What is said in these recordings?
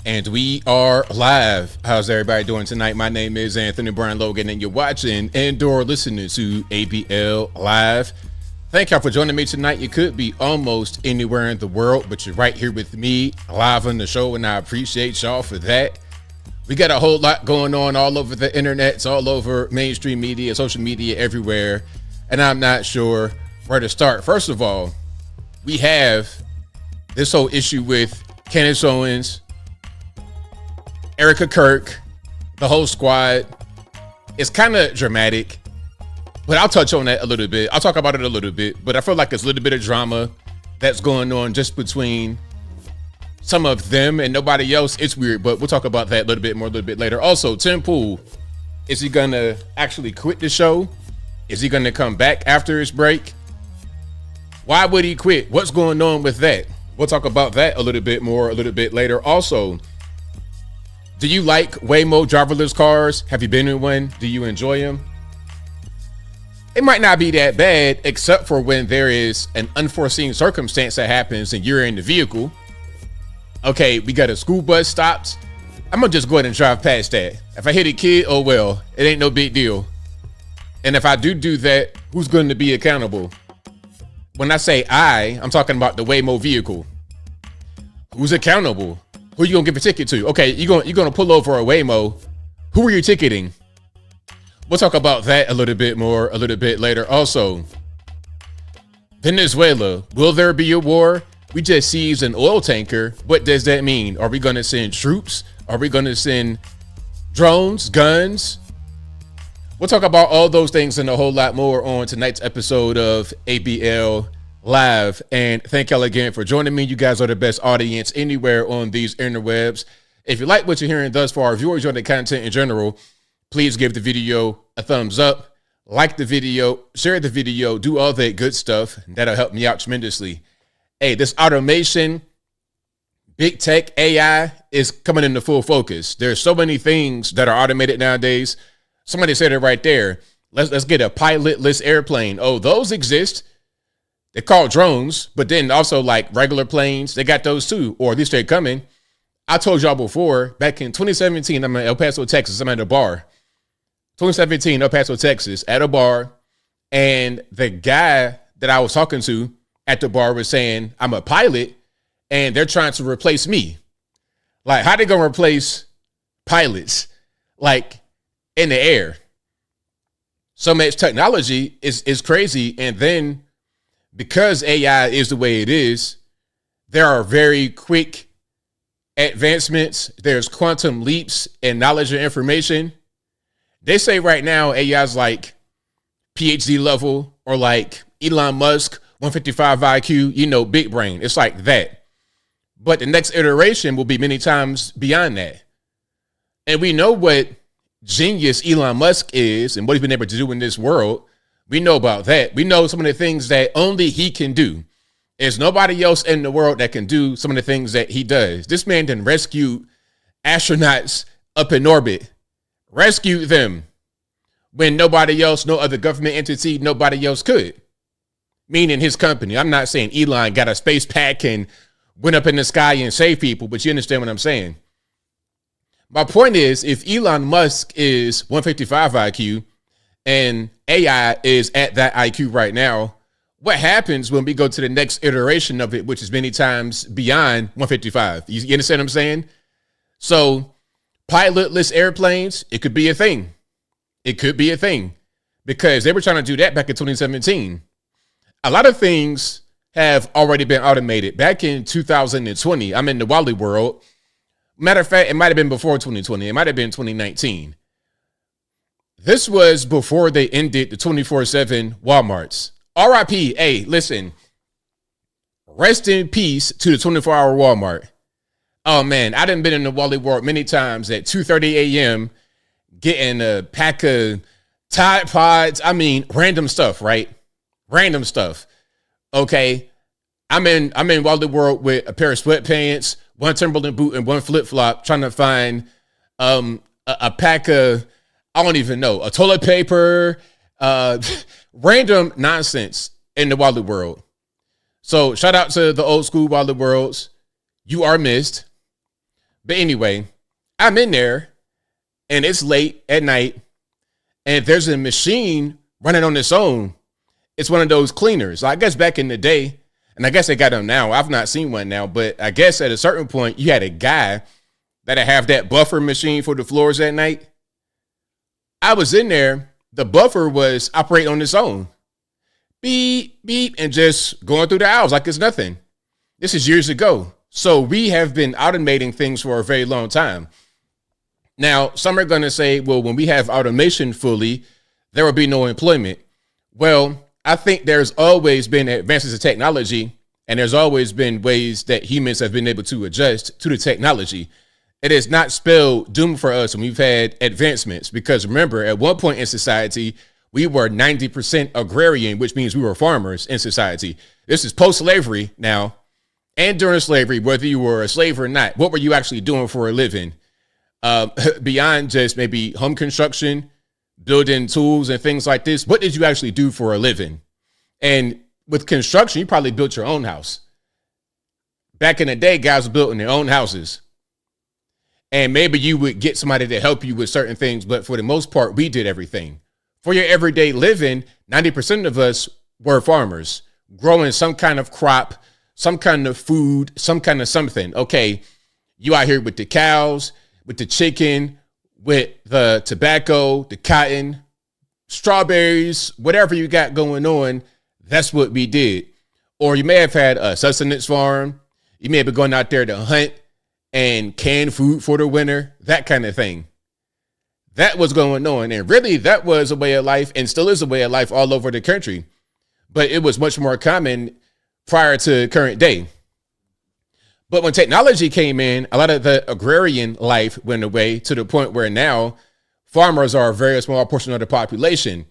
And we are live. How's everybody doing tonight? My name is Anthony Brian Logan, and you're watching and/or listening to ABL Live. Thank y'all for joining me tonight. You could be almost anywhere in the world, but you're right here with me live on the show, and I appreciate y'all for that. We got a whole lot going on all over the internet. It's all over mainstream media, social media, everywhere, and I'm not sure where to start. First of all, we have this whole issue with Candace Owens, Erica Kirk, the whole squad. It's kind of dramatic, but I'll touch on that a little bit. I'll talk about it a little bit, but I feel like there's a little bit of drama that's going on just between some of them and nobody else. It's weird, but we'll talk about that a little bit later. Also, Tim Pool, is he going to actually quit the show? Is he going to come back after his break? Why would he quit? What's going on with that? We'll talk about that a little bit later. Also, do you like Waymo driverless cars? Have you been in one? Do you enjoy them? It might not be that bad, except for when there is an unforeseen circumstance that happens and you're in the vehicle. Okay, we got a school bus stopped. I'm gonna just go ahead and drive past that. If I hit a kid, oh well, it ain't no big deal. And if I do that, who's going to be accountable? When I say I'm talking about the Waymo vehicle. Who's accountable? Who you gonna give a ticket to? Okay, you're gonna pull over a Waymo. Who are you ticketing? We'll talk about that a little bit later. Also, Venezuela, will there be a war? We just seized an oil tanker. What does that mean? Are we gonna send troops? Are we gonna send drones, guns? We'll talk about all those things and a whole lot more on tonight's episode of ABL Live. And thank y'all again for joining me. You guys are the best audience anywhere on these interwebs. If you like what you're hearing thus far, if you enjoy the content in general, please give the video a thumbs up, like the video, share the video, do all that good stuff. That'll help me out tremendously. Hey, this automation, big tech, AI is coming into full focus. There's so many things that are automated nowadays. Somebody said it right there. Let's get a pilotless airplane. Oh, those exist. They're called drones, but then also like regular planes, they got those too, or at least they're coming. I told y'all before, back in 2017, I'm in El Paso, Texas. I'm at a bar. 2017, El Paso, Texas, at a bar. And the guy that I was talking to at the bar was saying, I'm a pilot, and they're trying to replace me. Like, how they gonna replace pilots? Like, in the air. So much technology is crazy. And then because AI is the way it is, there are very quick advancements. There's quantum leaps in knowledge and information. They say right now AI is like PhD level, or like Elon Musk, 155 IQ, big brain. It's like that. But the next iteration will be many times beyond that. And we know what genius Elon Musk is and what he's been able to do in this world. We know about that. We know some of the things that only he can do. There's nobody else in the world that can do some of the things that he does. This man done rescued astronauts up in orbit. Rescued them when nobody else, no other government entity, nobody else could. Meaning his company. I'm not saying Elon got a space pack and went up in the sky and saved people, but you understand what I'm saying. My point is, if Elon Musk is 155 IQ and AI is at that IQ right now, what happens when we go to the next iteration of it, which is many times beyond 155? You understand what I'm saying? So pilotless airplanes, it could be a thing. It could be a thing because they were trying to do that back in 2017. A lot of things have already been automated. Back in 2020, I'm in the Wally world. Matter of fact, it might have been before 2020. It might have been 2019. This was before they ended the 24/7 Walmarts. RIP, hey, listen. Rest in peace to the 24-hour Walmart. Oh, man, I done been in the Wally world many times at 2:30 a.m. getting a pack of Tide Pods. I mean, random stuff, right? Random stuff. Okay, I'm in Wally world with a pair of sweatpants, one Timberland boot, and one flip-flop, trying to find a pack of, I don't even know, a toilet paper, random nonsense in the Wally world. So shout out to the old school Wally worlds. You are missed But anyway, I'm in there and it's late at night and there's a machine running on its own. It's one of those cleaners. I guess back in the day, and I guess they got them now. I've not seen one now, but I guess at a certain point you had a guy that'd have that buffer machine for the floors at night. I was in there. The buffer was operating on its own. Beep, beep, and just going through the aisles like it's nothing. This is years ago. So we have been automating things for a very long time. Now, some are going to say, well, when we have automation fully, there will be no employment. Well, I think there's always been advances in technology, and there's always been ways that humans have been able to adjust to the technology. It is not spelled doom for us when we've had advancements, because remember, at one point in society, we were 90% agrarian, which means we were farmers in society. This is post-slavery now. And during slavery, whether you were a slave or not, what were you actually doing for a living? Beyond just maybe home construction, building tools and things like this, what did you actually do for a living? And with construction, you probably built your own house. Back in the day, guys were building their own houses. And maybe you would get somebody to help you with certain things, but for the most part, we did everything. For your everyday living, 90% of us were farmers, growing some kind of crop, some kind of food, some kind of something. Okay, you out here with the cows, with the chicken, with the tobacco, the cotton, strawberries, whatever you got going on, that's what we did. Or you may have had a sustenance farm. You may have been going out there to hunt and can food for the winter, that kind of thing. That was going on. And really, that was a way of life and still is a way of life all over the country. But it was much more common prior to current day. But when technology came in, a lot of the agrarian life went away to the point where now farmers are a very small portion of the population.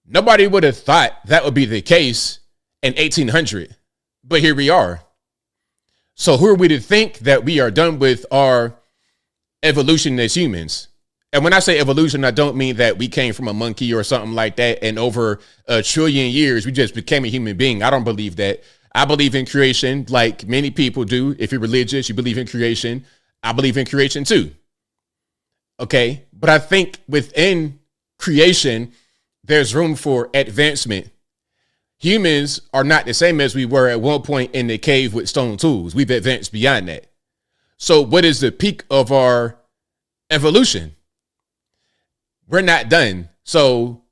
Nobody would have thought that would be the case in 1800, but here we are. So who are we to think that we are done with our evolution as humans? And when I say evolution, I don't mean that we came from a monkey or something like that, and over a trillion years, we just became a human being. I don't believe that. I believe in creation like many people do. If you're religious, you believe in creation. I believe in creation too. Okay. But I think within creation, there's room for advancement. Humans are not the same as we were at one point in the cave with stone tools. We've advanced beyond that. So what is the peak of our evolution? We're not done. So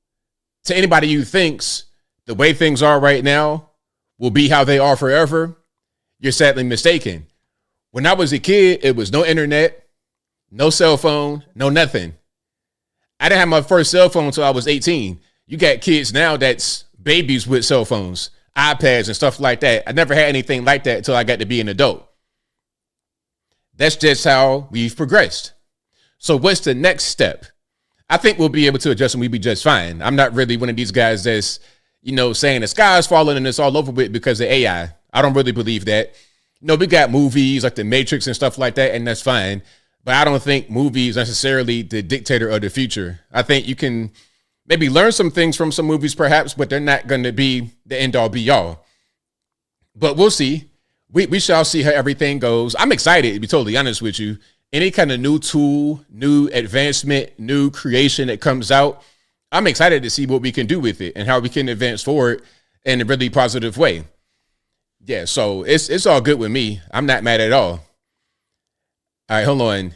to anybody who thinks the way things are right now will be how they are forever, you're sadly mistaken. When I was a kid, it was no internet, no cell phone, no nothing. I didn't have my first cell phone until I was 18. You got kids now that's babies with cell phones, iPads and stuff like that. I never had anything like that until I got to be an adult. That's just how we've progressed. So what's the next step? I think we'll be able to adjust and we'll be just fine. I'm not really one of these guys that's, saying the sky is falling and it's all over with because of AI. I don't really believe that. We got movies like The Matrix and stuff like that, and that's fine. But I don't think movies necessarily the dictator of the future. I think you can maybe learn some things from some movies perhaps, but they're not going to be the end all be all. But we'll see. We shall see how everything goes. I'm excited, to be totally honest with you. Any kind of new tool, new advancement, new creation that comes out, I'm excited to see what we can do with it and how we can advance forward in a really positive way. Yeah, so it's all good with me. I'm not mad at all. All right, hold on.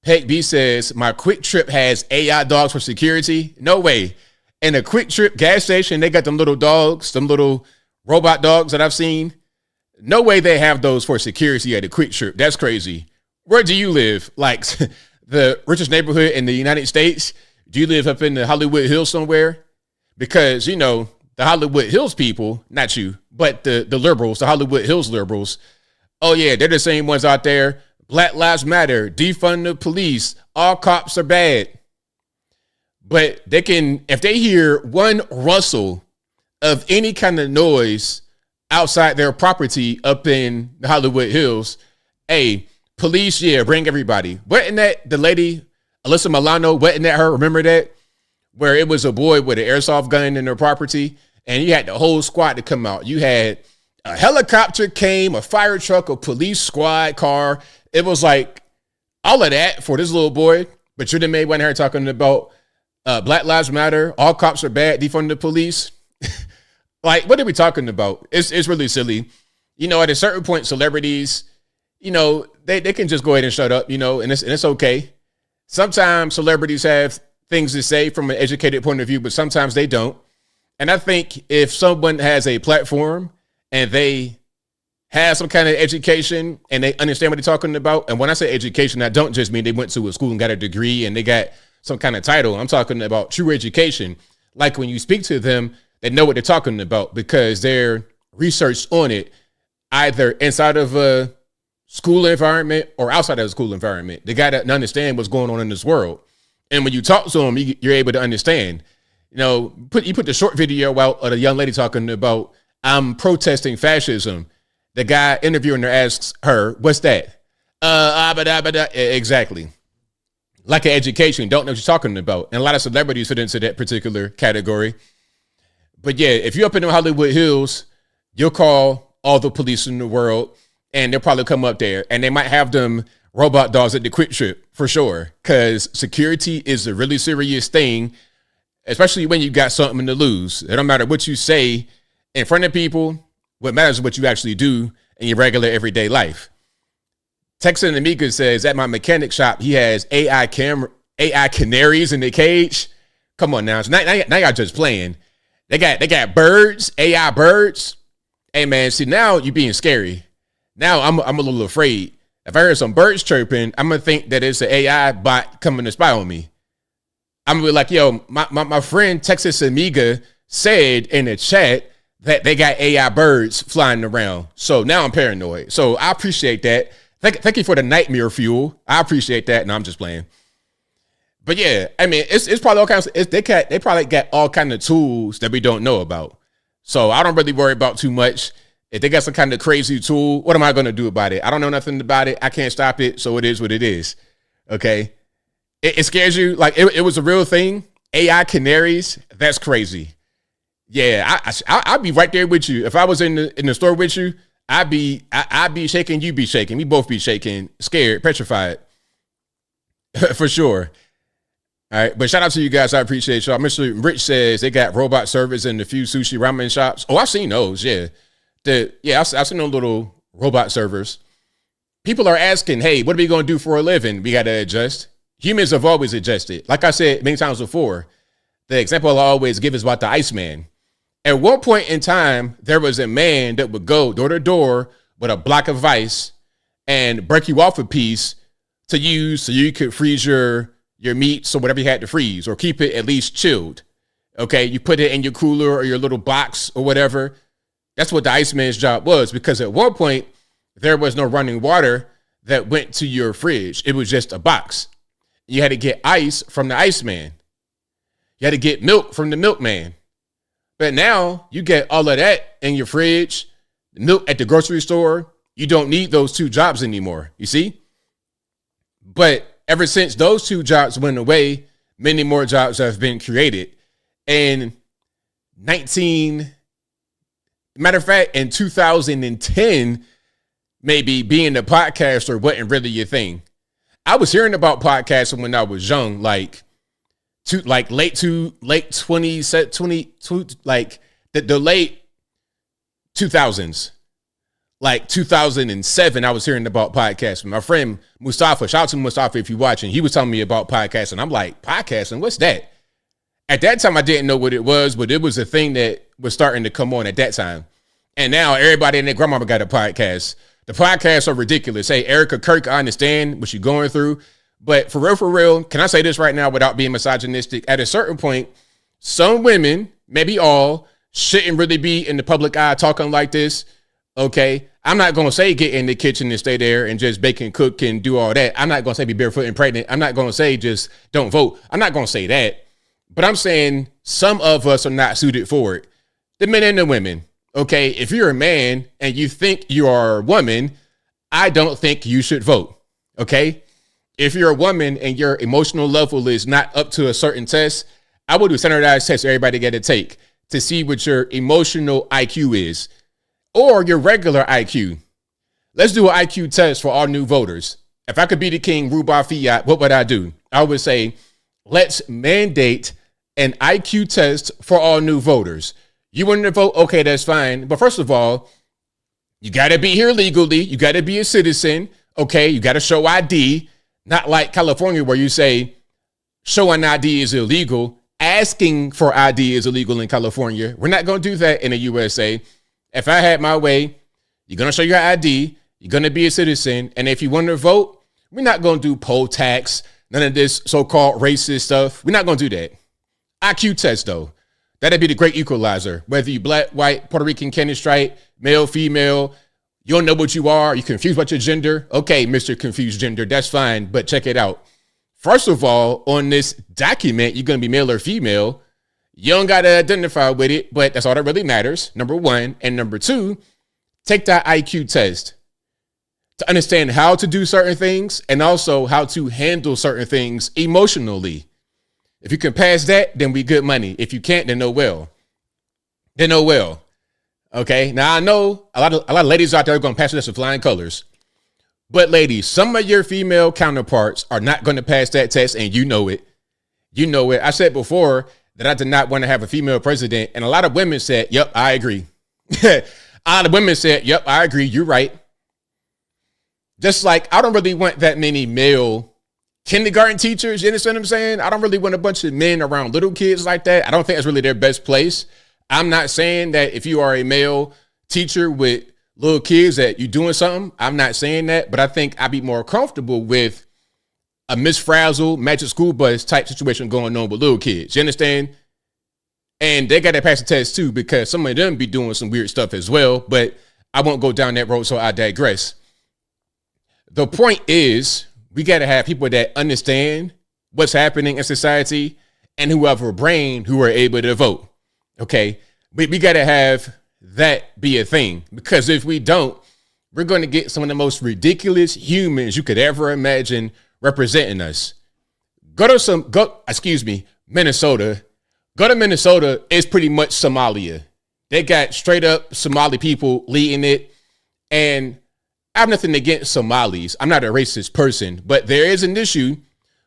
Peg B says, my Quick Trip has AI dogs for security. No way. In a Quick Trip gas station, they got them little dogs, some little robot dogs that I've seen. No way they have those for security at a Quick Trip. That's crazy. Where do you live? Like the richest neighborhood in the United States? Do you live up in the Hollywood Hills somewhere? Because, the Hollywood Hills people, not you, but the liberals, the Hollywood Hills liberals. Oh, yeah, they're the same ones out there. Black Lives Matter, defund the police, all cops are bad. But they can, if they hear one rustle of any kind of noise outside their property up in the Hollywood Hills, hey, police, yeah, bring everybody. Wasn't that the lady, Alyssa Milano, wasn't that her? Remember that? Where it was a boy with an airsoft gun in their property, and you had the whole squad to come out. You had a helicopter came, a fire truck, a police squad car. It was like All of that for this little boy, but you're the main one here talking about Black Lives Matter, all cops are bad, defund the police. Like, what are we talking about? It's really silly. You know, at a certain point, celebrities, you know, they can just go ahead and shut up, you know, and it's okay. Sometimes celebrities have things to say from an educated point of view, but sometimes they don't. And I think if someone has a platform and they have some kind of education and they understand what they're talking about, and when I say education, I don't just mean they went to a school and got a degree and they got some kind of title. I'm talking about true education. Like when you speak to them, they know what they're talking about because they're researched on it, either inside of a school environment or outside of a school environment. They got to understand what's going on in this world. And when you talk to them, you're able to understand. You know, you put the short video out of a young lady talking about, I'm protesting fascism. The guy interviewing her asks her, what's that? Exactly. Like an education, don't know what you're talking about. And a lot of celebrities fit into that particular category. But yeah, if you're up in the Hollywood Hills, you'll call all the police in the world and they'll probably come up there and they might have them robot dogs at the Quick Trip for sure. Because security is a really serious thing, especially when you got something to lose. It don't matter what you say in front of people. What matters is what you actually do in your regular everyday life. Texan Amiga says, at my mechanic shop, he has AI canaries in the cage. Come on now. So now y'all just playing. They got birds, AI birds. Hey man, see now you're being scary. Now I'm a little afraid. If I hear some birds chirping, I'm gonna think that it's an AI bot coming to spy on me. I'm gonna be like, yo, my friend Texas Amiga said in the chat that they got AI birds flying around. So now I'm paranoid. So I appreciate that. Thank you for the nightmare fuel. I appreciate that. And I'm just playing. But yeah, I mean, it's probably all kinds of, they probably got all kinds of tools that we don't know about. So I don't really worry about too much. If they got some kind of crazy tool, what am I going to do about it? I don't know nothing about it. I can't stop it. So it is what it is. Okay. It scares you. Like it was a real thing. AI canaries. That's crazy. Yeah. I'd be right there with you. If I was in the store with you, I'd be shaking. You be shaking. We both be shaking, scared, petrified for sure. All right. But shout out to you guys. I appreciate y'all. Mr. Rich says they got robot servers in a few sushi ramen shops. Oh, I've seen those. Yeah. I've seen those little robot servers. People are asking, hey, what are we going to do for a living? We got to adjust. Humans have always adjusted. Like I said many times before, the example I always give is about the Iceman. At one point in time, there was a man that would go door to door with a block of ice and break you off a piece to use so you could freeze your meats or whatever you had to freeze or keep it at least chilled. Okay, you put it in your cooler or your little box or whatever. That's what the Iceman's job was, because at one point, there was no running water that went to your fridge. It was just a box. You had to get ice from the Iceman. You had to get milk from the milkman. But now you get all of that in your fridge, milk at the grocery store. You don't need those two jobs anymore, you see? But ever since those two jobs went away, many more jobs have been created. And matter of fact, in 2010, maybe being a podcaster wasn't really your thing. I was hearing about podcasting when I was young, late 20s, like the late 2000s, like 2007. I was hearing about podcasting. My friend Mustafa, shout out to Mustafa if you're watching, he was telling me about podcasting. I'm like, podcasting, what's that? At that time, I didn't know what it was, but it was a thing that was starting to come on at that time. And now everybody and their grandmama got a podcast. The podcasts are ridiculous. Hey, Erica Kirk, I understand what you're going through. But for real, can I say this right now without being misogynistic? At a certain point, some women, maybe all, shouldn't really be in the public eye talking like this. Okay, I'm not going to say get in the kitchen and stay there and just bake and cook and do all that. I'm not going to say be barefoot and pregnant. I'm not going to say just don't vote. I'm not going to say that. But I'm saying some of us are not suited for it. The men and the women. Okay, if you're a man and you think you are a woman, I don't think you should vote. Okay, if you're a woman and your emotional level is not up to a certain test, I will do a standardized test everybody get to take to see what your emotional IQ is or your regular IQ. Let's do an IQ test for all new voters. If I could be the king, rule by fiat, what would I do? I would say, let's mandate an IQ test for all new voters. You want to vote? Okay, that's fine. But first of all, you got to be here legally. You got to be a citizen. Okay, you got to show ID. Not like California where you say showing ID is illegal. Asking for ID is illegal in California. We're not going to do that in the USA. If I had my way, you're going to show your ID. You're going to be a citizen. And if you want to vote, we're not going to do poll tax, none of this so-called racist stuff. We're not going to do that. IQ test, though. That'd be the great equalizer. Whether you black, white, Puerto Rican, Candy Stripe, male, female, you don't know what you are. You're confused about your gender. Okay, Mr. Confused Gender, that's fine. But check it out. First of all, on this document, you're going to be male or female. You don't got to identify with it, but that's all that really matters, number one. And number two, take that IQ test to understand how to do certain things and also how to handle certain things emotionally. If you can pass that, then we good money. If you can't, then no well. Then no well. Okay. Now I know a lot of ladies out there are going to pass this with flying colors. But ladies, some of your female counterparts are not going to pass that test, and you know it. You know it. I said before that I did not want to have a female president, and a lot of women said, "Yep, I agree." A lot of women said, "Yep, I agree. You're right." Just like I don't really want that many male kindergarten teachers. You understand what I'm saying? I don't really want a bunch of men around little kids like that. I don't think that's really their best place. I'm not saying that if you are a male teacher with little kids that you're doing something. I'm not saying that, but I think I'd be more comfortable with a Miss Frazzle Magic School Bus type situation going on with little kids. You understand? And they got to pass the test too, because some of them be doing some weird stuff as well, but I won't go down that road, so I digress. The point is, we got to have people that understand what's happening in society and who have a brain who are able to vote. Okay. We got to have that be a thing, because if we don't, we're going to get some of the most ridiculous humans you could ever imagine representing us. Minnesota. Go to Minnesota, it's pretty much Somalia. They got straight up Somali people leading it. And I have nothing against Somalis. I'm not a racist person, but there is an issue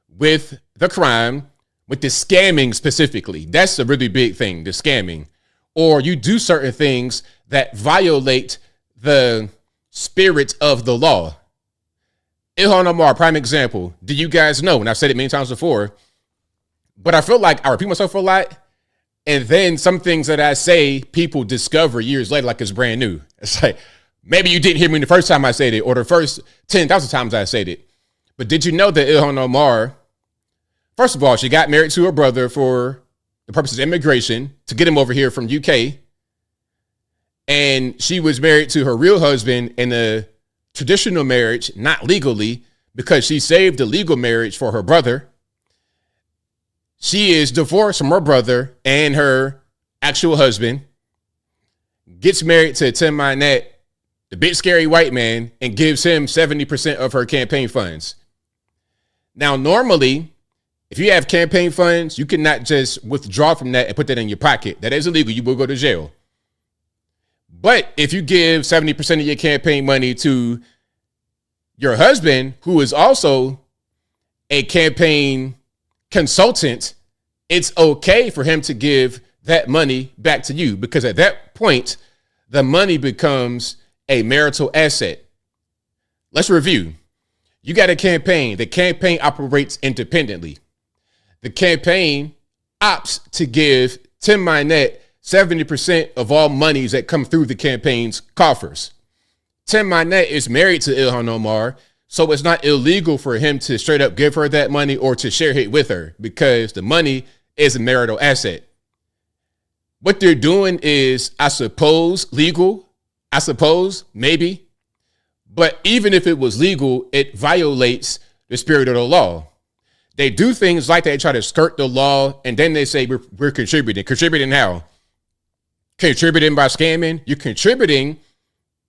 with the crime, with the scamming specifically. That's a really big thing, the scamming. Or you do certain things that violate the spirit of the law. Ilhan Omar, prime example. Do you guys know? And I've said it many times before, but I feel like I repeat myself a lot. And then some things that I say, people discover years later like it's brand new. It's like, maybe you didn't hear me the first time I said it, or the first 10,000 times I said it. But did you know that Ilhan Omar, first of all, she got married to her brother for the purposes of immigration to get him over here from UK. And she was married to her real husband in a traditional marriage, not legally, because she saved the legal marriage for her brother. She is divorced from her brother and her actual husband, gets married to Tim Minette, the big scary white man, and gives him 70% of her campaign funds. Now, normally, if you have campaign funds, you cannot just withdraw from that and put that in your pocket. That is illegal. You will go to jail. But if you give 70% of your campaign money to your husband, who is also a campaign consultant, it's okay for him to give that money back to you, because at that point, the money becomes a marital asset. Let's review. You got a campaign. The campaign operates independently. The campaign opts to give Tim Minette 70% of all monies that come through the campaign's coffers. Tim Minette is married to Ilhan Omar, so it's not illegal for him to straight up give her that money or to share it with her, because the money is a marital asset. What they're doing is, I suppose, legal. I suppose, maybe. But even if it was legal, it violates the spirit of the law. They do things like they try to skirt the law, and then they say we're contributing. Contributing how? Contributing by scamming. You're contributing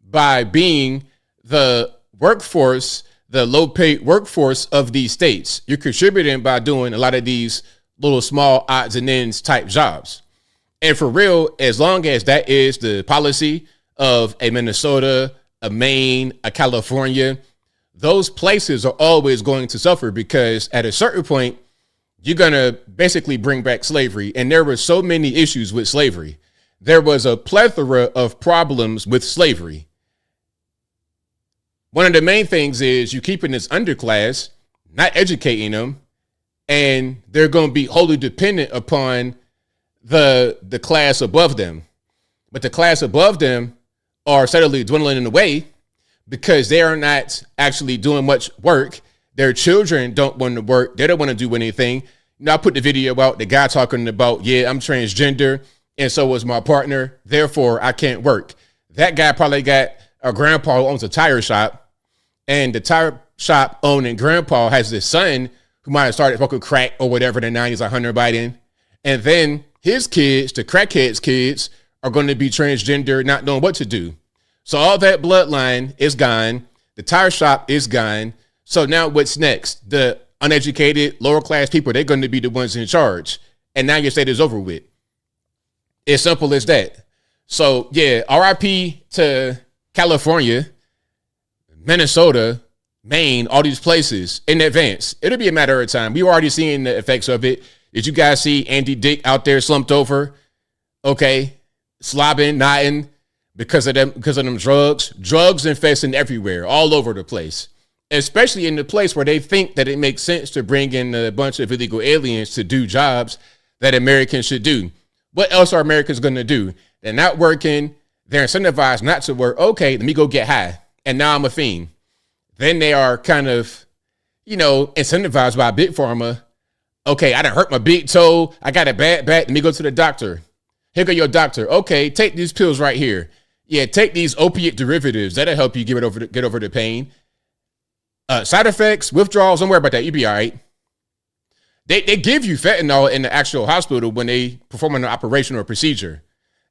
by being the workforce, the low-paid workforce of these states. You're contributing by doing a lot of these little small odds and ends type jobs. And for real, as long as that is the policy of a Minnesota, a Maine, a California, those places are always going to suffer because at a certain point, you're going to basically bring back slavery. And there were so many issues with slavery. There was a plethora of problems with slavery. One of the main things is you keeping this underclass, not educating them, and they're going to be wholly dependent upon the class above them. But the class above them are steadily dwindling away because they are not actually doing much work. Their children don't want to work. They don't want to do anything. You know, I put the video out, the guy talking about, yeah, I'm transgender, and so was my partner. Therefore, I can't work. That guy probably got a grandpa who owns a tire shop, and the tire shop owning grandpa has this son who might have started smoking crack or whatever in the 90s, like Hunter Biden. And then his kids, the crackheads' kids, are going to be transgender, not knowing what to do. So all that bloodline is gone. The tire shop is gone. So now what's next? The uneducated, lower class people, they're going to be the ones in charge. And now your state is over with. As simple as that. So yeah, RIP to California, Minnesota, Maine, all these places in advance. It'll be a matter of time. We've already seen the effects of it. Did you guys see Andy Dick out there slumped over? Okay. Slobbing, nodding because of them drugs infesting everywhere, all over the place, especially in the place where they think that it makes sense to bring in a bunch of illegal aliens to do jobs that Americans should do. What else are Americans going to do? They're not working. They're incentivized not to work. Okay, let me go get high. And now I'm a fiend. Then they are kind of, incentivized by Big Pharma. Okay, I done hurt my big toe. I got a bad back. Let me go to the doctor. Here go your doctor. Okay, take these pills right here. Yeah, take these opiate derivatives. That'll help you get over the pain. Side effects, withdrawals, don't worry about that. You'll be all right. They give you fentanyl in the actual hospital when they perform an operation or procedure.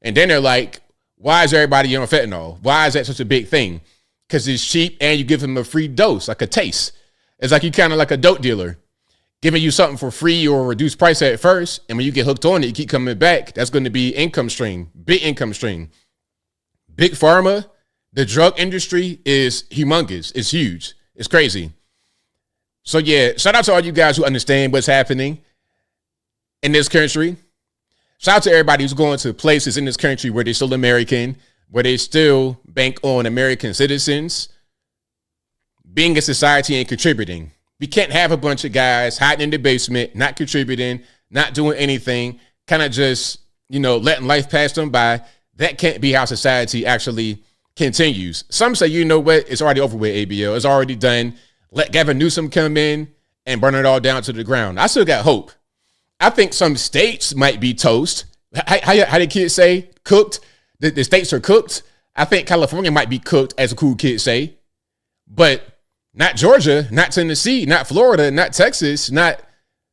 And then they're like, why is everybody on fentanyl? Why is that such a big thing? Because it's cheap and you give them a free dose, like a taste. It's like you kind of like a dope dealer, giving you something for free or reduced price at first. And when you get hooked on it, you keep coming back. That's going to be income stream, big income stream. Big Pharma, the drug industry is humongous. It's huge. It's crazy. So yeah, shout out to all you guys who understand what's happening in this country. Shout out to everybody who's going to places in this country where they're still American, where they still bank on American citizens being a society and contributing. We can't have a bunch of guys hiding in the basement, not contributing, not doing anything, kind of just, letting life pass them by. That can't be how society actually continues. Some say, you know what? It's already over with, ABL. It's already done. Let Gavin Newsom come in and burn it all down to the ground. I still got hope. I think some states might be toast. How the kids say? Cooked. The states are cooked. I think California might be cooked, as the cool kids say. But not Georgia, not Tennessee, not Florida, not Texas, not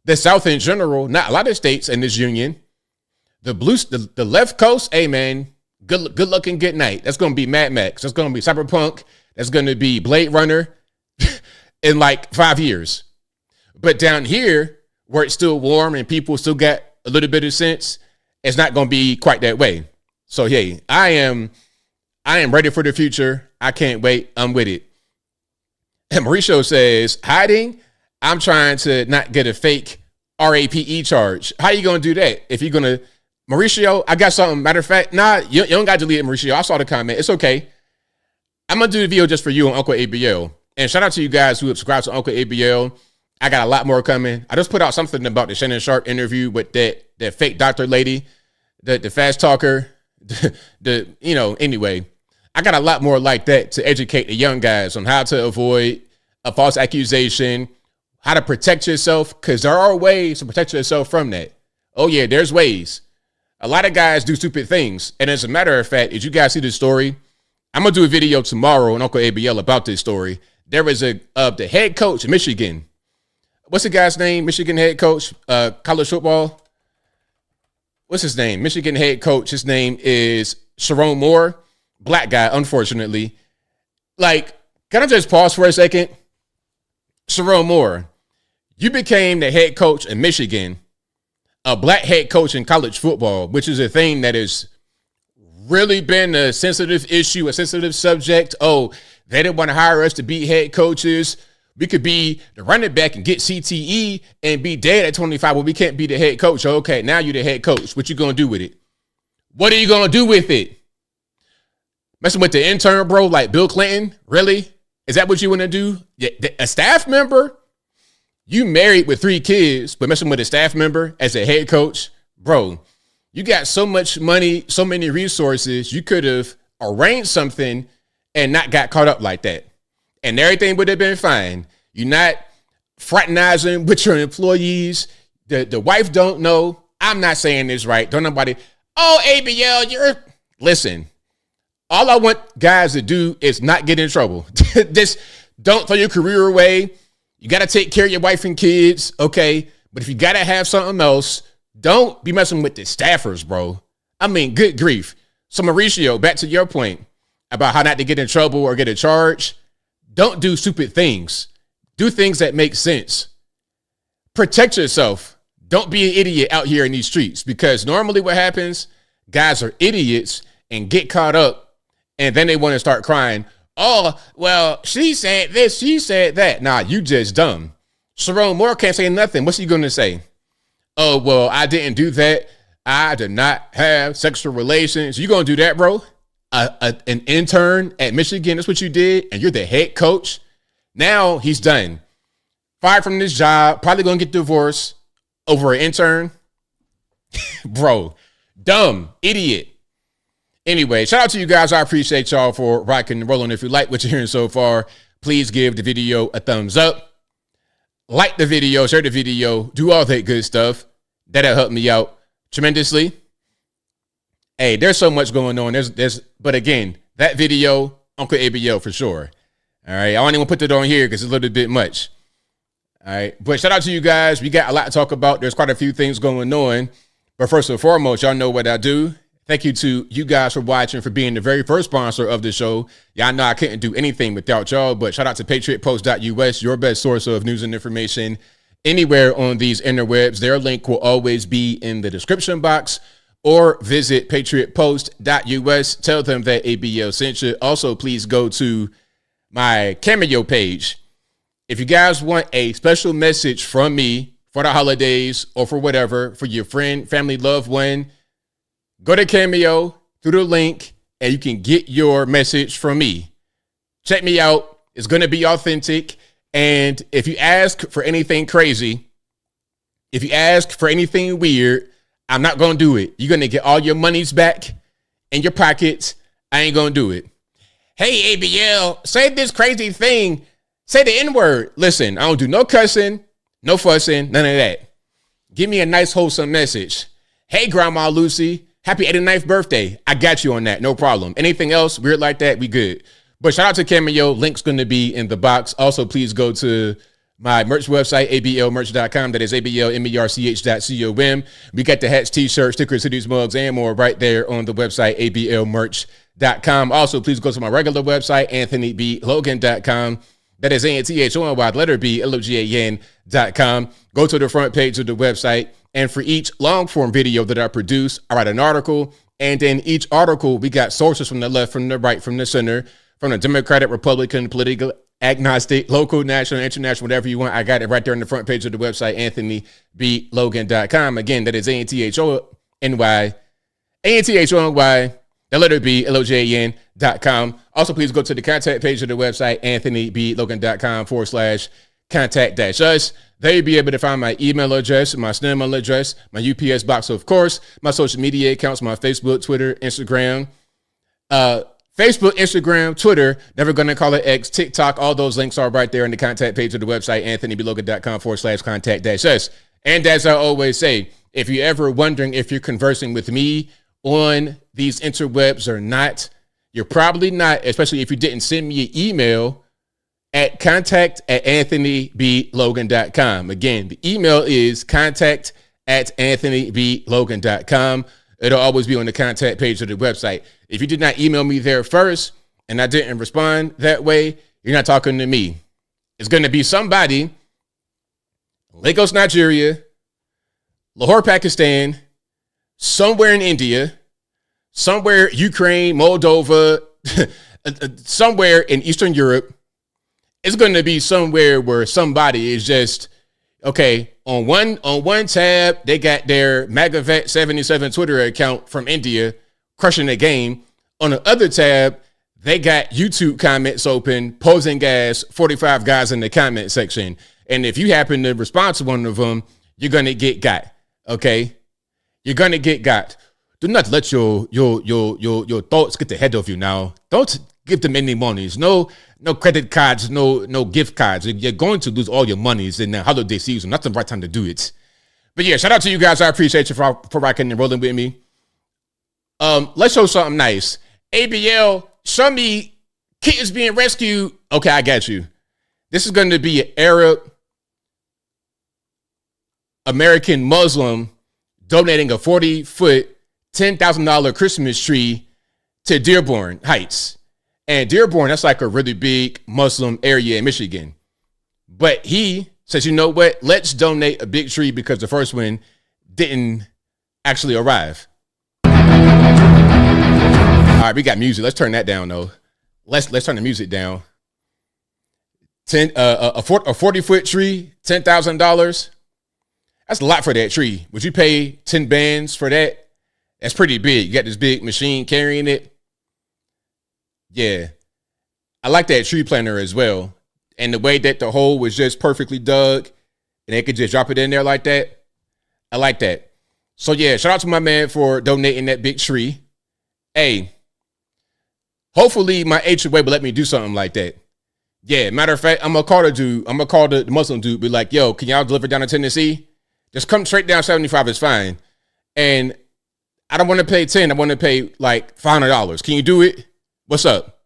the South in general, not a lot of states in this union. The left coast, hey man, good luck and good night. That's going to be Mad Max. That's going to be Cyberpunk. That's going to be Blade Runner in like 5 years. But down here, where it's still warm and people still got a little bit of sense, it's not going to be quite that way. So, hey, I am ready for the future. I can't wait. I'm with it. And Mauricio says, hiding, I'm trying to not get a fake RAPE charge. How you going to do that? If you're going to, Mauricio, I got something. Matter of fact, you don't got to delete it, Mauricio. I saw the comment. It's okay. I'm going to do the video just for you on Uncle ABL. And shout out to you guys who have subscribed to Uncle ABL. I got a lot more coming. I just put out something about the Shannon Sharp interview with that fake doctor lady, the fast talker, anyway. I got a lot more like that to educate the young guys on how to avoid a false accusation, how to protect yourself, because there are ways to protect yourself from that. Oh, yeah, there's ways. A lot of guys do stupid things. And as a matter of fact, did you guys see this story? I'm going to do a video tomorrow on Uncle ABL about this story. There was the head coach of Michigan. What's the guy's name? Michigan head coach, college football. What's his name? Michigan head coach. His name is Sharon Moore. Black guy, unfortunately. Like, can I just pause for a second? Sharon Moore, you became the head coach in Michigan, a black head coach in college football, which is a thing that has really been a sensitive issue, a sensitive subject. Oh, They didn't want to hire us to be head coaches. We could be the running back and get CTE and be dead at 25. Well, we can't be the head coach. Okay, now you're the head coach. What you going to do with it? What are you going to do with it? Messing with the intern, bro, like Bill Clinton? Really? Is that what you want to do? Yeah, a staff member? You married with 3 kids, but messing with a staff member as a head coach? Bro, you got so much money, so many resources. You could have arranged something and not got caught up like that. And everything would have been fine. You're not fraternizing with your employees. The wife don't know. I'm not saying this right. Don't nobody, oh, ABL, listen. All I want guys to do is not get in trouble. Just don't throw your career away. You got to take care of your wife and kids, okay? But if you got to have something else, don't be messing with the staffers, bro. I mean, good grief. So, Mauricio, back to your point about how not to get in trouble or get a charge. Don't do stupid things. Do things that make sense. Protect yourself. Don't be an idiot out here in these streets, because normally what happens, guys are idiots and get caught up. And then they want to start crying. Oh, well, she said this, she said that. Nah, you just dumb. Sharon Moore can't say nothing. What's he going to say? Oh, well, I didn't do that. I did not have sexual relations. You going to do that, bro? An intern at Michigan, that's what you did, and you're the head coach? Now he's done. Fired from this job, probably going to get divorced over an intern. Bro, dumb, idiot. Anyway, shout out to you guys. I appreciate y'all for rocking and rolling. If you like what you're hearing so far, please give the video a thumbs up. Like the video, share the video, do all that good stuff. That'll help me out tremendously. Hey, there's so much going on. But again, that video, Uncle ABL for sure. All right, I don't even put that on here because it's a little bit much. All right, but shout out to you guys. We got a lot to talk about. There's quite a few things going on. But first and foremost, y'all know what I do. Thank you to you guys for watching, for being the very first sponsor of the show. Y'all know I couldn't do anything without y'all, but shout out to patriotpost.us, your best source of news and information anywhere on these interwebs. Their link will always be in the description box, or visit patriotpost.us. Tell them that ABL sent you. Also, please go to my Cameo page. If you guys want a special message from me for the holidays or for whatever, for your friend, family, loved one, go to Cameo through the link and you can get your message from me. Check me out. It's going to be authentic. And if you ask for anything crazy, if you ask for anything weird, I'm not going to do it. You're going to get all your monies back in your pockets. I ain't going to do it. Hey, ABL, say this crazy thing. Say the N-word. Listen, I don't do no cussing, no fussing, none of that. Give me a nice, wholesome message. Hey, Grandma Lucy, happy 89th birthday. I got you on that. No problem. Anything else weird like that, we good. But shout out to Cameo. Link's going to be in the box. Also, please go to my merch website, ablmerch.com. That is ablmerch.com. We got the hats, t-shirts, stickers, hoodies, mugs, and more right there on the website, ablmerch.com. Also, please go to my regular website, anthonyblogan.com. That is ANTHONY, letter B, LOGAN.com. Go to the front page of the website. And for each long form video that I produce, I write an article. And in each article, we got sources from the left, from the right, from the center, from the Democratic, Republican, political, agnostic, local, national, international, whatever you want. I got it right there on the front page of the website, anthonyblogan.com. Again, that is ANTHONY, the letter B, LOGAN.com. Also, please go to the contact page of the website, anthonyblogan.com/contact-us. There you'll be able to find my email address, my snail address, my UPS box, of course, my social media accounts, my Facebook, Twitter, Instagram, Facebook, Instagram, Twitter, never going to call it X, TikTok. All those links are right there in the contact page of the website, anthonyblogan.com/contact-us. And as I always say, if you're ever wondering if you're conversing with me on these interwebs or not, you're probably not, especially if you didn't send me an email at contact@anthonyblogan.com. Again, the email is contact@anthonyblogan.com. It'll always be on the contact page of the website. If you did not email me there first and I didn't respond that way, you're not talking to me. It's going to be somebody, Lagos, Nigeria, Lahore, Pakistan, somewhere in India, somewhere Ukraine, Moldova, somewhere in Eastern Europe. It's going to be somewhere where somebody is just, okay, on one tab, they got their MagaVet77 Twitter account from India crushing the game. On the other tab, they got YouTube comments open, posing as 45 guys in the comment section. And if you happen to respond to one of them, you're going to get got. Okay? You're going to get got. Do not let your thoughts get the head of you now. Don't give them any monies. No credit cards, no gift cards. You're going to lose all your monies in the holiday season. That's the right time to do it. But yeah, shout out to you guys. I appreciate you for rocking and rolling with me. Let's show something nice. ABL, show me kittens being rescued. Okay, I got you. This is going to be an Arab American Muslim donating a 40-foot, $10,000 Christmas tree to Dearborn Heights. And Dearborn, that's like a really big Muslim area in Michigan. But he says, you know what? Let's donate a big tree because the first one didn't actually arrive. All right, we got music. Let's turn that down, though. Let's turn the music down. A 40-foot tree, $10,000. That's a lot for that tree. Would you pay 10 bands for that? That's pretty big. You got this big machine carrying it. Yeah. I like that tree planter as well. And the way that the hole was just perfectly dug and they could just drop it in there like that. I like that. So yeah, shout out to my man for donating that big tree. Hey, hopefully my HOA will let me do something like that. Yeah, matter of fact, I'm gonna call the dude. I'm gonna call the Muslim dude, be like, yo, can y'all deliver down to Tennessee? Just come straight down 75 is fine. And I don't want to pay 10. I want to pay like $500. Can you do it? What's up?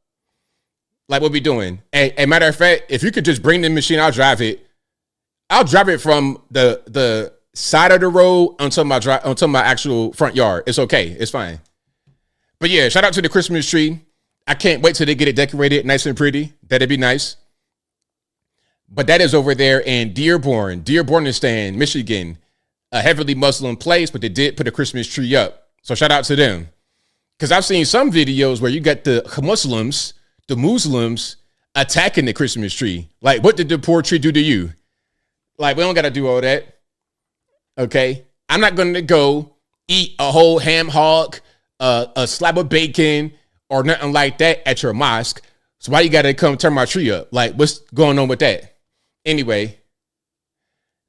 Like, what we doing? And matter of fact, if you could just bring the machine, I'll drive it. I'll drive it from the side of the road until my actual front yard. It's okay. It's fine. But yeah, shout out to the Christmas tree. I can't wait till they get it decorated nice and pretty. That'd be nice. But that is over there in Dearbornistan, Michigan, a heavily Muslim place, but they did put a Christmas tree up. So shout out to them. Because I've seen some videos where you got the Muslims attacking the Christmas tree. Like, what did the poor tree do to you? Like, we don't got to do all that. Okay? I'm not going to go eat a whole ham hock, a slab of bacon, or nothing like that at your mosque. So why you got to come turn my tree up? Like, what's going on with that? Anyway,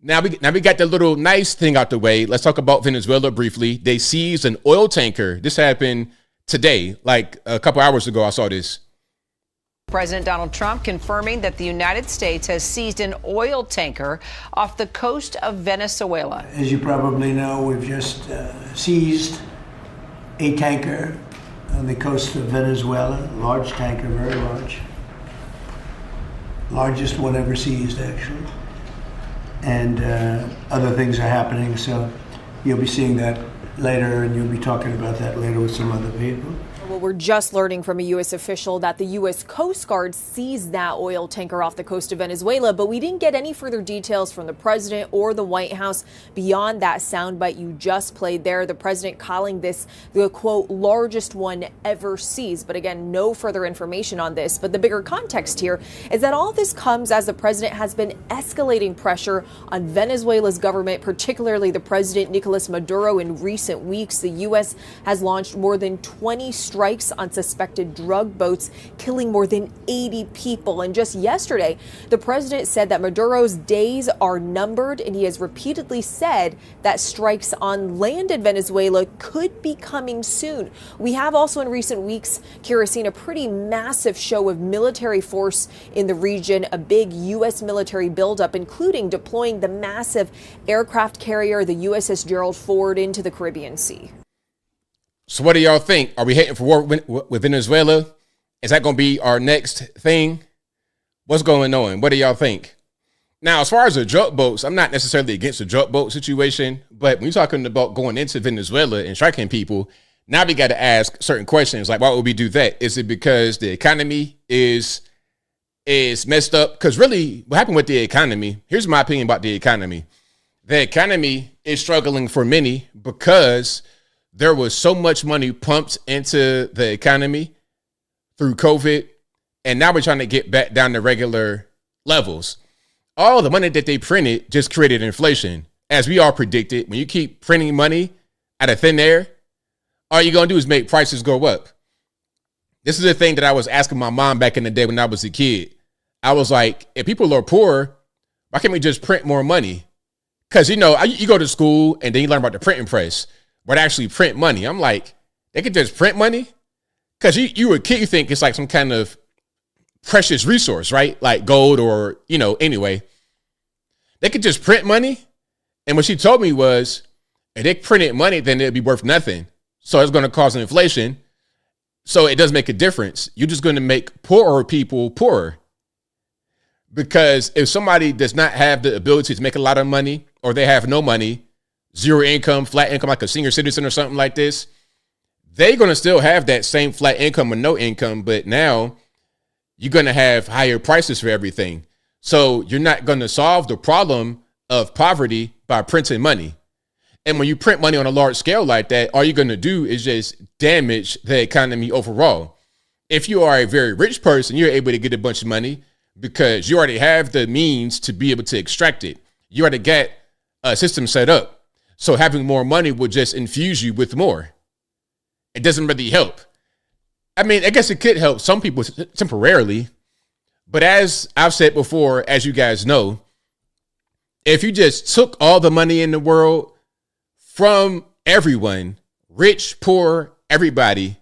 now we got the little nice thing out the way. Let's talk about Venezuela briefly. They seized an oil tanker. This happened today, like a couple hours ago. I saw this. President Donald Trump confirming that the United States has seized an oil tanker off the coast of Venezuela. As you probably know, we've just seized a tanker on the coast of Venezuela, large tanker, very large. Largest one ever seized, actually. And other things are happening, so you'll be seeing that later, and you'll be talking about that later with some other people. Well, we're just learning from a U.S. official that the U.S. Coast Guard seized that oil tanker off the coast of Venezuela, but we didn't get any further details from the president or the White House beyond that soundbite you just played there. The president calling this the, quote, largest one ever seized. But again, no further information on this. But the bigger context here is that all this comes as the president has been escalating pressure on Venezuela's government, particularly the president, Nicolas Maduro. In recent weeks, the U.S. has launched more than 20 strikes on suspected drug boats, killing more than 80 people. And just yesterday, the president said that Maduro's days are numbered, and he has repeatedly said that strikes on land in Venezuela could be coming soon. We have also in recent weeks, Kira, seen a pretty massive show of military force in the region, a big U.S. military buildup, including deploying the massive aircraft carrier, the USS Gerald Ford, into the Caribbean Sea. So what do y'all think? Are we heading for war with Venezuela? Is that going to be our next thing? What's going on? What do y'all think? Now, as far as the drug boats, I'm not necessarily against the drug boat situation, but when you're talking about going into Venezuela and striking people, now we got to ask certain questions. Like, why would we do that? Is it because the economy is messed up? Because really, what happened with the economy, here's my opinion about the economy. The economy is struggling for many because there was so much money pumped into the economy through COVID, and now we're trying to get back down to regular levels. All the money that they printed just created inflation. As we all predicted, when you keep printing money out of thin air, all you're going to do is make prices go up. This is the thing that I was asking my mom back in the day when I was a kid. I was like, if people are poor, why can't we just print more money? Because, you go to school and then you learn about the printing press, where they actually print money. I'm like, they could just print money? Because you a kid, you think it's like some kind of precious resource, right? Like gold or, anyway. They could just print money. And what she told me was, if they printed money, then it'd be worth nothing. So it's going to cause inflation. So it does make a difference. You're just going to make poorer people poorer. Because if somebody does not have the ability to make a lot of money, or they have no money, zero income, flat income, like a senior citizen or something like this, they're going to still have that same flat income or no income. But now you're going to have higher prices for everything. So you're not going to solve the problem of poverty by printing money. And when you print money on a large scale like that, all you're going to do is just damage the economy overall. If you are a very rich person, you're able to get a bunch of money because you already have the means to be able to extract it. You already got a system set up. So having more money will just infuse you with more. It doesn't really help. I mean, I guess it could help some people temporarily. But as I've said before, as you guys know, if you just took all the money in the world from everyone, rich, poor, everybody,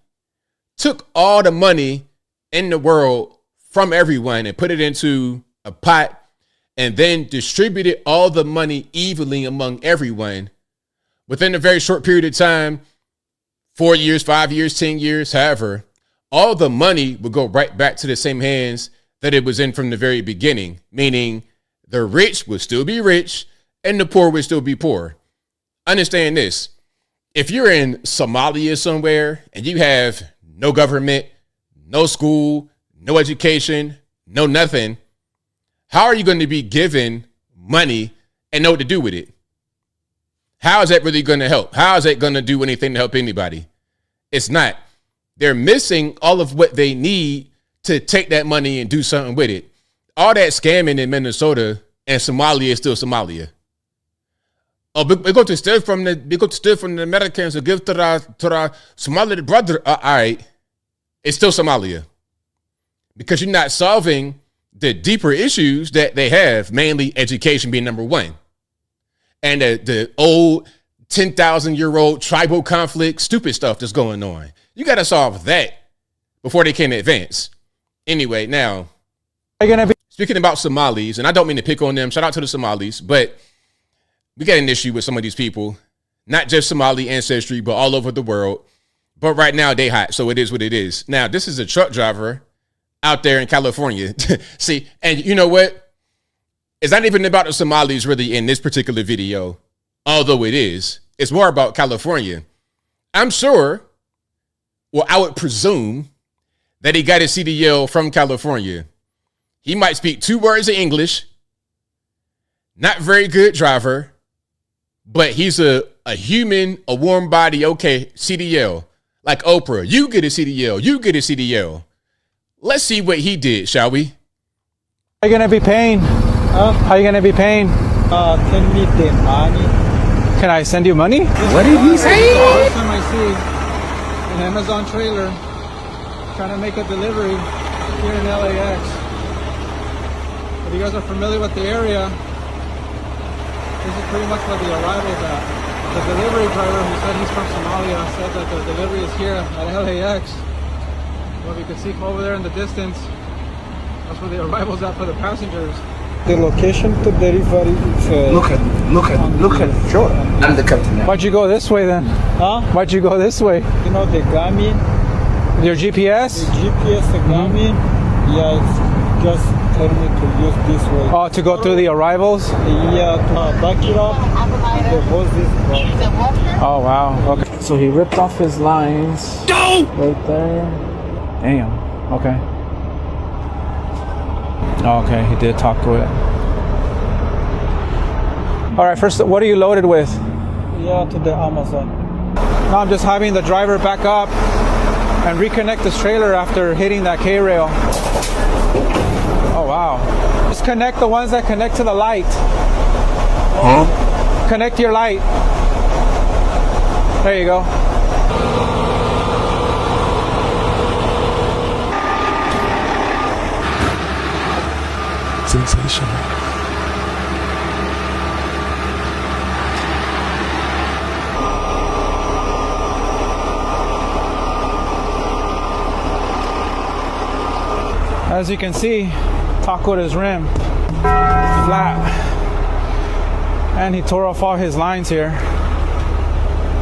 took all the money in the world from everyone and put it into a pot and then distributed all the money evenly among everyone within a very short period of time, 4 years, 5 years, 10 years, however, all the money would go right back to the same hands that it was in from the very beginning, meaning the rich would still be rich and the poor would still be poor. Understand this. If you're in Somalia somewhere and you have no government, no school, no education, no nothing, how are you going to be given money and know what to do with it? How is that really going to help? How is that going to do anything to help anybody? It's not. They're missing all of what they need to take that money and do something with it. All that scamming in Minnesota and Somalia is still Somalia. Oh, we go to steal from the Americans and give to the Somali brother. All right, it's still Somalia because you're not solving the deeper issues that they have, mainly education being number one, and the old 10,000-year-old tribal conflict, stupid stuff that's going on. You got to solve that before they can advance. Anyway, now speaking about Somalis, and I don't mean to pick on them. Shout out to the Somalis, but we got an issue with some of these people, not just Somali ancestry, but all over the world. But right now they hot, so it is what it is. Now, this is a truck driver out there in California. See, and you know what? It's not even about the Somalis really in this particular video, although it is. It's more about California. I'm sure, well, I would presume that he got his CDL from California. He might speak 2 words of English, not very good driver, but he's a human, a warm body, okay, CDL. Like Oprah, you get a CDL, you get a CDL. Let's see what he did, shall we? How are you going to be paying? How are you going to be paying? Send me the money. Can I send you money? What did he say? The first time I see an Amazon trailer trying to make a delivery here in LAX. If you guys are familiar with the area, this is pretty much where the arrivals at. The delivery driver who said he's from Somalia said that the delivery is here at LAX. Well, you can see over there in the distance, that's where the arrival's at for the passengers. The location to delivery is... Look at. Sure. I'm the captain now. Why'd you go this way then? Huh? Why'd you go this way? You know the Garmin? Your GPS? The GPS, the Garmin? Yeah, it's just tell me to use this way. Oh, to go through the arrivals? Yeah, to back it up, the hose is... Oh, wow. Okay. So he ripped off his lines. Right there. Damn. Okay. Okay, he did talk to it. All right, first, what are you loaded with? Yeah, to the Amazon. No, I'm just having the driver back up and reconnect this trailer after hitting that K-rail. Oh, wow. Just connect the ones that connect to the light. Huh? Connect your light. There you go. Sensational. As you can see, tacoed his rim flat, and he tore off all his lines here.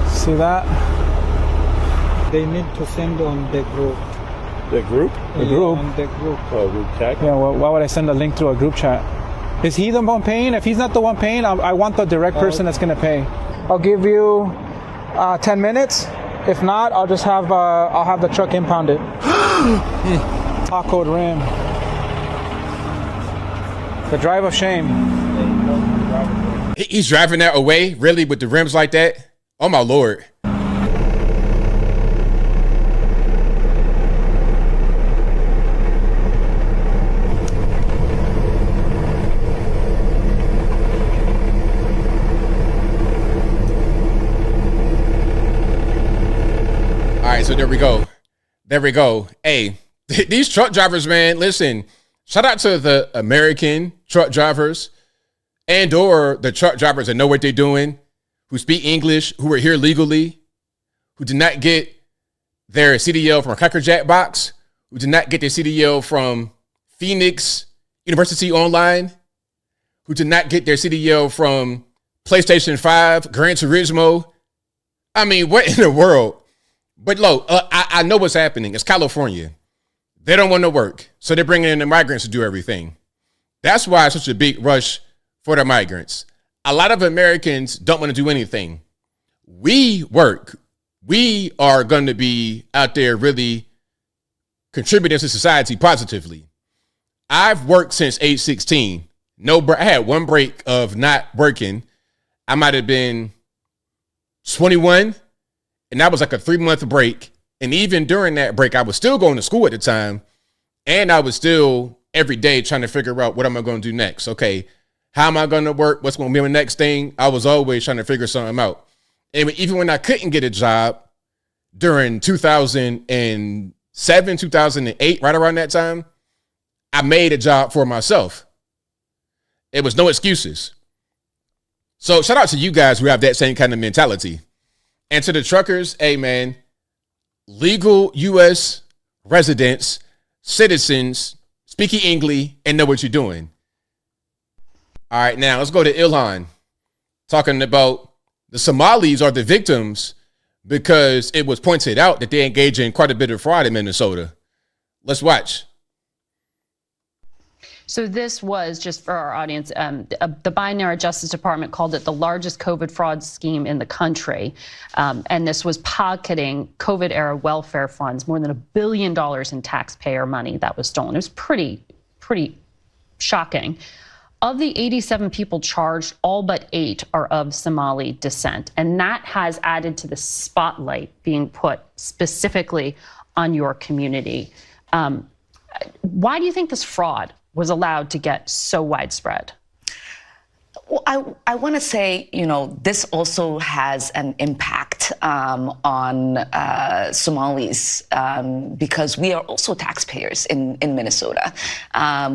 See that? They need to send on the group. The group? The group? On the group. Oh, group chat? Yeah, well, why would I send a link to a group chat? Is he the one paying? If he's not the one paying, I want the direct person that's going to pay. I'll give you 10 minutes. If not, I'll just have I'll have the truck impounded. Tacoed rim. The drive of shame. He's driving that away, really, with the rims like that? Oh, my Lord. All right, so there we go. There we go. Hey, these truck drivers, man, listen, shout out to the American truck drivers and or the truck drivers that know what they're doing, who speak English, who are here legally, who did not get their CDL from a Cracker Jack box, who did not get their CDL from Phoenix University Online, who did not get their CDL from PlayStation 5, Gran Turismo. I mean, what in the world? But look, I know what's happening. It's California. They don't want to work, so they're bringing in the migrants to do everything. That's why it's such a big rush for the migrants. A lot of Americans don't want to do anything. We work. We are going to be out there really contributing to society positively. I've worked since age 16. I had one break of not working. I might have been 21, and that was like a 3-month break. And even during that break, I was still going to school at the time. And I was still every day trying to figure out what am I going to do next? Okay, how am I going to work? What's going to be my next thing? I was always trying to figure something out. And even when I couldn't get a job during 2007, 2008, right around that time, I made a job for myself. It was no excuses. So shout out to you guys who have that same kind of mentality. And to the truckers, hey man, legal U.S. residents, citizens, speaking English, and know what you're doing. All right, now let's go to Ilhan, talking about the Somalis are the victims because it was pointed out that they engage in quite a bit of fraud in Minnesota. Let's watch. So this was, just for our audience, the Biden-era Justice Department called it the largest COVID fraud scheme in the country. And this was pocketing COVID-era welfare funds, more than $1 billion in taxpayer money that was stolen. It was pretty shocking. Of the 87 people charged, all but 8 are of Somali descent. And that has added to the spotlight being put specifically on your community. Why do you think this fraud was allowed to get so widespread? Well, I want to say, this also has an impact on Somalis because we are also taxpayers in Minnesota.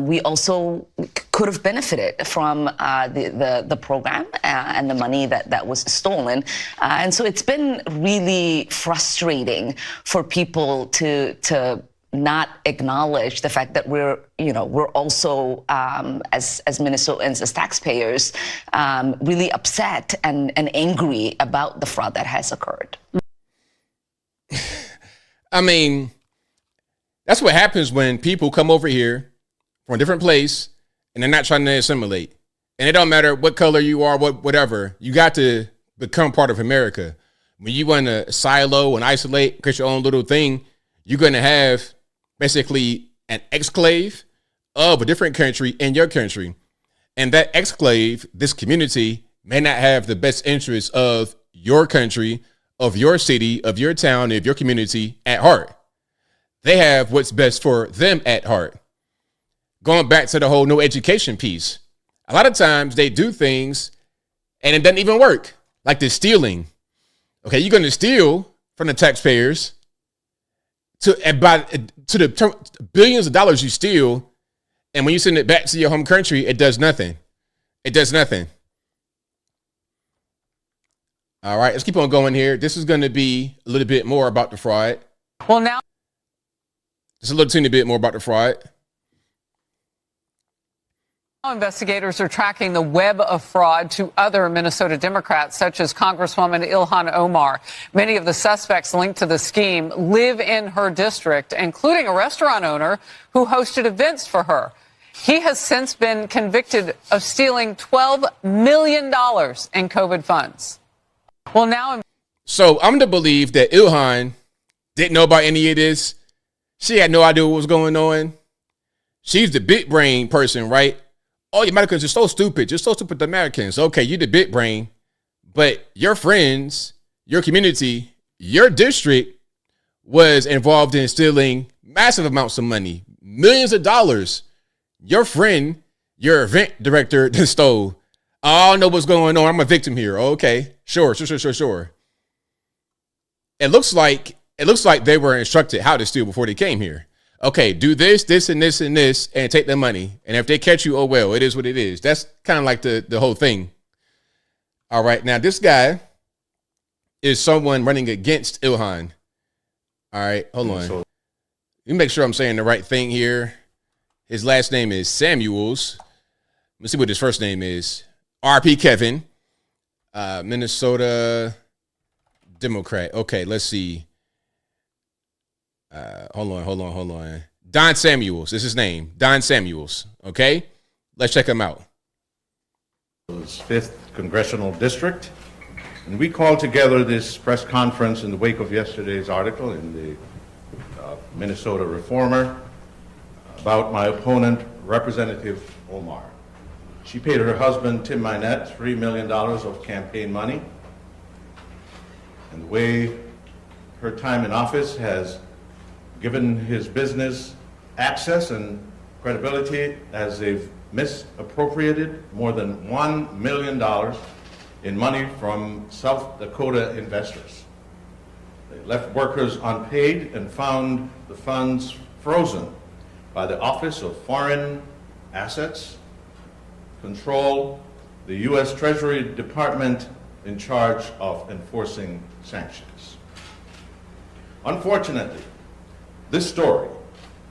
We also could have benefited from the program and the money that was stolen. And so it's been really frustrating for people to not acknowledge the fact that we're also as Minnesotans, as taxpayers, really upset and angry about the fraud that has occurred. I mean, that's what happens when people come over here from a different place and they're not trying to assimilate. And it don't matter what color you are, whatever. You got to become part of America. When you want to silo and isolate, create your own little thing, you're going to have basically an exclave of a different country in your country. And that exclave, this community, may not have the best interests of your country, of your city, of your town, of your community at heart. They have what's best for them at heart. Going back to the whole no education piece. A lot of times they do things and it doesn't even work. Like the stealing. Okay, you're going to steal from the taxpayers to the billions of dollars you steal. And when you send it back to your home country, it does nothing. It does nothing. All right, let's keep on going here. This is going to be a little bit more about the fraud. Well, now. Just a little teeny bit more about the fraud. Investigators are tracking the web of fraud to other Minnesota Democrats, such as Congresswoman Ilhan Omar. Many of the suspects linked to the scheme live in her district, including a restaurant owner who hosted events for her. He has since been convicted of stealing $12 million in COVID funds. Well, now. So I'm to believe that Ilhan didn't know about any of this. She had no idea what was going on. She's the big brain person, right? Oh, you Americans are so stupid. You're so stupid, the Americans. Okay, you're the big brain, but your friends, your community, your district was involved in stealing massive amounts of money, millions of dollars. Your friend, your event director stole. I don't know what's going on. I'm a victim here. Okay, sure. It looks like they were instructed how to steal before they came here. Okay, do this, this, and this, and this, and take the money. And if they catch you, oh well, it is what it is. That's kind of like the whole thing. All right, now this guy is someone running against Ilhan. All right, hold on. Let me make sure I'm saying the right thing here. His last name is Samuels. Let's see what his first name is. RP Kevin, Minnesota Democrat. Okay, let's see. Hold on. Don Samuels is his name. Don Samuels. Okay, let's check him out. His 5th Congressional District. And we called together this press conference in the wake of yesterday's article in the Minnesota Reformer about my opponent, Representative Omar. She paid her husband, Tim Minette, $3 million of campaign money. And the way her time in office has given his business access and credibility, as they've misappropriated more than $1 million in money from South Dakota investors. They left workers unpaid and found the funds frozen by the Office of Foreign Assets Control, the U.S. Treasury Department in charge of enforcing sanctions. Unfortunately, this story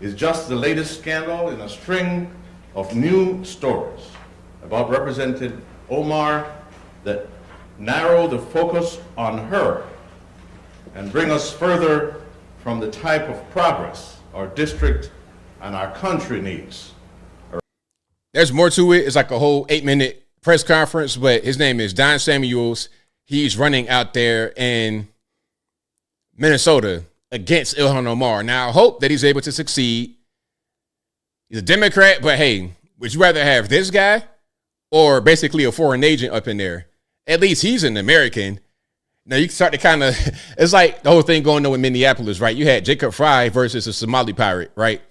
is just the latest scandal in a string of new stories about Representative Omar that narrow the focus on her and bring us further from the type of progress our district and our country needs. There's more to it. It's like a whole 8-minute press conference, but his name is Don Samuels. He's running out there in Minnesota against Ilhan Omar. Now, I hope that he's able to succeed. He's a Democrat, but hey, would you rather have this guy or basically a foreign agent up in there? At least he's an American. Now, you can start to kind of, it's like the whole thing going on in Minneapolis, right? You had Jacob Fry versus a Somali pirate, right?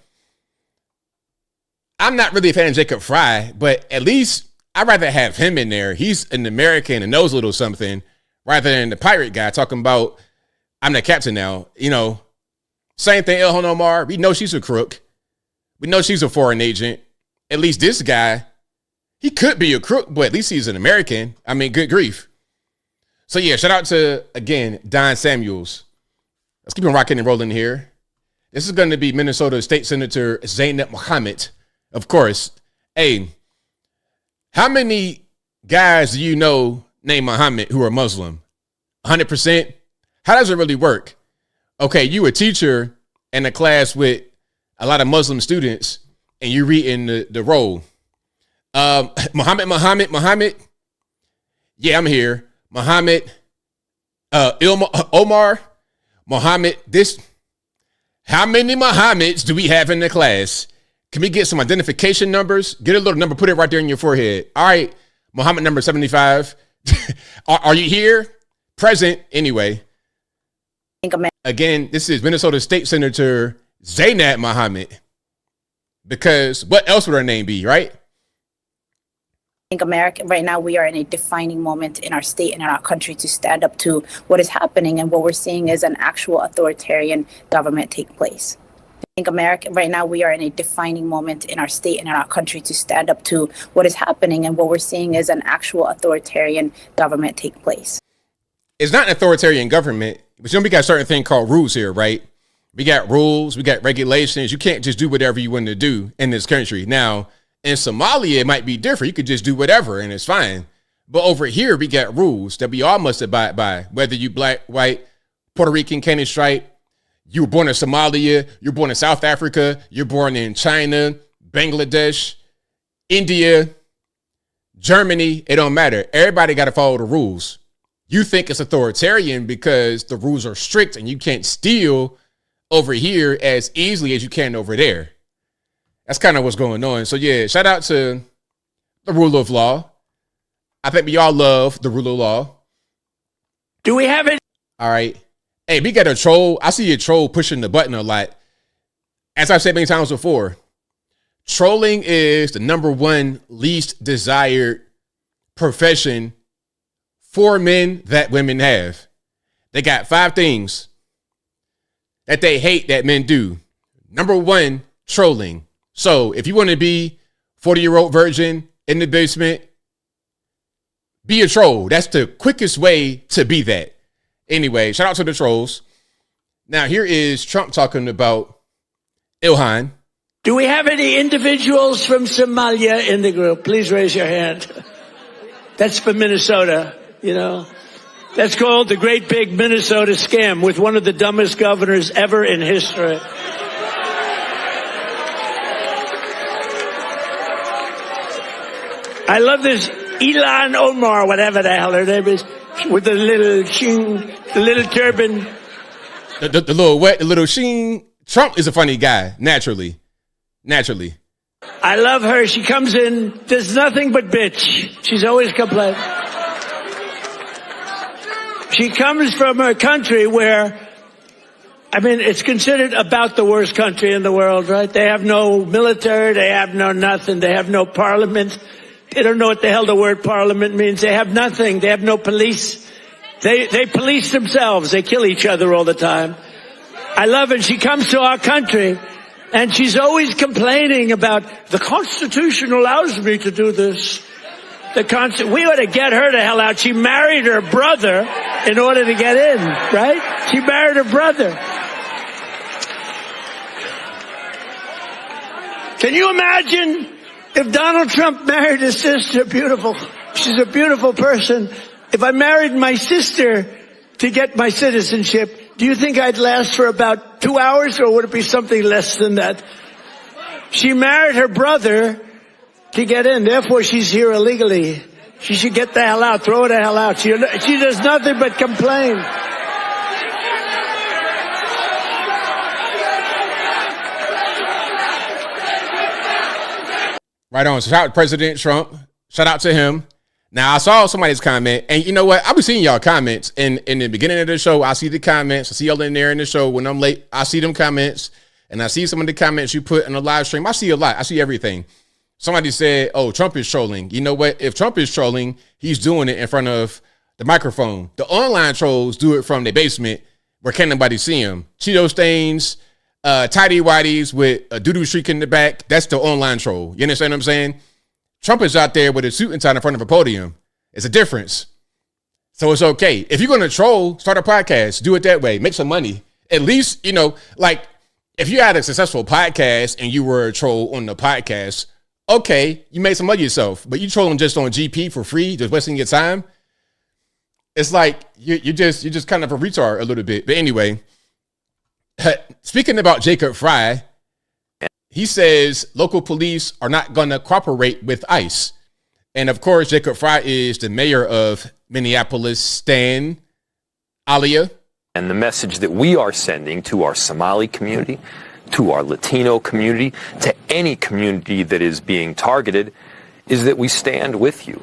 I'm not really a fan of Jacob Fry, but at least I'd rather have him in there. He's an American and knows a little something rather than the pirate guy talking about, I'm the captain now. You know, same thing, Ilhan Omar. We know she's a crook. We know she's a foreign agent. At least this guy, he could be a crook, but at least he's an American. I mean, good grief. So yeah, shout out to, again, Don Samuels. Let's keep on rocking and rolling here. This is going to be Minnesota State Senator Zainab Mohammed. Of course. Hey, how many guys do you know named Muhammad who are Muslim? 100%? How does it really work? Okay, you a teacher in a class with a lot of Muslim students and you reading the roll. Muhammad. Yeah, I'm here. Muhammad, Omar, Muhammad. How many Muhammads do we have in the class? Can we get some identification numbers? Get a little number, put it right there in your forehead. All right, Muhammad number 75. Are you here? Present, anyway. Again, this is Minnesota State Senator Zainab Muhammad. Because what else would her name be, right? I think America, right now, we are in a defining moment in our state and in our country to stand up to what is happening. And what we're seeing is an actual authoritarian government take place. I think America, right now, we are in a defining moment in our state and in our country to stand up to what is happening. And what we're seeing is an actual authoritarian government take place. It's not an authoritarian government, but we got a certain thing called rules here, right? We got rules, we got regulations. You can't just do whatever you want to do in this country. Now, in Somalia, it might be different. You could just do whatever and it's fine. But over here, we got rules that we all must abide by, whether you black, white, Puerto Rican, Canadian stripe, you were born in Somalia, you're born in South Africa, you're born in China, Bangladesh, India, Germany. It don't matter. Everybody got to follow the rules. You think it's authoritarian because the rules are strict and you can't steal over here as easily as you can over there. That's kind of what's going on. So yeah, shout out to the rule of law. I think we all love the rule of law. Do we have it? All right. Hey, we got a troll. I see a troll pushing the button a lot. As I've said many times before, trolling is the number one least desired profession for men that women have. They got 5 things that they hate that men do. Number 1, trolling. So if you want to be 40-year-old virgin in the basement, be a troll. That's the quickest way to be that. Anyway, shout out to the trolls. Now here is Trump talking about Ilhan. Do we have any individuals from Somalia in the group? Please raise your hand. That's for Minnesota, you know. That's called the Great Big Minnesota Scam with one of the dumbest governors ever in history. I love this Ilhan Omar, whatever the hell her name is, with the little sheen, the little turban. The little wet, the little sheen. Trump is a funny guy, naturally. I love her. She comes in, does nothing but bitch. She's always complaining. She comes from a country where, I mean, it's considered about the worst country in the world, right? They have no military. They have no nothing. They have no parliament. They don't know what the hell the word parliament means. They have nothing. They have no police. They police themselves. They kill each other all the time. I love it. She comes to our country and she's always complaining about the Constitution allows me to do this. We ought to get her the hell out. She married her brother in order to get in, right? She married her brother. Can you imagine if Donald Trump married his sister? Beautiful. She's a beautiful person. If I married my sister to get my citizenship, do you think I'd last for about 2 hours, or would it be something less than that? She married her brother to get in. Therefore, she's here illegally. She should get the hell out. Throw her the hell out. She does nothing but complain. Right on. So shout out to President Trump. Shout out to him. Now, I saw somebody's comment, and you know what? I'll be seeing y'all comments in the beginning of the show. I see the comments. I see y'all in there in the show. When I'm late, I see them comments, and I see some of the comments you put in the live stream. I see a lot. I see everything. Somebody said, oh, Trump is trolling. You know what? If Trump is trolling, he's doing it in front of the microphone. The online trolls do it from their basement where can't nobody see them. Cheeto stains, tidy whities with a doo-doo streak in the back. That's the online troll. You understand what I'm saying? Trump is out there with a suit and tie in front of a podium. It's a difference. So it's okay. If you're going to troll, start a podcast. Do it that way. Make some money. At least, you know, like if you had a successful podcast and you were a troll on the podcast, okay, you made some money yourself. But you trolling just on GP for free, just wasting your time. It's like you're just kind of a retard a little bit. But anyway, speaking about Jacob Fry, he says local police are not going to cooperate with ICE. And of course, Jacob Fry is the mayor of Minneapolis, Stan Alia. And the message that we are sending to our Somali community, to our Latino community, to any community that is being targeted, is that we stand with you.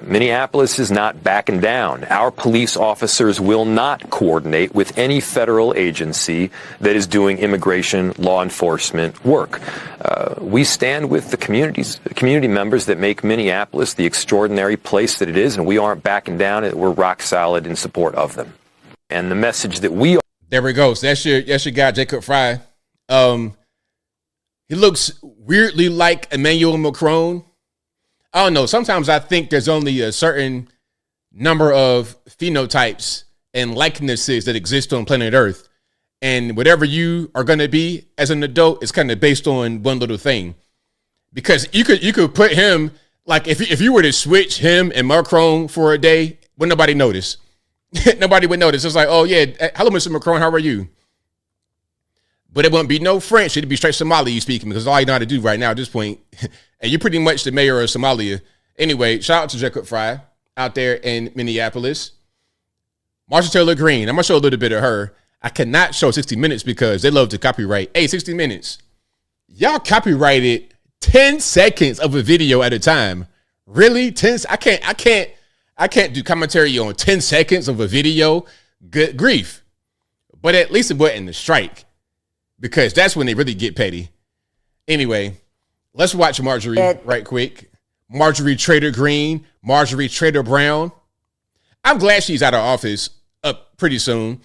Minneapolis is not backing down. Our police officers will not coordinate with any federal agency that is doing immigration law enforcement work. We stand with the community members that make Minneapolis the extraordinary place that it is, and we aren't backing down. We're rock solid in support of them. And the message that we are. There we go. So that's your guy, Jacob Fry. He looks weirdly like Emmanuel Macron. I don't know. Sometimes I think there's only a certain number of phenotypes and likenesses that exist on planet Earth. And whatever you are going to be as an adult is kind of based on one little thing. Because you could put him, like if you were to switch him and Macron for a day, would nobody notice? Nobody would notice. It's like, oh yeah, hello, Mr. Macron, how are you? But it wouldn't be no French. It'd be straight Somali you speaking, because all you know how to do right now at this point. And you're pretty much the mayor of Somalia. Anyway, shout out to Jacob Fry out there in Minneapolis. Marjorie Taylor Green. I'm going to show a little bit of her. I cannot show 60 Minutes because they love to copyright. Hey, 60 Minutes. Y'all copyrighted 10 seconds of a video at a time. Really? 10? I can't do commentary on 10 seconds of a video. Good grief. But at least it wasn't a strike, because that's when they really get petty. Anyway, let's watch Marjorie right quick. Marjorie Taylor Green, Marjorie Taylor Brown. I'm glad she's out of office pretty soon.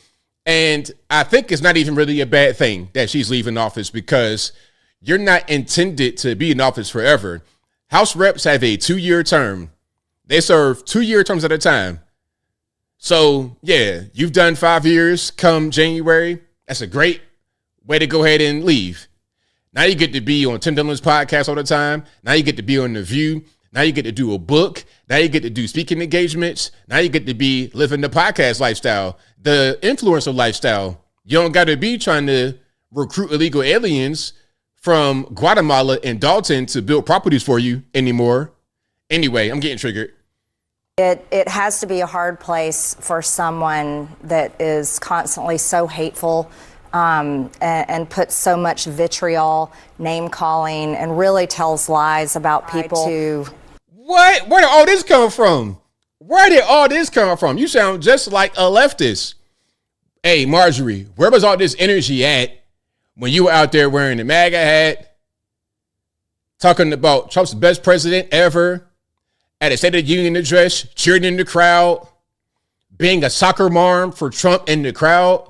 And I think it's not even really a bad thing that she's leaving office, because you're not intended to be in office forever. House reps have a 2-year term. They serve 2-year terms at a time. So, yeah, you've done 5 years come January. That's a great way to go ahead and leave. Now you get to be on Tim Dillon's podcast all the time. Now you get to be on The View. Now you get to do a book. Now you get to do speaking engagements. Now you get to be living the podcast lifestyle, the influencer lifestyle. You don't got to be trying to recruit illegal aliens from Guatemala and Dalton to build properties for you anymore. Anyway, I'm getting triggered. It has to be a hard place for someone that is constantly so hateful, and puts so much vitriol, name calling, and really tells lies about people. What? Where did all this come from? Where did all this come from? You sound just like a leftist. Hey, Marjorie, where was all this energy at when you were out there wearing the MAGA hat, talking about Trump's best president ever, at a State of the Union address, cheering in the crowd, being a soccer mom for Trump in the crowd?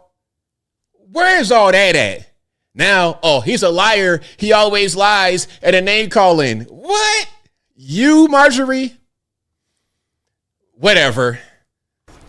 Where's all that at? Now, oh, he's a liar. He always lies, and a name calling. What? You, Marjorie? Whatever.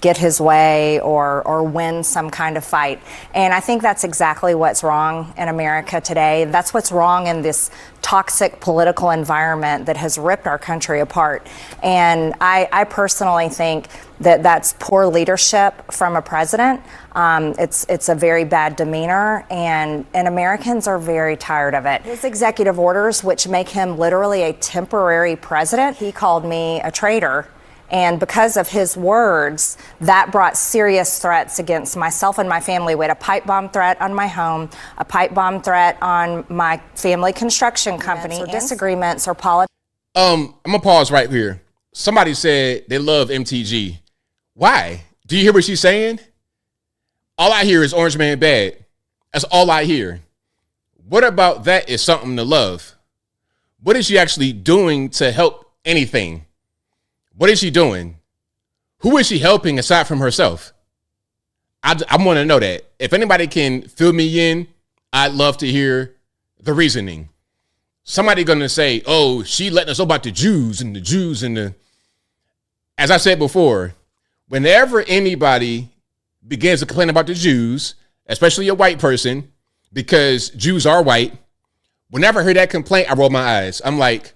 Get his way or win some kind of fight. And I think that's exactly what's wrong in America today. That's what's wrong in this toxic political environment that has ripped our country apart. And I personally think that that's poor leadership from a president. It's a very bad demeanor, and Americans are very tired of it. His executive orders, which make him literally a temporary president, he called me a traitor. And because of his words, that brought serious threats against myself and my family. We had a pipe bomb threat on my home, a pipe bomb threat on my family construction company. Or disagreements or politics. I'm gonna pause right here. Somebody said they love MTG. Why? Do you hear what she's saying? All I hear is Orange Man bad. That's all I hear. What about that is something to love? What is she actually doing to help anything? What is she doing? Who is she helping aside from herself? I want to know that. If anybody can fill me in, I'd love to hear the reasoning. Somebody going to say, oh, she letting us know about the Jews and the Jews and the... As I said before, whenever anybody begins to complain about the Jews, especially a white person, because Jews are white, whenever I hear that complaint, I roll my eyes. I'm like...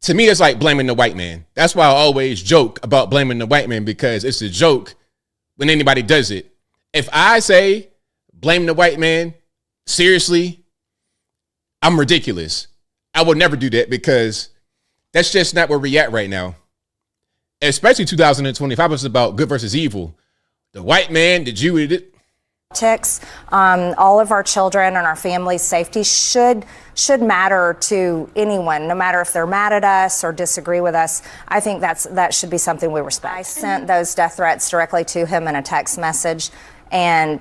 To me, it's like blaming the white man. That's why I always joke about blaming the white man, because it's a joke when anybody does it. If I say blame the white man, seriously, I'm ridiculous. I would never do that, because that's just not where we're at right now. Especially 2025 is about good versus evil. The white man, the Jew, politics. All of our children and our families' safety should matter to anyone, no matter if they're mad at us or disagree with us. I think that should be something we respect. I sent those death threats directly to him in a text message and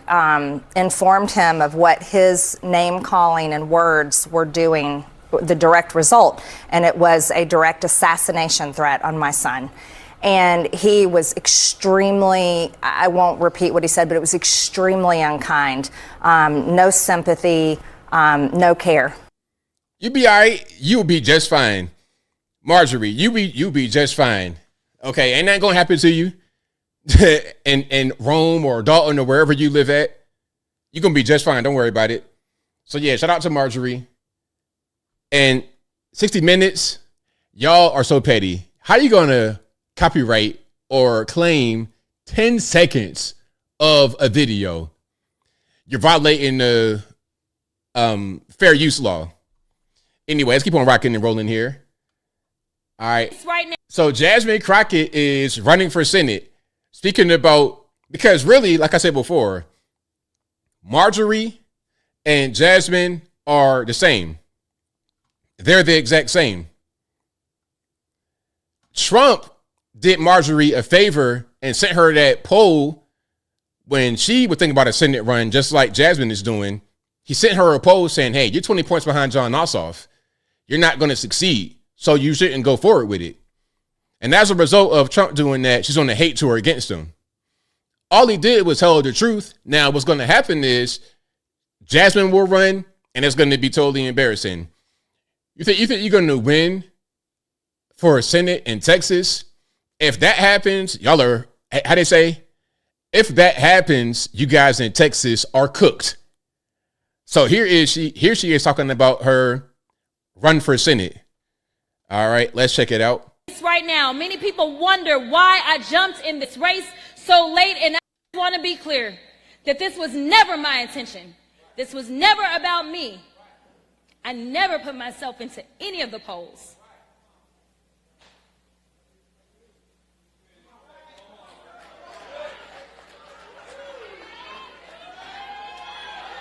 informed him of what his name calling and words were doing, the direct result, and it was a direct assassination threat on my son. And he was extremely, I won't repeat what he said, but it was extremely unkind. No sympathy, no care. You be all right. You'll be just fine. Marjorie, you'll be just fine. Okay, ain't nothing gonna happen to you in Rome or Dalton or wherever you live at. You're gonna be just fine. Don't worry about it. So yeah, shout out to Marjorie. And 60 Minutes, y'all are so petty. How you gonna copyright or claim 10 seconds of a video? You're violating the fair use law. Anyway, let's keep on rocking and rolling here. All right. So Jasmine Crockett is running for Senate. Speaking about, because really, like I said before, Marjorie and Jasmine are the same. They're the exact same. Trump did Marjorie a favor and sent her that poll when she was thinking about a Senate run, just like Jasmine is doing. He sent her a poll saying, hey, you're 20 points behind John Ossoff. You're not going to succeed, so you shouldn't go forward with it. And as a result of Trump doing that, she's on a hate tour against him. All he did was tell her the truth. Now, what's going to happen is Jasmine will run, and it's going to be totally embarrassing. You think you're going to win for a Senate in Texas? If that happens, y'all are, how they say, if that happens, you guys in Texas are cooked. So here she is talking about her run for Senate. All right, let's check it out. Right now, many people wonder why I jumped in this race so late, and I want to be clear that this was never my intention. This was never about me. I never put myself into any of the polls.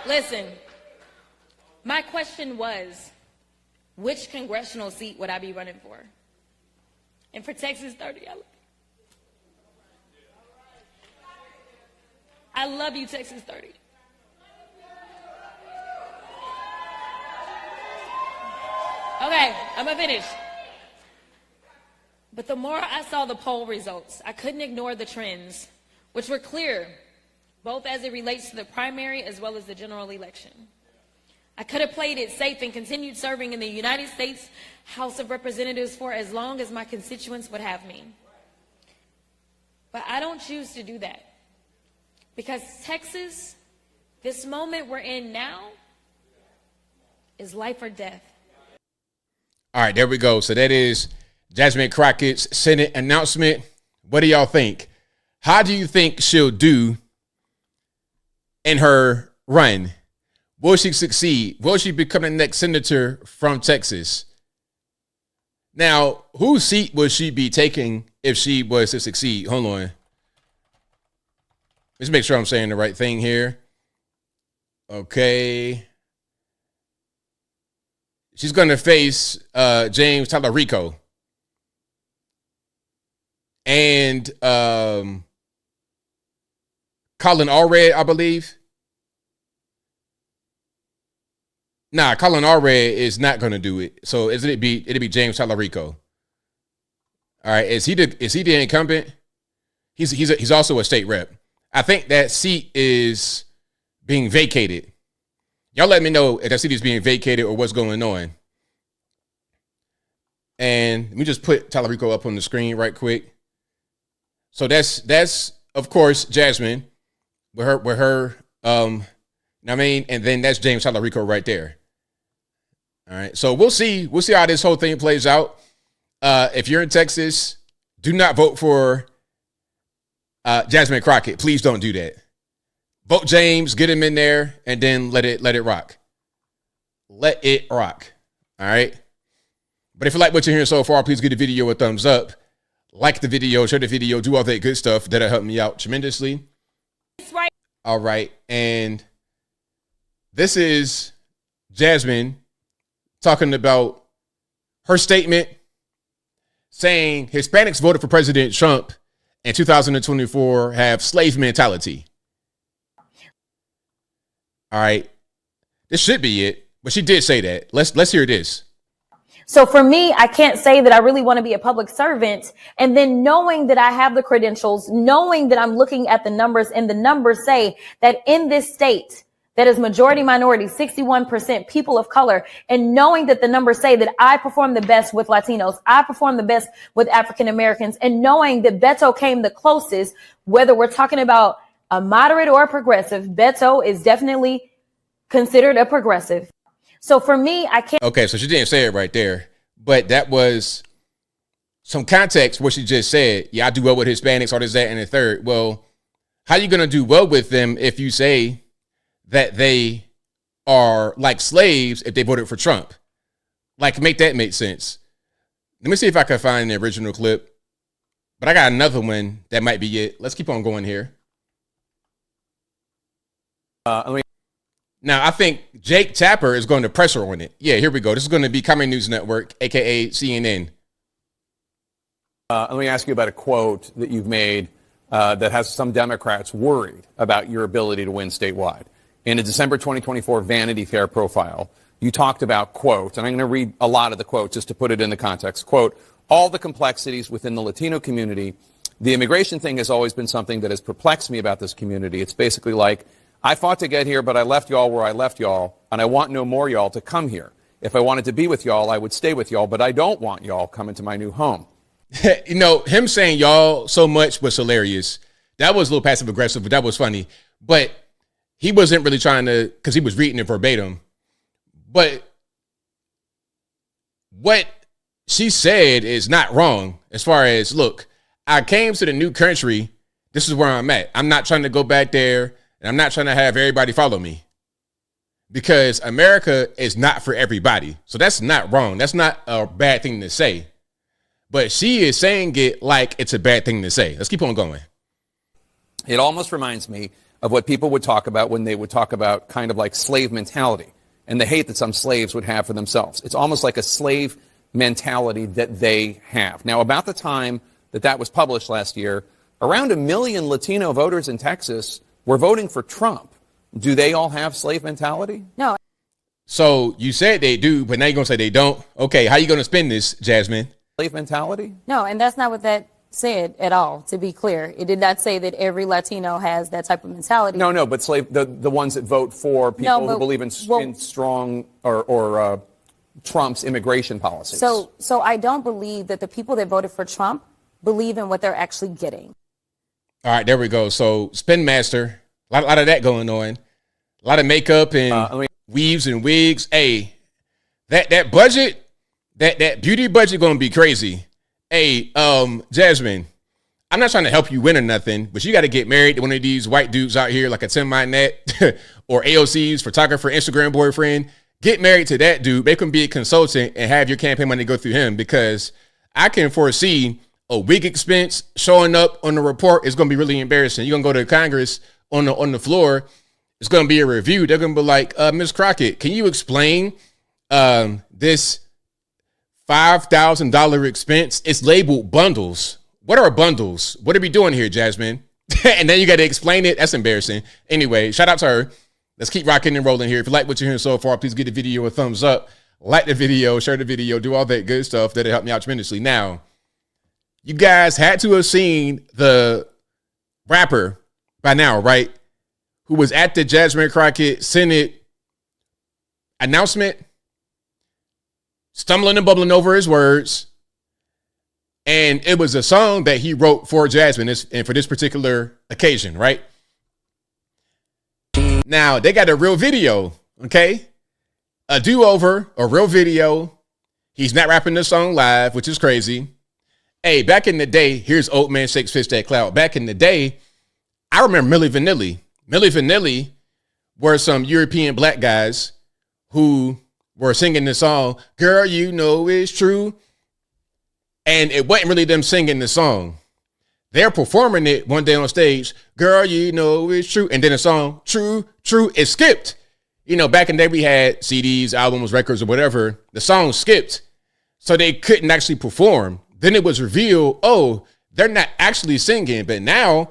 Listen, my question was, which congressional seat would I be running for? And for Texas 30, I love you, Texas 30. Okay, I'm gonna finish. But the more I saw the poll results, I couldn't ignore the trends, which were clear, both as it relates to the primary as well as the general election. I could have played it safe and continued serving in the United States House of Representatives for as long as my constituents would have me. But I don't choose to do that. Because Texas, this moment we're in now, is life or death. All right, there we go. So that is Jasmine Crockett's Senate announcement. What do y'all think? How do you think she'll do in her run? Will she succeed? Will she become the next senator from Texas? Now, whose seat will she be taking if she was to succeed? Hold on. Let's make sure I'm saying the right thing here. Okay. She's going to face James Tallarico. And Colin Allred, I believe. Nah, Colin Allred is not going to do it. So it'd be James Tallarico. All right, is he the incumbent? He's also a state rep. I think that seat is being vacated. Y'all let me know if that seat is being vacated or what's going on. And let me just put Tallarico up on the screen right quick. So that's of course Jasmine with her I mean, and then that's James Tallarico right there. All right. So we'll see how this whole thing plays out. If you're in Texas, do not vote for Jasmine Crockett. Please don't do that. Vote James, get him in there, and then let it rock. Let it rock. All right. But if you like what you're hearing so far, please give the video a thumbs up. Like the video, share the video, do all that good stuff. That'll help me out tremendously. All right. And this is Jasmine talking about her statement saying Hispanics voted for President Trump in 2024 have slave mentality. All right. This should be it. But she did say that. Let's hear this. So for me, I can't say that I really want to be a public servant. And then knowing that I have the credentials, knowing that I'm looking at the numbers, and the numbers say that in this state that is majority minority, 61% people of color, and knowing that the numbers say that I perform the best with Latinos, I perform the best with African Americans, and knowing that Beto came the closest, whether we're talking about a moderate or a progressive, Beto is definitely considered a progressive. So for me, I can't. Okay, so she didn't say it right there, but that was some context what she just said. Yeah, I do well with Hispanics, or this, that, and the third. Well, how you going to do well with them if you say that they are like slaves if they voted for Trump? Like, make that make sense. Let me see if I can find the original clip. But I got another one that might be it. Let's keep on going here. Now, I think Jake Tapper is going to press her on it. Yeah, here we go. This is going to be Coming News Network, a.k.a. CNN. Let me ask you about a quote that you've made that has some Democrats worried about your ability to win statewide. In a December 2024 Vanity Fair profile, you talked about, quote, and I'm going to read a lot of the quote just to put it in the context, quote, all the complexities within the Latino community. The immigration thing has always been something that has perplexed me about this community. It's basically like, I fought to get here, but I left y'all where I left y'all, and I want no more y'all to come here. If I wanted to be with y'all, I would stay with y'all, but I don't want y'all coming to my new home. You know, him saying y'all so much was hilarious. That was a little passive aggressive, but that was funny. But he wasn't really trying to, because he was reading it verbatim. But what she said is not wrong as far as, look, I came to the new country. This is where I'm at. I'm not trying to go back there. And I'm not trying to have everybody follow me, because America is not for everybody. So that's not wrong. That's not a bad thing to say. But she is saying it like it's a bad thing to say. Let's keep on going. It almost reminds me of what people would talk about when they would talk about kind of like slave mentality and the hate that some slaves would have for themselves. It's almost like a slave mentality that they have. Now, about the time that was published last year, around 1 million Latino voters in Texas were voting for Trump. Do they all have slave mentality? No. So you said they do, but now you're going to say they don't. Okay, how you going to spin this, Jasmine? Slave mentality? No, and that's not what that said at all, to be clear. It did not say that every Latino has that type of mentality. No, but the ones that vote for people who believe in strong or Trump's immigration policies. So I don't believe that the people that voted for Trump believe in what they're actually getting. All right, there we go. So Spin Master, a lot of that going on. A lot of makeup and weaves and wigs. Hey, that budget, that beauty budget going to be crazy. Hey, Jasmine, I'm not trying to help you win or nothing, but you got to get married to one of these white dudes out here like a Tim Mynette or AOC's photographer, Instagram boyfriend. Get married to that dude. Make him be a consultant and have your campaign money go through him, because I can foresee a wig expense showing up on the report is going to be really embarrassing. You're going to go to Congress on the floor. It's going to be a review. They're going to be like, Ms. Crockett, can you explain this $5,000 expense? It's labeled bundles. What are bundles? What are we doing here, Jasmine? And then you got to explain it. That's embarrassing. Anyway, shout out to her. Let's keep rocking and rolling here. If you like what you're hearing so far, please give the video a thumbs up. Like the video, share the video, do all that good stuff. That'll help me out tremendously. Now, you guys had to have seen the rapper by now, right? Who was at the Jasmine Crockett Senate announcement, stumbling and bubbling over his words. And it was a song that he wrote for Jasmine and for this particular occasion, right? Now, they got a real video, okay? A do-over, a real video. He's not rapping the song live, which is crazy. Hey, back in the day, here's Old Man Shakes Fist at Cloud. Back in the day, I remember Milli Vanilli. Milli Vanilli were some European black guys who were singing the song, Girl, You Know It's True. And it wasn't really them singing the song. They're performing it one day on stage. Girl, you know it's true. And then the song, true, true, is skipped. You know, back in the day we had CDs, albums, records, or whatever. The song skipped. So they couldn't actually perform. Then it was revealed, oh, they're not actually singing. But now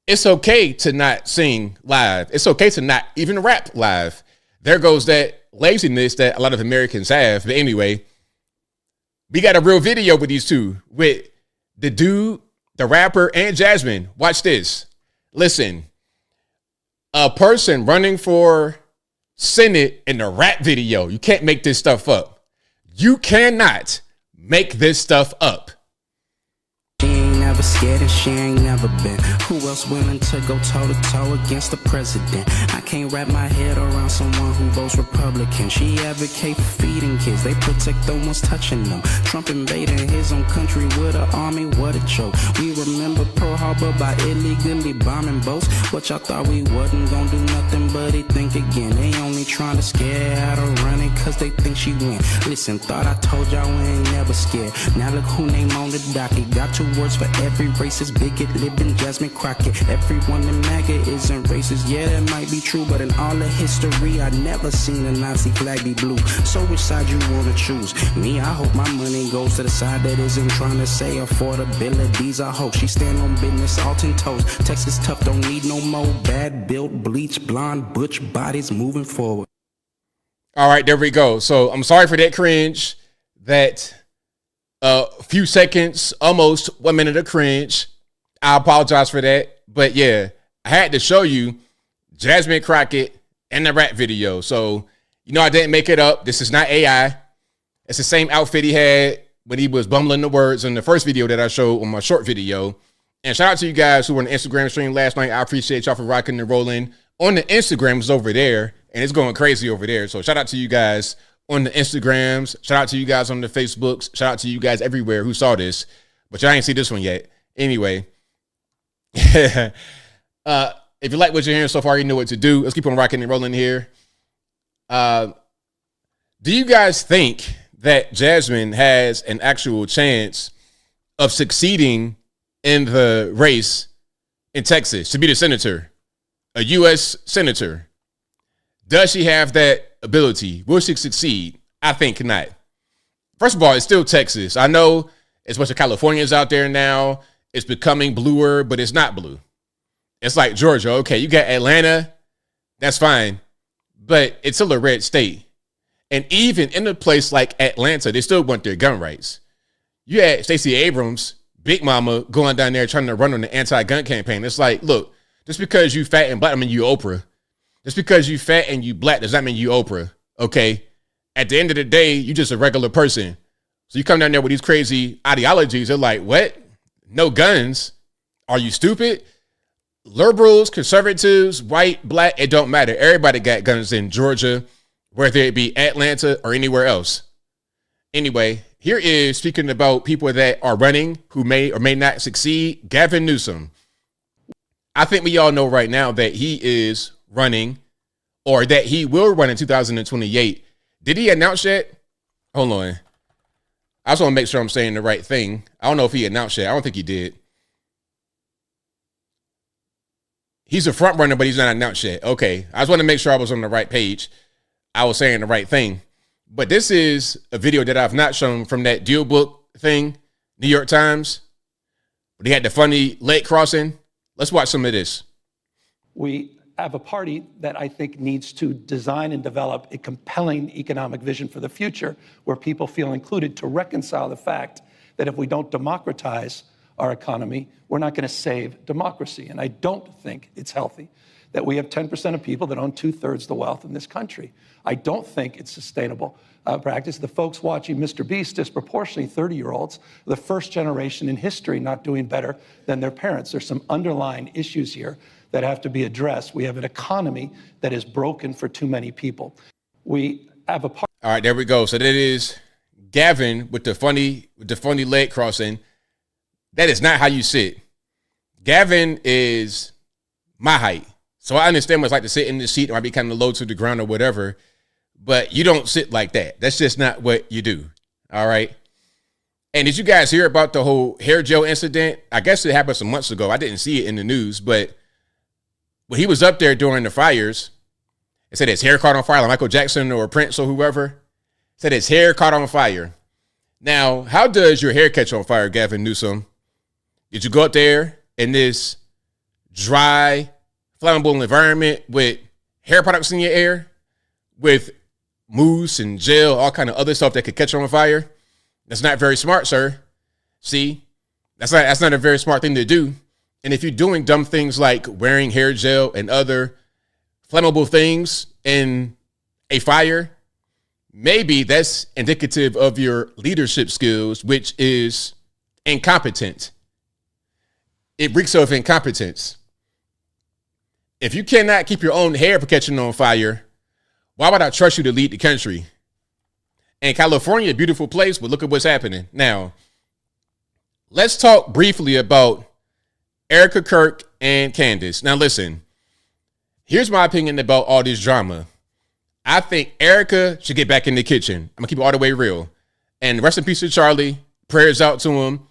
it's okay to not sing live. It's okay to not even rap live. There goes that laziness that a lot of Americans have. But anyway, we got a real video with these two, with the dude, the rapper, and Jasmine. Watch this. Listen, a person running for Senate in a rap video. You can't make this stuff up. You cannot make this stuff up. She ain't never scared and she ain't never been. Who else willing to go toe to toe against the president? I can't wrap my head around someone who votes Republican. She advocate for feeding kids, they protect the ones touching them. Trump invading his own country with an army, what a joke. We remember Pearl Harbor by illegally bombing boats. But y'all thought we wasn't gonna do nothing but they think again. They only trying to scare her out of running cause they think she win. Listen, thought I told y'all we ain't never scared. Now look who name on the docket. Got 2 words for every racist bigot living, Jasmine Crockett. Everyone in MAGA isn't racist. Yeah, that might be true, but in all of history, I never seen a Nazi flag be blue. So which side you wanna choose? Me, I hope my money goes to the side that isn't trying to say affordabilities. I hope she stand on business, all 10 toes. Texas tough, don't need no more bad built, bleach, blonde, butch bodies moving forward. All right, there we go. So I'm sorry for that cringe. That few seconds, almost 1 minute of cringe. I apologize for that. But yeah, I had to show you Jasmine Crockett in the rap video. So, you know, I didn't make it up. This is not AI. It's the same outfit he had when he was bumbling the words in the first video that I showed on my short video. And shout out to you guys who were on the Instagram stream last night. I appreciate y'all for rocking and rolling. On the Instagrams over there, and it's going crazy over there. So shout out to you guys on the Instagrams. Shout out to you guys on the Facebooks. Shout out to you guys everywhere who saw this. But y'all ain't see this one yet. Anyway. If you like what you're hearing so far, you know what to do. Let's keep on rocking and rolling here. Do you guys think that Jasmine has an actual chance of succeeding in the race in Texas to be the senator, a U.S. senator? Does she have that ability? Will she succeed? I think not. First of all, it's still Texas. I know it's a bunch of Californians out there now. It's becoming bluer, but it's not blue. It's like Georgia. Okay, you got Atlanta. That's fine. But it's still a red state. And even in a place like Atlanta, they still want their gun rights. You had Stacey Abrams, Big Mama, going down there trying to run on the anti-gun campaign. It's like, look, just because you fat and black, I mean you Oprah. Just because you fat and you black does not mean you Oprah, okay? At the end of the day, you just a regular person. So you come down there with these crazy ideologies. They're like, what? No guns? Are you stupid? Liberals, conservatives, white, black, it don't matter. Everybody got guns in Georgia, whether it be Atlanta or anywhere else. Anyway, here is, speaking about people that are running who may or may not succeed, Gavin Newsom. I think we all know right now that he is running, or that he will run in 2028. Did he announce yet? Hold on. I just want to make sure I'm saying the right thing. I don't know if he announced yet. I don't think he did. He's a front runner, but he's not announced yet. Okay. I just want to make sure I was on the right page. I was saying the right thing. But this is a video that I've not shown from that deal book thing, New York Times. They had the funny lake crossing. Let's watch some of this. We have a party that I think needs to design and develop a compelling economic vision for the future where people feel included, to reconcile the fact that if we don't democratize our economy, we're not going to save democracy. And I don't think it's healthy that we have 10% of people that own 2/3 the wealth in this country. I don't think it's sustainable practice. The folks watching Mr. Beast, disproportionately 30-year-olds, the first generation in history not doing better than their parents. There's some underlying issues here that have to be addressed. We have an economy that is broken for too many people. We have a part. All right, there we go. So that is Gavin with the funny leg crossing. That is not how you sit. Gavin is my height. So I understand what it's like to sit in the seat. It might be kind of low to the ground or whatever, but you don't sit like that. That's just not what you do. All right. And did you guys hear about the whole hair gel incident? I guess it happened some months ago. I didn't see it in the news, but when he was up there during the fires, it said his hair caught on fire, like Michael Jackson or Prince or whoever. Said his hair caught on fire. Now, how does your hair catch on fire, Gavin Newsom? Did you go up there in this dry, flammable environment with hair products in your hair, with mousse and gel, all kind of other stuff that could catch on fire? That's not very smart, sir. See, that's not a very smart thing to do. And if you're doing dumb things like wearing hair gel and other flammable things in a fire, maybe that's indicative of your leadership skills, which is incompetent. It reeks of incompetence. If you cannot keep your own hair from catching on fire, why would I trust you to lead the country? And California, a beautiful place, but look at what's happening. Now, let's talk briefly about Erica Kirk and Candace. Now, listen, here's my opinion about all this drama. I think Erica should get back in the kitchen. I'm going to keep it all the way real. And rest in peace to Charlie. Prayers out to him.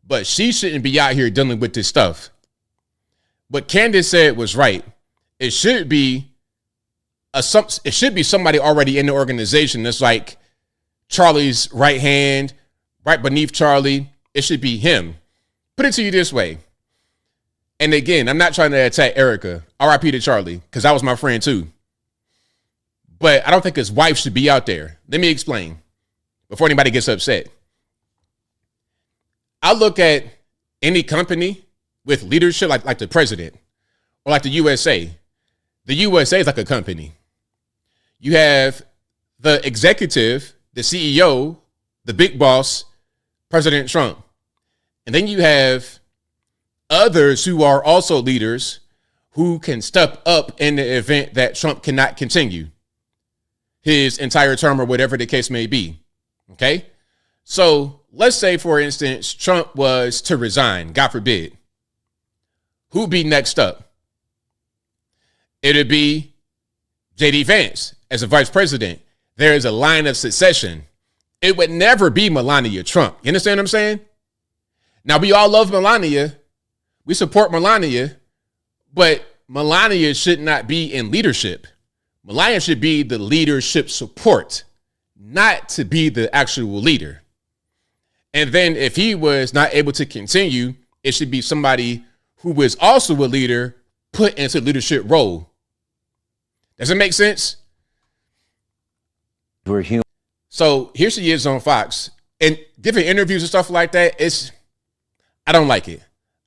But she shouldn't be out here dealing with this stuff. What Candace said was right. It should be somebody already in the organization that's like Charlie's right hand, right beneath Charlie. It should be him. Put it to you this way. And again, I'm not trying to attack Erica. RIP to Charlie, because that was my friend too. But I don't think his wife should be out there. Let me explain before anybody gets upset. I look at any company with leadership like the president or like the USA. The USA is like a company. You have the executive, the CEO, the big boss, President Trump. And then you have others who are also leaders who can step up in the event that Trump cannot continue his entire term or whatever the case may be. Okay? So let's say, for instance, Trump was to resign, God forbid. Who'd be next up? It'd be J.D. Vance as a vice president. There is a line of succession. It would never be Melania Trump. You understand what I'm saying? Now, we all love Melania. We support Melania, but Melania should not be in leadership. Melania should be the leadership support, not to be the actual leader. And then if he was not able to continue, it should be somebody who was also a leader put into leadership role. Does it make sense? We're human. So here she is on Fox and giving interviews and stuff like that. I don't like it.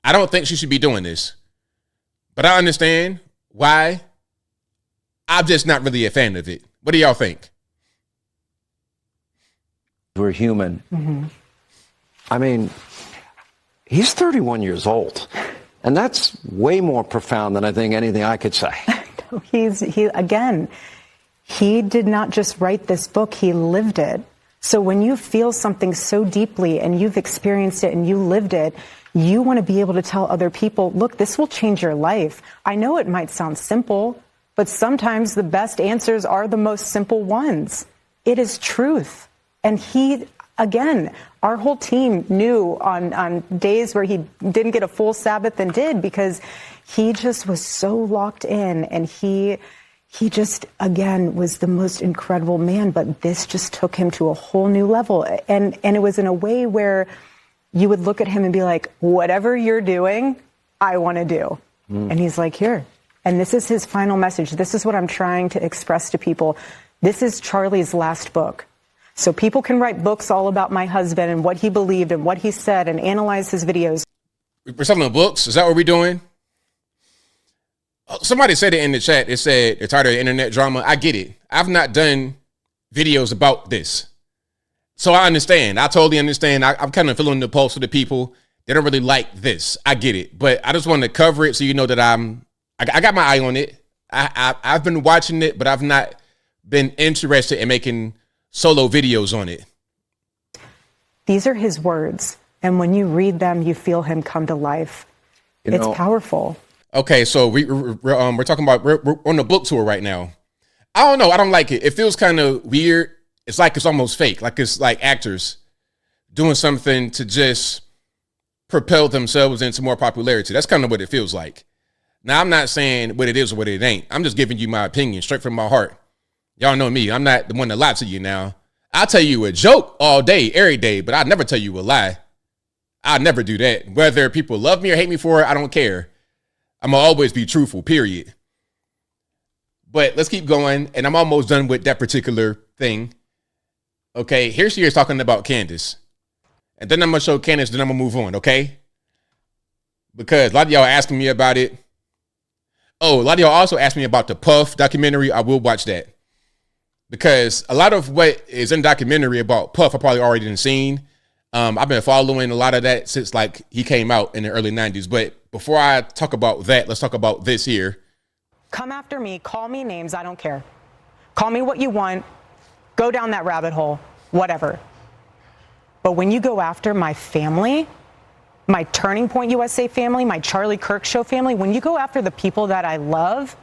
I don't think she should be doing this, but I understand why. I'm just not really a fan of it. What do y'all think? We're human. Mm-hmm. I mean, he's 31 years old, and that's way more profound than I think anything I could say. He did not just write this book, he lived it. So when you feel something so deeply and you've experienced it and you lived it, you want to be able to tell other people, look, this will change your life. I know it might sound simple, but sometimes the best answers are the most simple ones. It is truth. And he, again, our whole team knew on days where he didn't get a full Sabbath and did, because he just was so locked in, and he just, again, was the most incredible man. But this just took him to a whole new level. And it was in a way where you would look at him and be like, whatever you're doing, I want to do. And he's like, here. And this is his final message. This is what I'm trying to express to people. This is Charlie's last book. So people can write books all about my husband and what he believed and what he said and analyze his videos. We're selling the books? Is that what we're doing? Somebody said it in the chat. It said it's tired of internet drama. I get it. I've not done videos about this. So I understand. I totally understand. I'm kind of feeling the pulse of the people. They don't really like this. I get it. But I just want to cover it so you know that I got my eye on it. I've been watching it, but I've not been interested in making solo videos on it. These are his words. And when you read them, you feel him come to life. It's powerful. Okay, so we're talking about, we're on a book tour right now. I don't know. I don't like it. It feels kind of weird. It's like it's almost fake. Like it's like actors doing something to just propel themselves into more popularity. That's kind of what it feels like. Now, I'm not saying what it is or what it ain't. I'm just giving you my opinion straight from my heart. Y'all know me. I'm not the one to lie to you now. I'll tell you a joke all day, every day, but I'll never tell you a lie. I'll never do that. Whether people love me or hate me for it, I don't care. I'm going to always be truthful, period. But let's keep going, and I'm almost done with that particular thing. Okay, here she is talking about Candace. And then I'm going to show Candace, then I'm going to move on, okay? Because a lot of y'all are asking me about it. Oh, a lot of y'all also asked me about the Puff documentary. I will watch that. Because a lot of what is in the documentary about Puff, I probably already done seen. I've been following a lot of that since like he came out in the early 90s. But before I talk about that, let's talk about this here. Come after me, call me names, I don't care. Call me what you want, go down that rabbit hole, whatever. But when you go after my family, my Turning Point USA family, my Charlie Kirk Show family, when you go after the people that I love,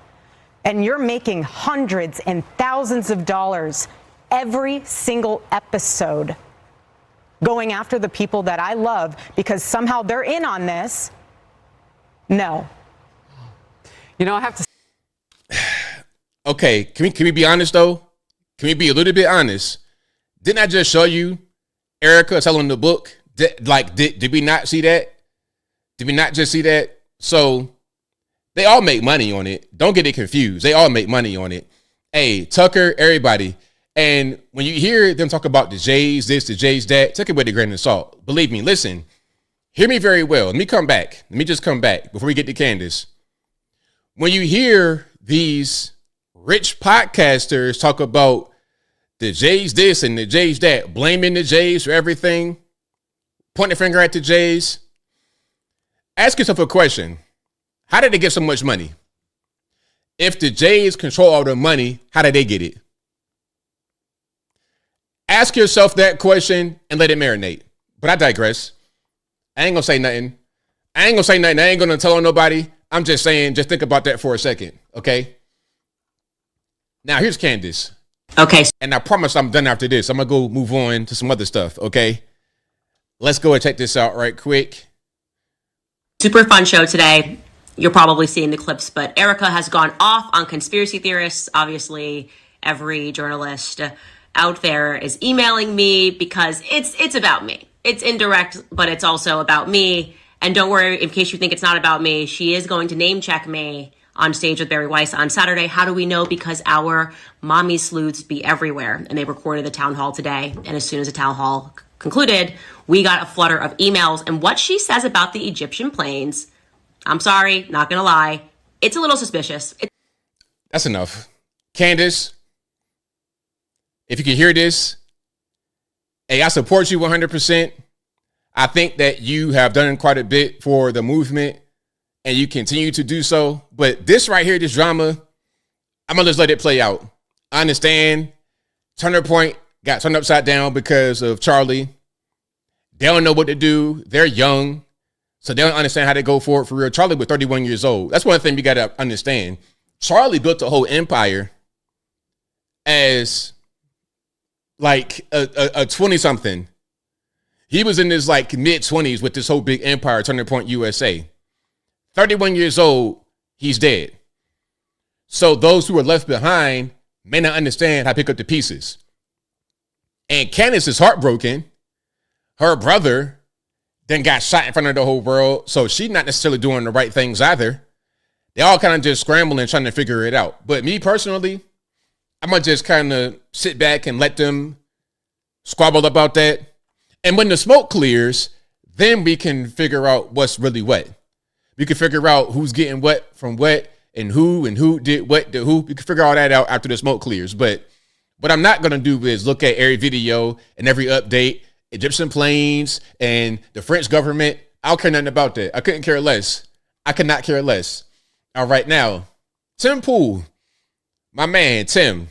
and you're making hundreds and thousands of dollars every single episode going after the people that I love because somehow they're in on this, no. You know, I have to. Okay, can we be honest though? Can we be a little bit honest? Didn't I just show you Erica selling the book? Did we not see that? Did we not just see that? So they all make money on it. Don't get it confused. They all make money on it. Hey, Tucker, everybody. And when you hear them talk about the Jays, this, the Jays, that, take it with a grain of salt. Believe me, listen, hear me very well. Let me come back. Let me just come back before we get to Candace. When you hear these rich podcasters talk about the Jays this and the Jays that, blaming the Jays for everything, pointing the finger at the Jays, ask yourself a question. How did they get so much money? If the Jays control all the money, how did they get it? Ask yourself that question and let it marinate. But I digress. I ain't gonna say nothing. I ain't gonna tell on nobody. I'm just saying, just think about that for a second, okay? Now, here's Candace. Okay. And I promise I'm done after this. I'm gonna go move on to some other stuff, okay? Let's go and check this out right quick. Super fun show today. You're probably seeing the clips, but Erica has gone off on conspiracy theorists. Obviously, every journalist out there is emailing me because it's about me. It's indirect, but it's also about me. And don't worry, in case you think it's not about me, she is going to name check me on stage with Barry Weiss on Saturday. How do we know? Because our mommy sleuths be everywhere. And they recorded the town hall today. And as soon as the town hall concluded, we got a flutter of emails. And what she says about the Egyptian planes, I'm sorry, not going to lie, it's a little suspicious. That's enough. Candace, if you can hear this, hey, I support you 100%. I think that you have done quite a bit for the movement and you continue to do so. But this right here, this drama, I'm going to just let it play out. I understand Turner Point got turned upside down because of Charlie. They don't know what to do. They're young, so they don't understand how to go forward for real. Charlie was 31 years old. That's one thing you got to understand. Charlie built a whole empire as like a 20-something. He was in his like mid-20s with this whole big empire, Turning Point USA. 31 years old, he's dead. So those who are left behind may not understand how to pick up the pieces. And Candace is heartbroken. Her brother then got shot in front of the whole world, so she's not necessarily doing the right things either. They all kind of just scrambling, trying to figure it out. But me personally, I'm going to just kind of sit back and let them squabble about that. And when the smoke clears, then we can figure out what's really what. We can figure out who's getting what from what and who did what to who. We can figure all that out after the smoke clears. But what I'm not going to do is look at every video and every update, Egyptian planes and the French government. I don't care nothing about that. I couldn't care less. I could not care less. All right, now, Tim Pool, my man, Tim,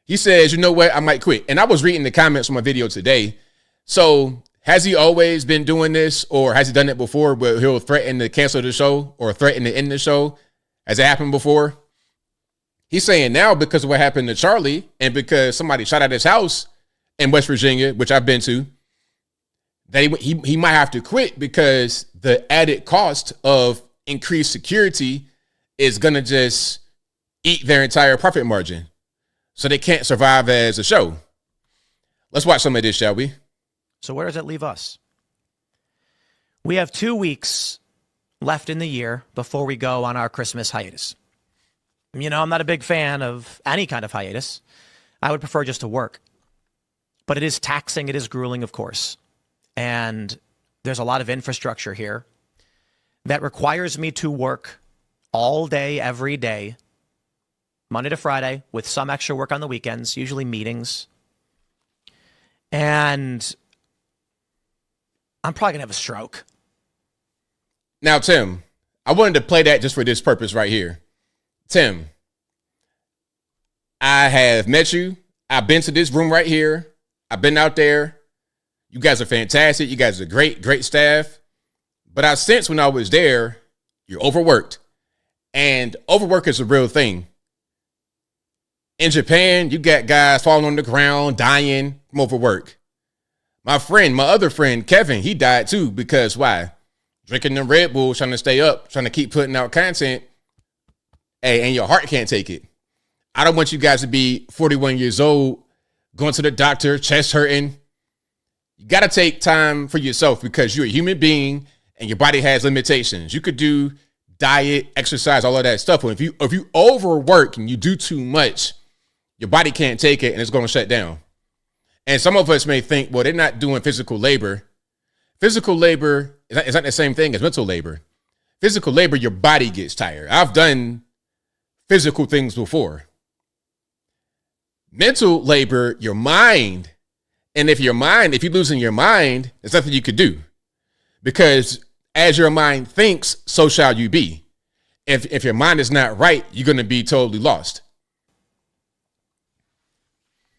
he says, you know what, I might quit. And I was reading the comments on my video today. So has he always been doing this, or has he done it before where he'll threaten to cancel the show or threaten to end the show? Has it happened before? He's saying now because of what happened to Charlie and because somebody shot at his house in West Virginia, which I've been to, that he might have to quit because the added cost of increased security is going to just eat their entire profit margin. So they can't survive as a show. Let's watch some of this, shall we? So where does it leave us? We have 2 weeks left in the year before we go on our Christmas hiatus. You know, I'm not a big fan of any kind of hiatus. I would prefer just to work. But it is taxing. It is grueling, of course. And there's a lot of infrastructure here that requires me to work all day, every day, Monday to Friday, with some extra work on the weekends, usually meetings. And I'm probably going to have a stroke. Now, Tim, I wanted to play that just for this purpose right here. Tim, I have met you. I've been to this room right here. I've been out there. You guys are fantastic. You guys are great, great staff. But I sensed when I was there, you're overworked. And overwork is a real thing. In Japan, you got guys falling on the ground, dying from overwork. My other friend, Kevin, he died too because why? Drinking the Red Bull, trying to stay up, trying to keep putting out content. Hey, and your heart can't take it. I don't want you guys to be 41 years old, going to the doctor, chest hurting. You got to take time for yourself because you're a human being and your body has limitations. You could do diet, exercise, all of that stuff. But if you overwork and you do too much, your body can't take it and it's going to shut down. And some of us may think, well, they're not doing physical labor. Physical labor is not the same thing as mental labor. Physical labor, your body gets tired. I've done physical things before. Mental labor, your mind. And if you're losing your mind, there's nothing you could do. Because as your mind thinks, so shall you be. If your mind is not right, you're going to be totally lost.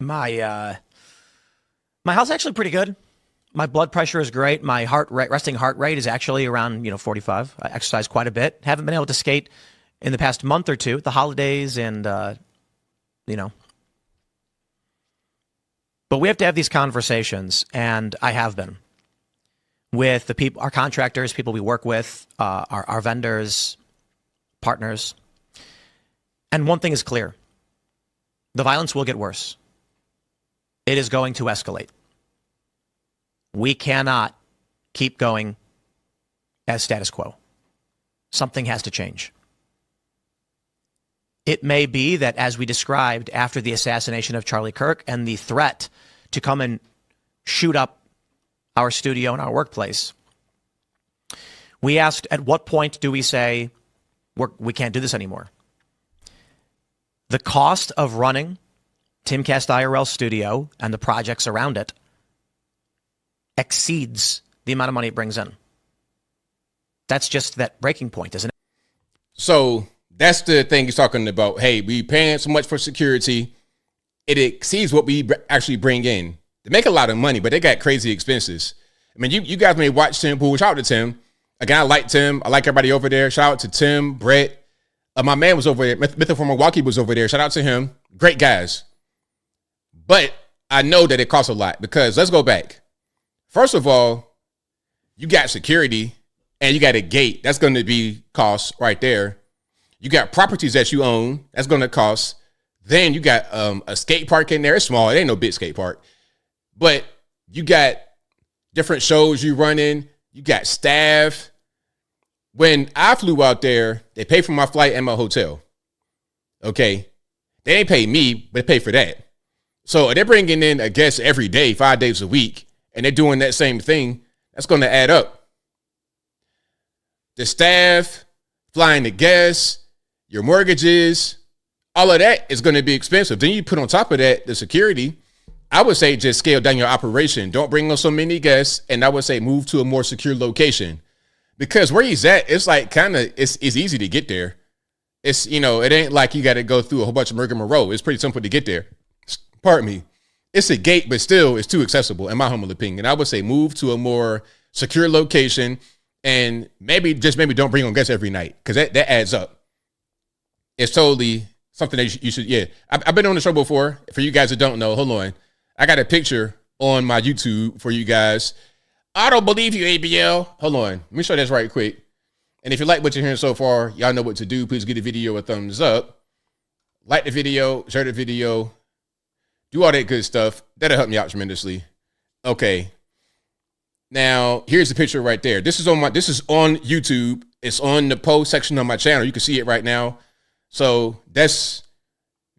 My health's actually pretty good. My blood pressure is great. My resting heart rate is actually around 45. I exercise quite a bit. Haven't been able to skate in the past month or two, the holidays, and But we have to have these conversations, and I have been with the people, our contractors, people we work with, our vendors, partners. And one thing is clear: the violence will get worse. It is going to escalate. We cannot keep going as status quo. Something has to change. It may be that, as we described after the assassination of Charlie Kirk and the threat to come and shoot up our studio and our workplace, we asked, at what point do we say we can't do this anymore? The cost of running Timcast IRL studio and the projects around it exceeds the amount of money it brings in. That's just that breaking point, isn't it? So that's the thing he's talking about. Hey, we paying so much for security. It exceeds what we actually bring in. They make a lot of money, but they got crazy expenses. I mean, you guys may watch Tim Pool. Shout out to Tim. Again, I like Tim. I like everybody over there. Shout out to Tim, Brett. My man was over there. Mitchell from Milwaukee was over there. Shout out to him. Great guys. But I know that it costs a lot because let's go back. First of all, you got security and you got a gate. That's going to be cost right there. You got properties that you own. That's going to cost. Then you got a skate park in there. It's small. It ain't no big skate park. But you got different shows you run in. You got staff. When I flew out there, they paid for my flight and my hotel. Okay. They ain't pay me, but they pay for that. So they're bringing in a guest every day, 5 days a week, and they're doing that same thing. That's going to add up. The staff, flying the guests, your mortgages, all of that is going to be expensive. Then you put on top of that the security. I would say just scale down your operation. Don't bring on so many guests. And I would say move to a more secure location. Because where he's at, it's like it's easy to get there. It's, it ain't like you got to go through a whole bunch of rigmarole. It's pretty simple to get there. Pardon me. It's a gate, but still it's too accessible in my humble opinion. I would say move to a more secure location and maybe don't bring on guests every night because that adds up. It's totally something that you should, yeah. I've been on the show before. For you guys that don't know, hold on. I got a picture on my YouTube for you guys. I don't believe you, ABL. Hold on. Let me show this right quick. And if you like what you're hearing so far, y'all know what to do. Please give the video a thumbs up. Like the video, share the video, do all that good stuff. That'll help me out tremendously. Okay. Now, here's the picture right there. This is on YouTube. It's on the post section of my channel. You can see it right now. So that's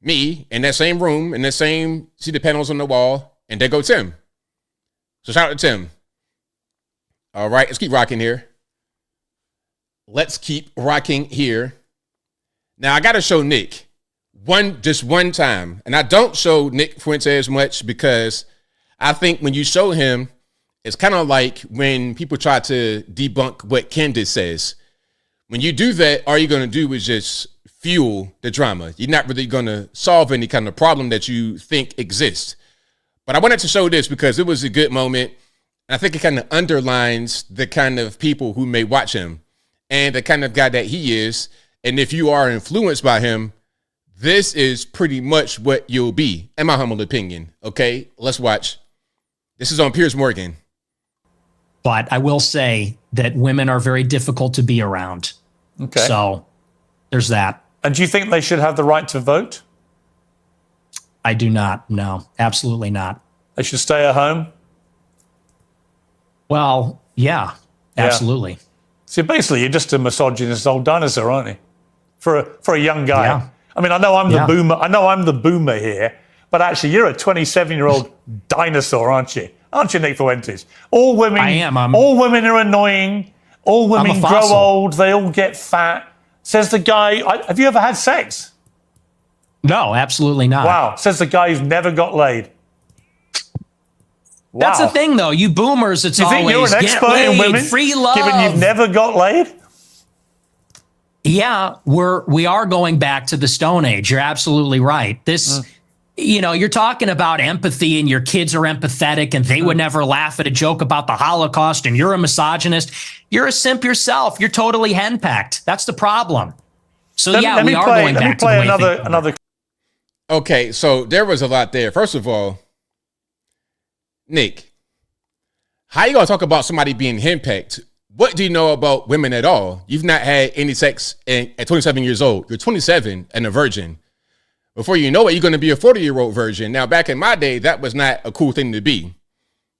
me in that same room, in that same, see the panels on the wall, and there goes Tim. So shout out to Tim. All right, let's keep rocking here. Let's keep rocking here. Now I got to show Nick just one time. And I don't show Nick Fuentes much because I think when you show him, it's kind of like when people try to debunk what Candace says. When you do that, all you're going to do is just fuel the drama. You're not really going to solve any kind of problem that you think exists. But I wanted to show this because it was a good moment. And I think it kind of underlines the kind of people who may watch him and the kind of guy that he is. And if you are influenced by him, this is pretty much what you'll be, in my humble opinion. Okay, let's watch. This is on Piers Morgan. But I will say that women are very difficult to be around. Okay. So there's that. And do you think they should have the right to vote? I do not. No, absolutely not. They should stay at home? Well, yeah, absolutely. See, basically, you're just a misogynist old dinosaur, aren't you? For a young guy. Yeah. I mean, I know I'm the boomer. I know I'm the boomer here, but actually, you're a 27-year-old dinosaur, aren't you? Aren't you, Nick Fuentes? All women. I am. All women are annoying. All women grow old. They all get fat. Says the guy. Have you ever had sex? No, absolutely not. Wow. Says the guy who's never got laid. Wow. That's the thing, though. You boomers, it's always you're an expert get laid, in women, free love. given you've never got laid? Yeah, we are going back to the Stone Age. You're absolutely right. This, you're talking about empathy and your kids are empathetic and they would never laugh at a joke about the Holocaust and you're a misogynist. You're a simp yourself. You're totally henpecked. That's the problem. So we are going back to the way another. Okay, so there was a lot there. First of all, Nick, how you gonna talk about somebody being henpecked? What do you know about women at all? You've not had any sex at 27 years old. You're 27 and a virgin. Before you know it, you're going to be a 40-year-old virgin. Now, back in my day, that was not a cool thing to be.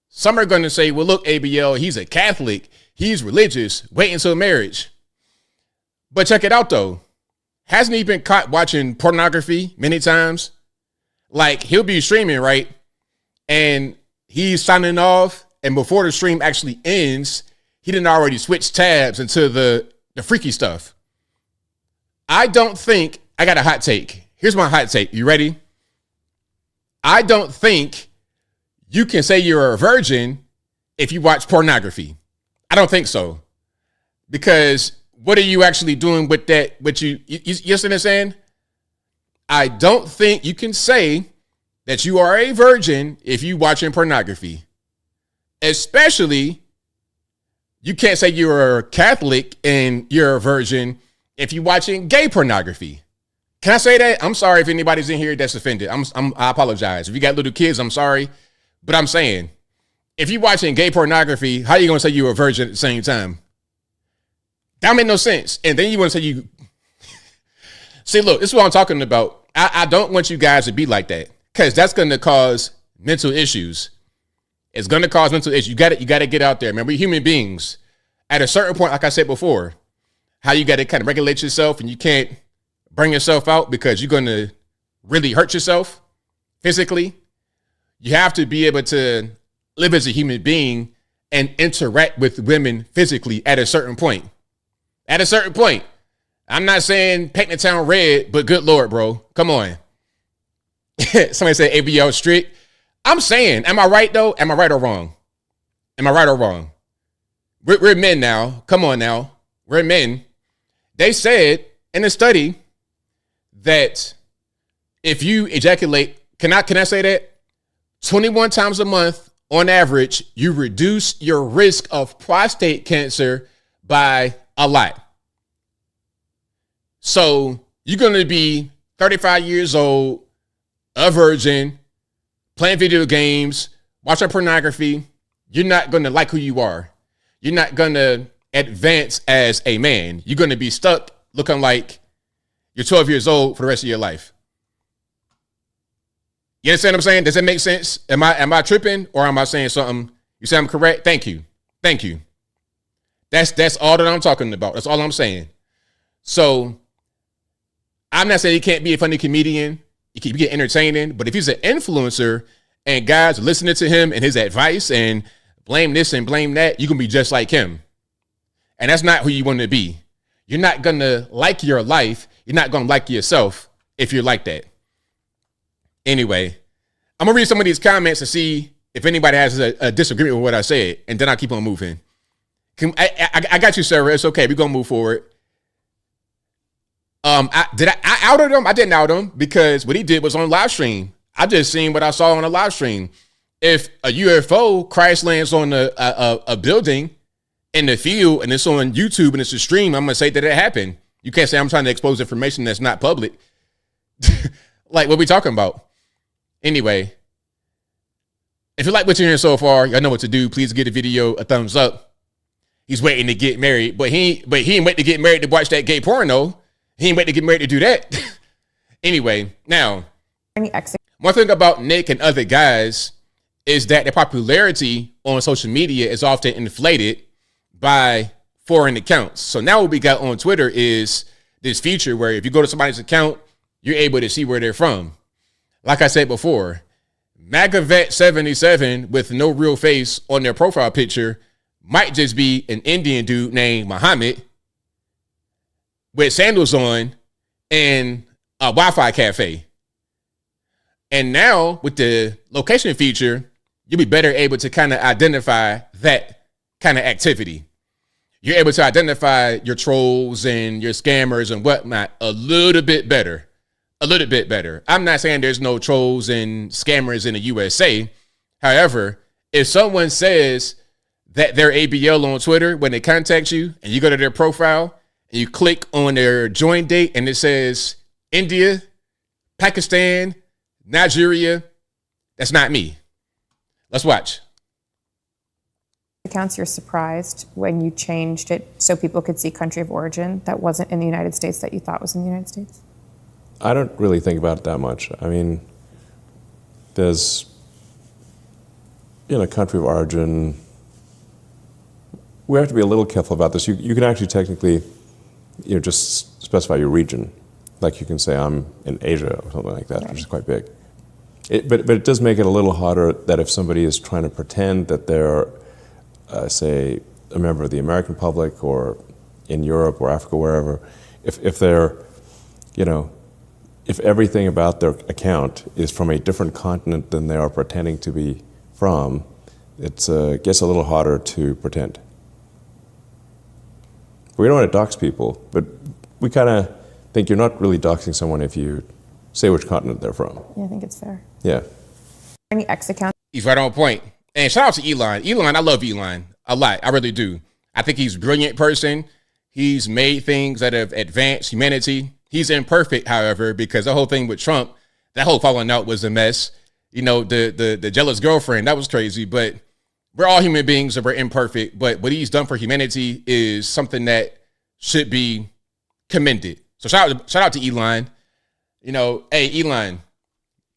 Some are going to say, well, look, ABL, he's a Catholic. He's religious. Wait until marriage. But check it out, though. Hasn't he been caught watching pornography many times? Like, he'll be streaming, right? And he's signing off. And before the stream actually ends, he didn't already switch tabs into the freaky stuff. I don't think, I got a hot take. Here's my hot take. You ready? I don't think you can say you're a virgin if you watch pornography. I don't think so. Because what are you actually doing with that? You understand what I'm saying? I don't think you can say that you are a virgin if you watching pornography. Especially, you can't say you're a Catholic and you're a virgin if you're watching gay pornography. Can I say that? I'm sorry if anybody's in here that's offended. I apologize. If you got little kids, I'm sorry. But I'm saying, if you're watching gay pornography, how are you going to say you're a virgin at the same time? That made no sense. And then you want to say you... See, look, this is what I'm talking about. I don't want you guys to be like that because that's going to cause mental issues. It's going to cause mental issues. You got to get out there, man. We're human beings. At a certain point, like I said before, how you got to kind of regulate yourself and you can't bring yourself out because you're going to really hurt yourself physically. You have to be able to live as a human being and interact with women physically at a certain point. At a certain point. I'm not saying paint the town red, but good Lord, bro. Come on. Somebody said ABL strict. I'm saying, am I right though? Am I right or wrong? Am I right or wrong? We're men now. Come on now. We're men. They said in a study that if you ejaculate, can I say that? 21 times a month on average, you reduce your risk of prostate cancer by a lot. So you're going to be 35 years old, a virgin, playing video games, watching pornography. you're not going to like who you are. You're not going to advance as a man. You're going to be stuck looking like you're 12 years old for the rest of your life. You understand what I'm saying? Does that make sense? Am I tripping, or am I saying something? You say I'm correct? Thank you. Thank you. That's all that I'm talking about. That's all I'm saying. So I'm not saying he can't be a funny comedian. He can get entertaining, but if he's an influencer and guys are listening to him and his advice and blame this and blame that, you can be just like him. And that's not who you want to be. You're not going to like your life. You're not going to like yourself if you're like that. Anyway, I'm going to read some of these comments to see if anybody has a disagreement with what I said, and then I'll keep on moving. I got you, Sarah. It's okay. We're going to move forward. I outed him? I didn't out him because what he did was on live stream. I just seen what I saw on a live stream. If a UFO crash lands on a building in the field and it's on YouTube and it's a stream, I'm going to say that it happened. You can't say I'm trying to expose information that's not public. Like, what we talking about? Anyway, if you like what you're hearing so far, y'all know what to do. Please give the video a thumbs up. He's waiting to get married, but he ain't waiting to get married to watch that gay porno. He ain't waiting to get married to do that. Anyway, now, one thing about Nick and other guys is that their popularity on social media is often inflated by foreign accounts. So now what we got on Twitter is this feature where if you go to somebody's account, you're able to see where they're from. Like I said before, MAGAVET77 with no real face on their profile picture might just be an Indian dude named Muhammad with sandals on and a Wi-Fi cafe. And now with the location feature, you'll be better able to kind of identify that kind of activity. You're able to identify your trolls and your scammers and whatnot a little bit better. A little bit better. I'm not saying there's no trolls and scammers in the USA. However, if someone says that they're ABL on Twitter when they contact you and you go to their profile and you click on their join date and it says India, Pakistan, Nigeria, that's not me. Let's watch. Accounts, you're surprised when you changed it so people could see country of origin that wasn't in the United States that you thought was in the United States? I don't really think about it that much. I mean, there's, country of origin. We have to be a little careful about this. You can actually technically, just specify your region. Like you can say I'm in Asia or something like that, right, which is quite big. But it does make it a little harder that if somebody is trying to pretend that they're, say, a member of the American public or in Europe or Africa, wherever, if they're, if everything about their account is from a different continent than they are pretending to be from, it gets a little harder to pretend. We don't want to dox people, but we kind of think you're not really doxing someone if you say which continent they're from. Yeah, I think it's fair. Yeah. Any X account? He's right on point. And shout out to Elon. Elon, I love Elon a lot. I really do. I think he's a brilliant person. He's made things that have advanced humanity. He's imperfect, however, because the whole thing with Trump, that whole falling out was a mess. The jealous girlfriend, that was crazy. But we're all human beings and we're imperfect. But what he's done for humanity is something that should be commended. So shout out to Elon. Hey, Elon,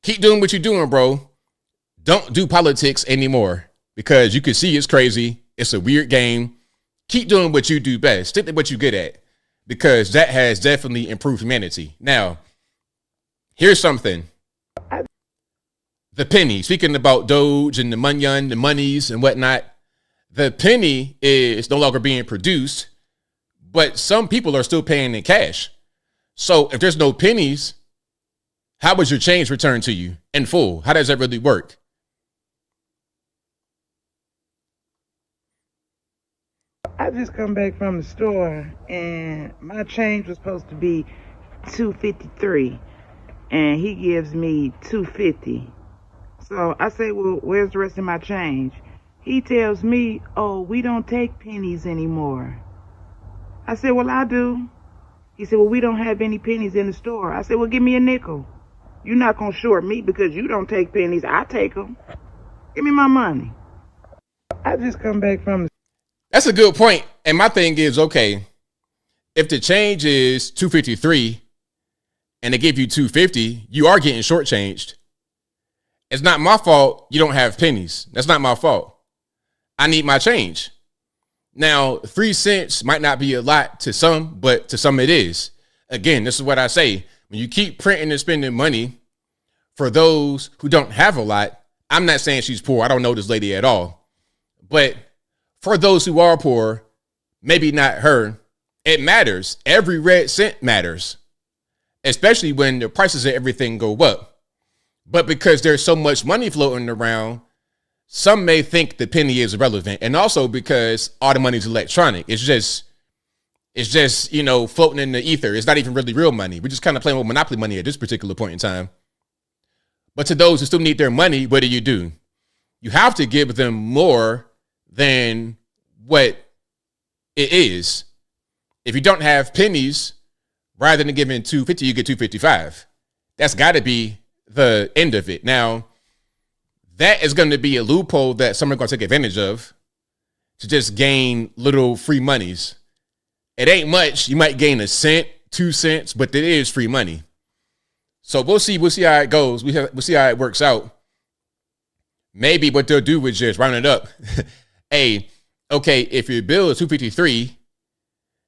keep doing what you're doing, bro. Don't do politics anymore because you can see it's crazy. It's a weird game. Keep doing what you do best. Stick to what you're good at because that has definitely improved humanity. Now, here's something. The penny, speaking about Doge and the Munyon, the monies and whatnot, the penny is no longer being produced, but some people are still paying in cash. So if there's no pennies, how was your change returned to you in full? How does that really work? I just come back from the store and my change was supposed to be $2.53 and he gives me $2.50. So I say, well, where's the rest of my change? He tells me, oh, we don't take pennies anymore. I said, well, I do. He said, well, we don't have any pennies in the store. I said, well, give me a nickel. You're not going to short me because you don't take pennies. I take them. Give me my money. I just come back from. That's a good point. And my thing is, okay, if the change is 253 and they give you 250, you are getting shortchanged. It's not my fault you don't have pennies. That's not my fault. I need my change. Now, 3 cents might not be a lot to some, but to some it is. Again, this is what I say. When you keep printing and spending money for those who don't have a lot, I'm not saying she's poor. I don't know this lady at all. But for those who are poor, maybe not her, it matters. Every red cent matters, especially when the prices of everything go up. But because there's so much money floating around, some may think the penny is irrelevant. And also because all the money is electronic. It's just, floating in the ether. It's not even really real money. We're just kind of playing with monopoly money at this particular point in time. But to those who still need their money, what do? You have to give them more than what it is. If you don't have pennies, rather than giving 250, you get 255. That's got to be the end of it. Now, that is going to be a loophole that some are going to take advantage of to just gain little free monies. It ain't much. You might gain 1 cent, 2 cents, but it is free money. So we'll see how it goes. We'll see how it works out. Maybe what they'll do is just round it up. Hey, okay, if your bill is 253,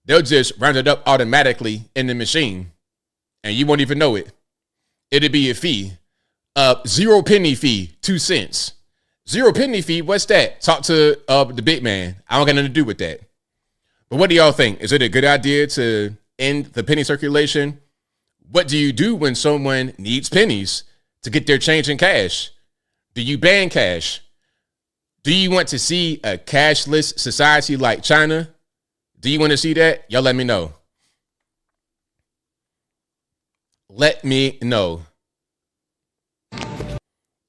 they'll just round it up automatically in the machine, and you won't even know it. It'll be a fee. 0 penny fee, 2 cents. 0 penny fee, what's that? Talk to the big man. I don't got nothing to do with that. But what do y'all think? Is it a good idea to end the penny circulation? What do you do when someone needs pennies to get their change in cash? Do you ban cash? Do you want to see a cashless society like China? Do you want to see that? Y'all let me know. Let me know.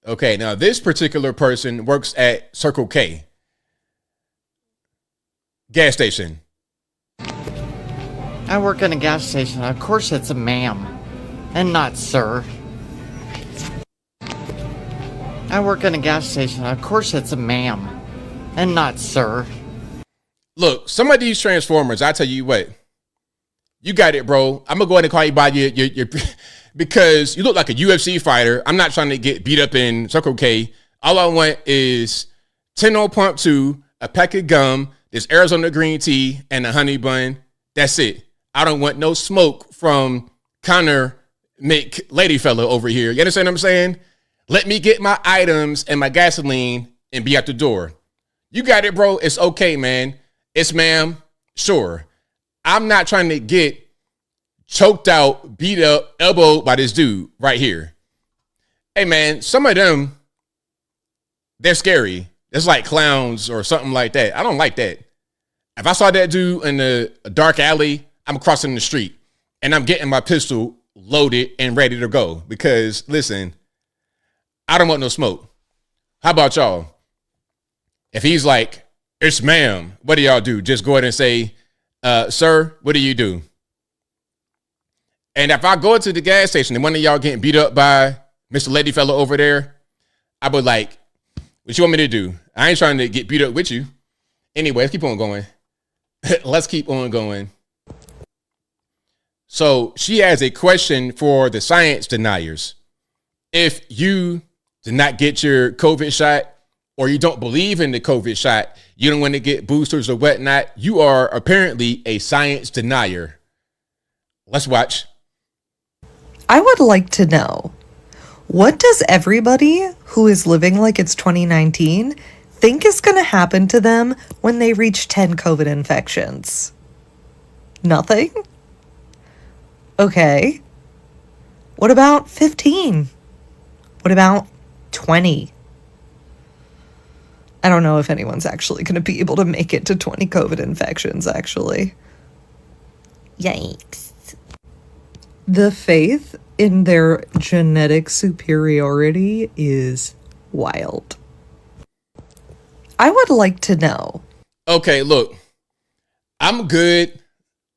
Okay, now this particular person works at Circle K gas station. I work in a gas station. Of course it's a ma'am and not sir. I work in a gas station. Of course it's a ma'am and not sir. Look, some of these Transformers, I tell you what, you got it, bro. I'm going to go ahead and call you by your because you look like a UFC fighter. I'm not trying to get beat up in Circle K. All I want is 10 on pump 2, a pack of gum, this Arizona green tea, and a honey bun. That's it. I don't want no smoke from Connor McLadyfella over here. You understand what I'm saying? Let me get my items and my gasoline and be out the door. You got it, bro. It's okay, man. It's ma'am. Sure. I'm not trying to get choked out, beat up, elbowed by this dude right here. Hey, man, some of them, they're scary. It's like clowns or something like that. I don't like that. If I saw that dude in a dark alley, I'm crossing the street and I'm getting my pistol loaded and ready to go because, listen, I don't want no smoke. How about y'all? If he's like, it's ma'am, what do y'all do? Just go ahead and say, sir, what do you do? And if I go to the gas station and one of y'all getting beat up by Mr. Ladyfella over there, I would like, what you want me to do? I ain't trying to get beat up with you. Anyway, let's keep on going. Let's keep on going. So she has a question for the science deniers. If you did not get your COVID shot or you don't believe in the COVID shot, you don't want to get boosters or whatnot, you are apparently a science denier. Let's watch. I would like to know, what does everybody who is living like it's 2019 think is going to happen to them when they reach 10 COVID infections? Nothing? Okay. What about 15? What about 20? I don't know if anyone's actually going to be able to make it to 20 COVID infections, actually. Yikes. The faith in their genetic superiority is wild. I would like to know. Okay, look, I'm good.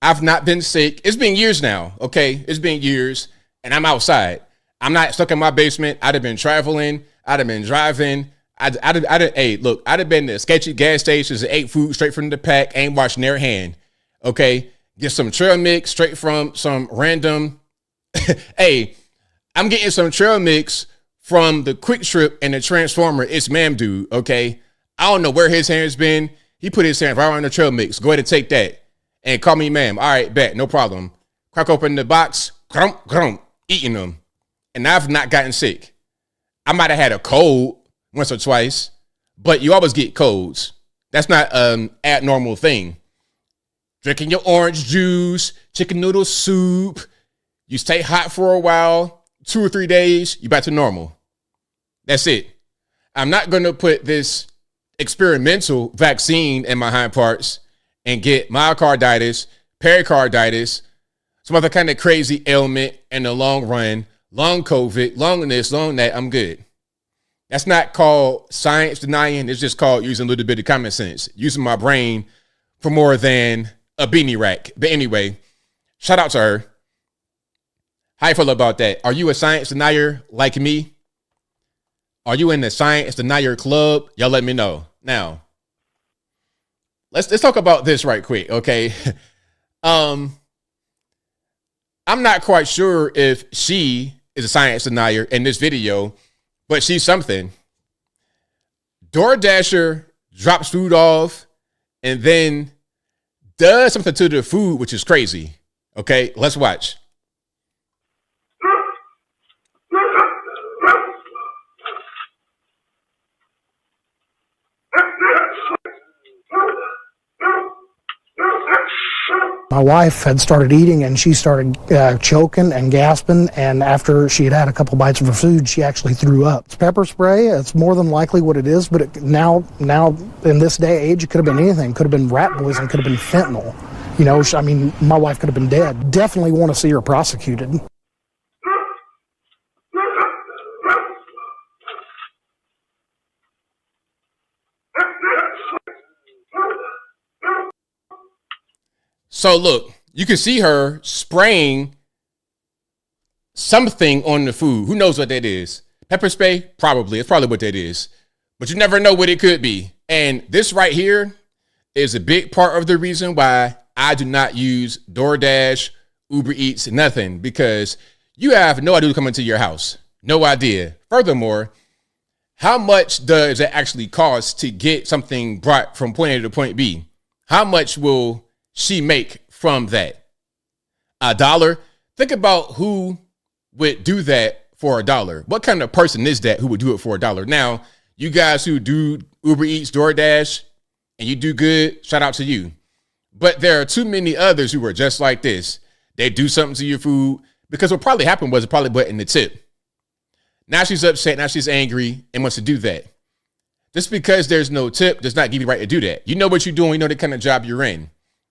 I've not been sick. It's been years now, okay? It's been years, and I'm outside. I'm not stuck in my basement. I'd have been traveling. I'd have been driving. Hey, look, I'd have been to sketchy gas stations and ate food straight from the pack, ain't washing their hand. Okay, get some trail mix straight from some random. Hey, I'm getting some trail mix from the Quick Trip and the Transformer. It's ma'am dude. Okay, I don't know where his hand's been. He put his hand right on the trail mix. Go ahead and take that and call me ma'am. All right, bet, no problem. Crack open the box, grump, grump, eating them, and I've not gotten sick. I might have had a cold once or twice, but you always get colds. That's not an abnormal thing. Drinking your orange juice, chicken noodle soup, you stay hot for a while, 2 or 3 days, you back to normal. That's it. I'm not going to put this experimental vaccine in my hind parts and get myocarditis, pericarditis, some other kind of crazy ailment in the long run, long COVID, long this, long that. I'm good. That's not called science denying. It's just called using a little bit of common sense, using my brain for more than a beanie rack. But anyway, shout out to her. How you feel about that? Are you a science denier like me? Are you in the science denier club? Y'all let me know. Now, let's talk about this right quick, okay? I'm not quite sure if she is a science denier in this video, but she's something. DoorDasher drops food off and then does something to the food, which is crazy. Okay, let's watch. My wife had started eating and she started choking and gasping, and after she had had a couple bites of her food, she actually threw up. It's pepper spray. It's more than likely what it is, but now in this day and age, it could have been anything. Could have been rat poison, could have been fentanyl. You know, I mean, my wife could have been dead. Definitely want to see her prosecuted. So look, you can see her spraying something on the food. Who knows what that is? Pepper spray? Probably. It's probably what that is. But you never know what it could be. And this right here is a big part of the reason why I do not use DoorDash, Uber Eats, nothing. Because you have no idea who's coming to your house. No idea. Furthermore, how much does it actually cost to get something brought from point A to point B? How much will she make from that? $1? Think about who would do that for $1. What kind of person is that who would do it for $1? Now, you guys who do Uber Eats, DoorDash, and you do good, shout out to you. But there are too many others who are just like this. They do something to your food because what probably happened was it probably wasn't the tip. Now she's upset, now she's angry and wants to do that. Just because there's no tip does not give you the right to do that. You know what you're doing, you know the kind of job you're in.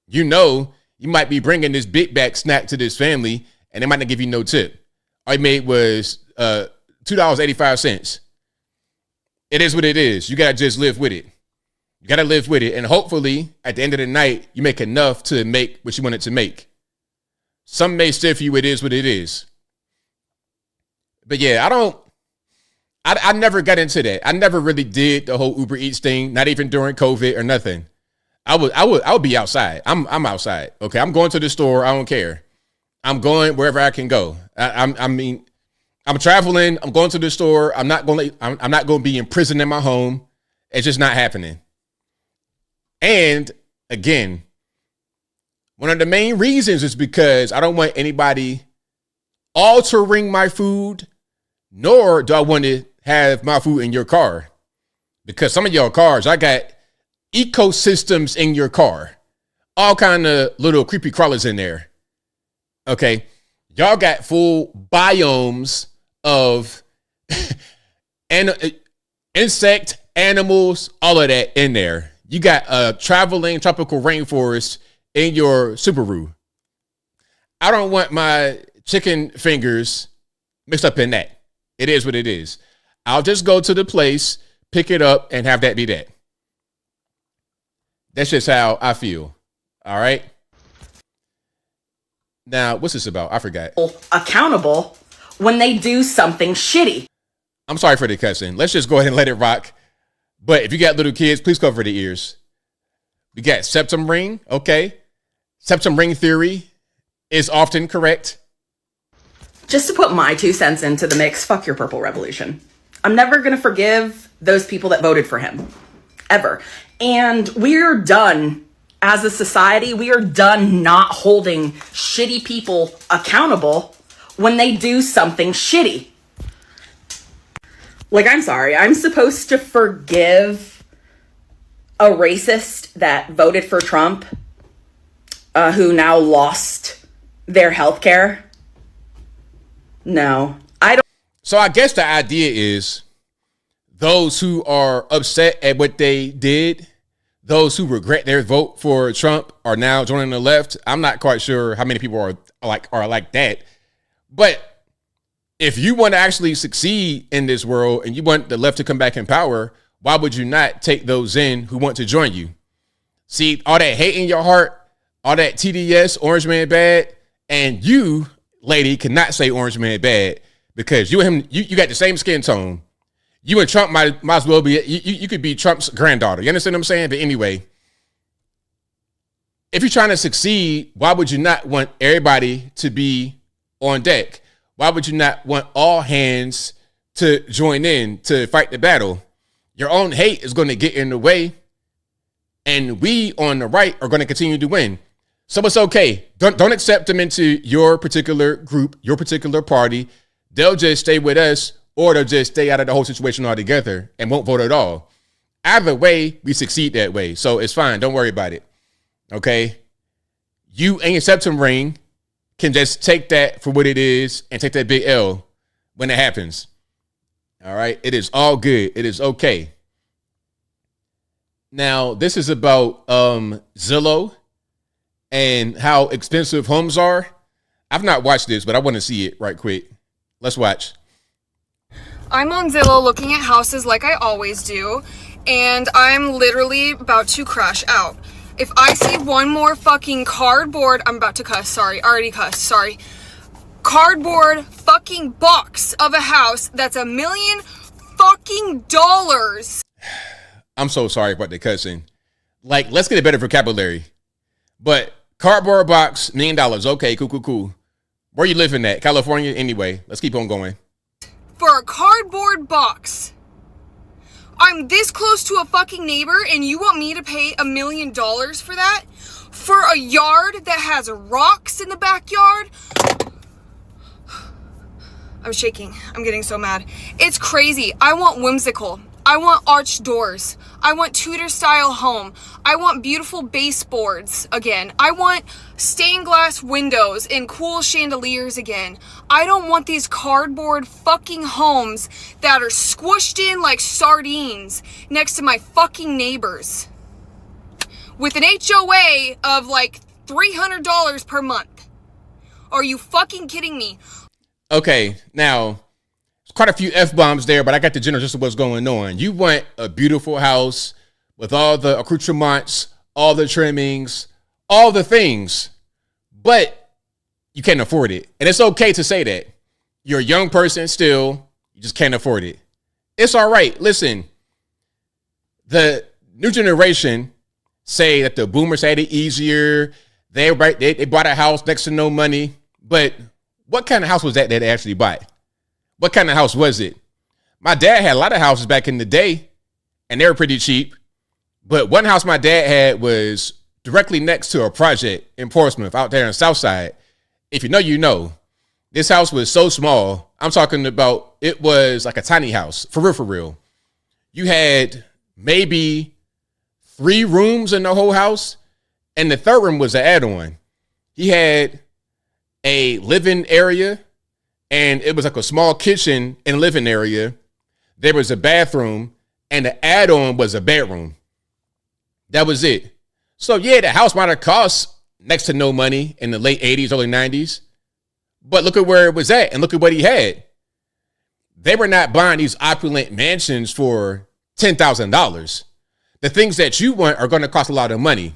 You know, you might be bringing this big bag snack to this family and they might not give you no tip. All you made was $2.85. It is what it is. You got to just live with it. You got to live with it. And hopefully at the end of the night, you make enough to make what you wanted to make. Some may stiff you. It is what it is. But yeah, I never got into that. I never really did the whole Uber Eats thing, not even during COVID or nothing. I would be outside. I'm outside. Okay. I'm going to the store. I don't care. I'm going wherever I can go. I'm traveling. I'm going to the store. I'm not going to be in prison in my home. It's just not happening. And again, one of the main reasons is because I don't want anybody altering my food, nor do I want to have my food in your car. Because some of your cars, I got ecosystems in your car. All kind of little creepy crawlers in there. Okay. Y'all got full biomes of insect, animals, all of that in there. You got a traveling tropical rainforest in your Subaru. I don't want my chicken fingers mixed up in that. It is what it is. I'll just go to the place, pick it up, and have that be that. That's just how I feel. All right. Now, what's this about? I forgot. Accountable when they do something shitty. I'm sorry for the cussing. Let's just go ahead and let it rock. But if you got little kids, please cover the ears. We got septum ring. Okay. Septum ring theory is often correct. Just to put my 2 cents into the mix, fuck your purple revolution. I'm never going to forgive those people that voted for him. Ever. And we're done as a society. We are done not holding shitty people accountable when they do something shitty. Like, I'm sorry. I'm supposed to forgive a racist that voted for Trump, who now lost their health care? No, I don't. So I guess the idea is those who are upset at what they did, those who regret their vote for Trump are now joining the left. I'm not quite sure how many people are like that. But if you want to actually succeed in this world and you want the left to come back in power, why would you not take those in who want to join you? See, all that hate in your heart, all that TDS, Orange Man Bad, and you, lady, cannot say Orange Man Bad because you and him, you got the same skin tone. You and Trump might as well be, you could be Trump's granddaughter. You understand what I'm saying? But anyway, if you're trying to succeed, why would you not want everybody to be on deck? Why would you not want all hands to join in to fight the battle? Your own hate is going to get in the way, and we on the right are going to continue to win. So it's okay. Don't accept them into your particular group, your particular party. They'll just stay with us, or they'll just stay out of the whole situation altogether and won't vote at all. Either way, we succeed that way. So it's fine. Don't worry about it. Okay? You and your septum ring can just take that for what it is and take that big L when it happens. All right? It is all good. It is okay. Now, this is about Zillow and how expensive homes are. I've not watched this, but I want to see it right quick. Let's watch. I'm on Zillow looking at houses like I always do, and I'm literally about to crash out. If I see one more fucking cardboard, I'm about to cuss, sorry, already cussed, sorry. Cardboard fucking box of a house that's $1 million fucking dollars. I'm so sorry about the cussing. Like, let's get a better vocabulary. But cardboard box, $1 million. Okay, cool. Where you living at? California? Anyway, let's keep on going. For a cardboard box. I'm this close to a fucking neighbor and you want me to pay $1 million for that? For a yard that has rocks in the backyard? I'm shaking. I'm getting so mad. It's crazy. I want whimsical. I want arched doors. I want Tudor-style home. I want beautiful baseboards again. I want stained glass windows and cool chandeliers again. I don't want these cardboard fucking homes that are squished in like sardines next to my fucking neighbors. With an HOA of like $300 per month. Are you fucking kidding me? Okay, now, quite a few F-bombs there, but I got the general gist of what's going on. You want a beautiful house with all the accoutrements, all the trimmings, all the things, but you can't afford it. And it's okay to say that. You're a young person still, you just can't afford it. It's all right. Listen, the new generation say that the boomers had it easier. They bought a house next to no money, but what kind of house was that they actually bought? What kind of house was it? My dad had a lot of houses back in the day, and they were pretty cheap. But one house my dad had was directly next to a project in Portsmouth out there in Southside. If you know, you know. This house was so small. I'm talking about it was like a tiny house, for real. You had maybe 3 rooms in the whole house, and the third room was an add-on. He had a living area, and it was like a small kitchen and living area. There was a bathroom, and the add-on was a bedroom. That was it. So yeah, the house might have cost next to no money in the late 80s, early 90s. But look at where it was at, and look at what he had. They were not buying these opulent mansions for $10,000. The things that you want are going to cost a lot of money.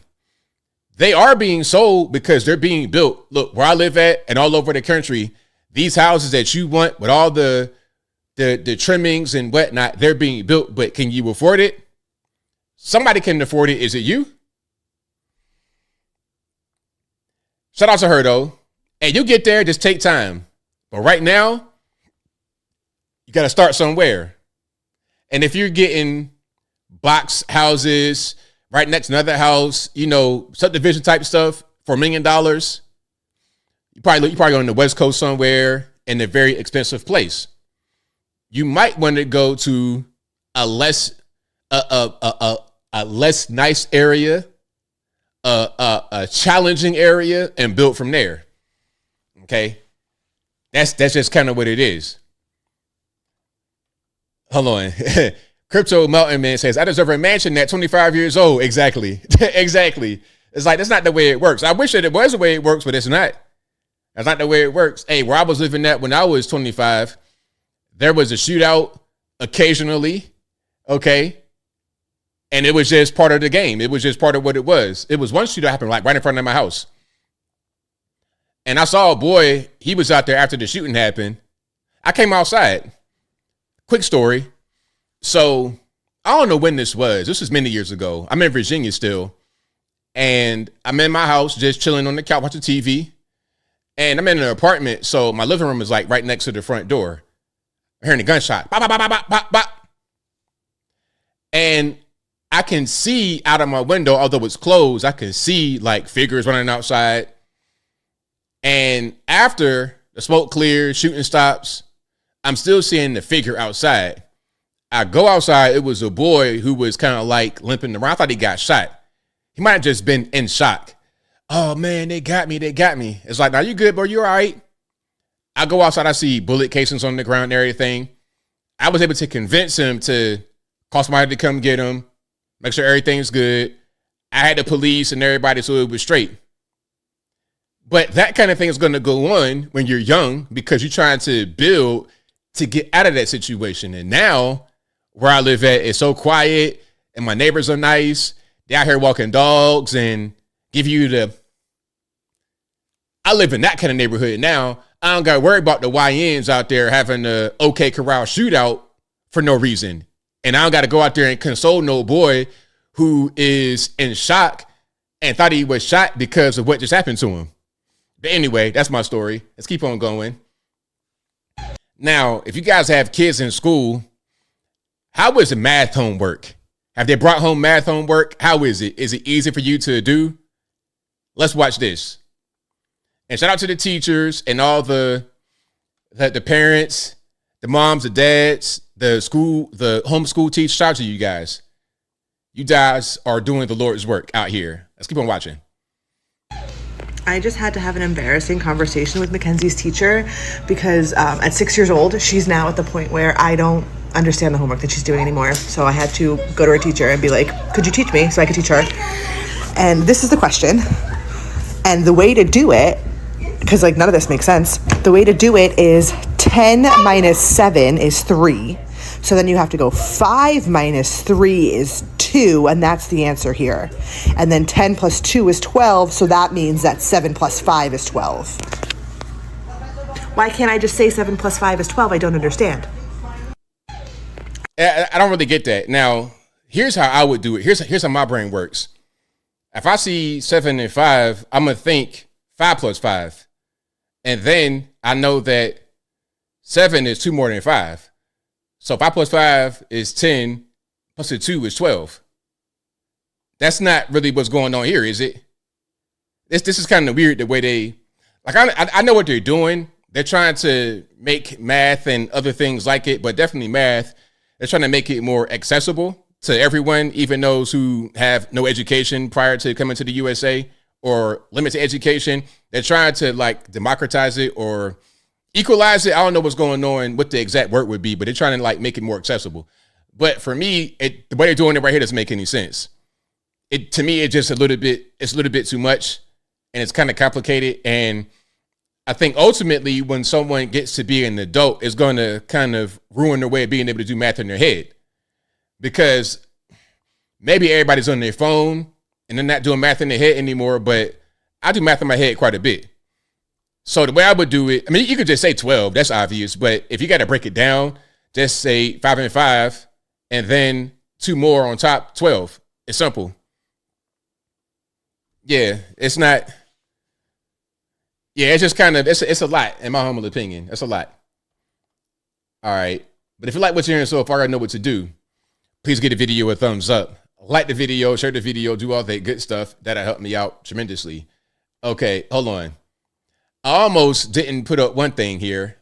They are being sold because they're being built. Look, where I live at and all over the country, these houses that you want with all the trimmings and whatnot, they're being built, but can you afford it? Somebody can afford it. Is it you? Shout out to her, though. Hey, you get there, just take time. But right now, you got to start somewhere. And if you're getting box houses right next to another house, you know, subdivision type stuff for $1 million, you probably go on the West Coast somewhere in a very expensive place. You might want to go to a less nice area, a challenging area, and build from there. Okay, that's just kind of what it is. Hold on. Crypto Mountain Man says, I deserve a mansion at 25 years old. Exactly. Exactly. It's like, that's not the way it works. I wish that it was the way it works, but it's not. That's not the way it works. Hey, where I was living at when I was 25, there was a shootout occasionally. Okay. And it was just part of the game. It was just part of what it was. It was one shootout happened like right in front of my house. And I saw a boy, he was out there after the shooting happened. I came outside. Quick story. So I don't know when this was. This was many years ago. I'm in Virginia still. And I'm in my house just chilling on the couch watching TV. And I'm in an apartment. So my living room is like right next to the front door. I'm hearing a gunshot. Bop, bop, bop, bop, bop, bop. And I can see out of my window, although it's closed, I can see like figures running outside. And after the smoke clears, shooting stops, I'm still seeing the figure outside. I go outside. It was a boy who was kind of like limping around. I thought he got shot. He might have just been in shock. Oh, man, they got me. They got me. It's like, now you good, bro? You all right? I go outside. I see bullet casings on the ground and everything. I was able to convince him to call somebody to come get him, make sure everything's good. I had the police and everybody, so it was straight. But that kind of thing is going to go on when you're young because you're trying to build to get out of that situation. And now where I live at is so quiet and my neighbors are nice. They out here walking dogs and give you I live in that kind of neighborhood now. I don't got to worry about the YNs out there having a OK Corral shootout for no reason. And I don't got to go out there and console no boy who is in shock and thought he was shot because of what just happened to him. But anyway, that's my story. Let's keep on going. Now, if you guys have kids in school, how is the math homework? Have they brought home math homework? How is it? Is it easy for you to do? Let's watch this. And shout out to the teachers and all the parents, the moms, the dads, the homeschool teachers. Shout out to you guys. You guys are doing the Lord's work out here. Let's keep on watching. I just had to have an embarrassing conversation with Mackenzie's teacher because at 6 years old, she's now at the point where I don't understand the homework that she's doing anymore. So I had to go to her teacher and be like, could you teach me? So I could teach her. And this is the question. And the way to do it, because like none of this makes sense, the way to do it is 10 minus 7 is 3. So then you have to go 5 minus 3 is 2, and that's the answer here. And then 10 plus 2 is 12, so that means that 7 plus 5 is 12. Why can't I just say 7 plus 5 is 12? I don't understand. I don't really get that. Now, here's how I would do it. Here's how my brain works. If I see 7 and 5, I'm going to think 5 plus 5. And then I know that 7 is 2 more than 5. So 5 plus 5 is 10, plus the 2 is 12. That's not really what's going on here, is it? This is kind of weird the way they, like, I know what they're doing. They're trying to make math and other things like it, but definitely math. They're trying to make it more accessible to everyone, even those who have no education prior to coming to the USA or limited education. They're trying to like democratize it or equalize it. I don't know what's going on, what the exact word would be, but they're trying to like make it more accessible. But for me, the way they're doing it right here doesn't make any sense. To me, it's just a little bit too much, and it's kind of complicated. And I think ultimately, when someone gets to be an adult, it's going to kind of ruin their way of being able to do math in their head, because maybe everybody's on their phone and they're not doing math in their head anymore. But I do math in my head quite a bit. So the way I would do it, I mean, you could just say 12. That's obvious. But if you got to break it down, just say 5 and 5, and then 2 more on top, 12. It's simple. Yeah, it's not. Yeah, it's just kind of, it's a lot, in my humble opinion. It's a lot. All right. But if you like what you're hearing so far, I know what to do. Please give the video a thumbs up. Like the video, share the video, do all that good stuff. That'll help me out tremendously. Okay, hold on. I almost didn't put up one thing here.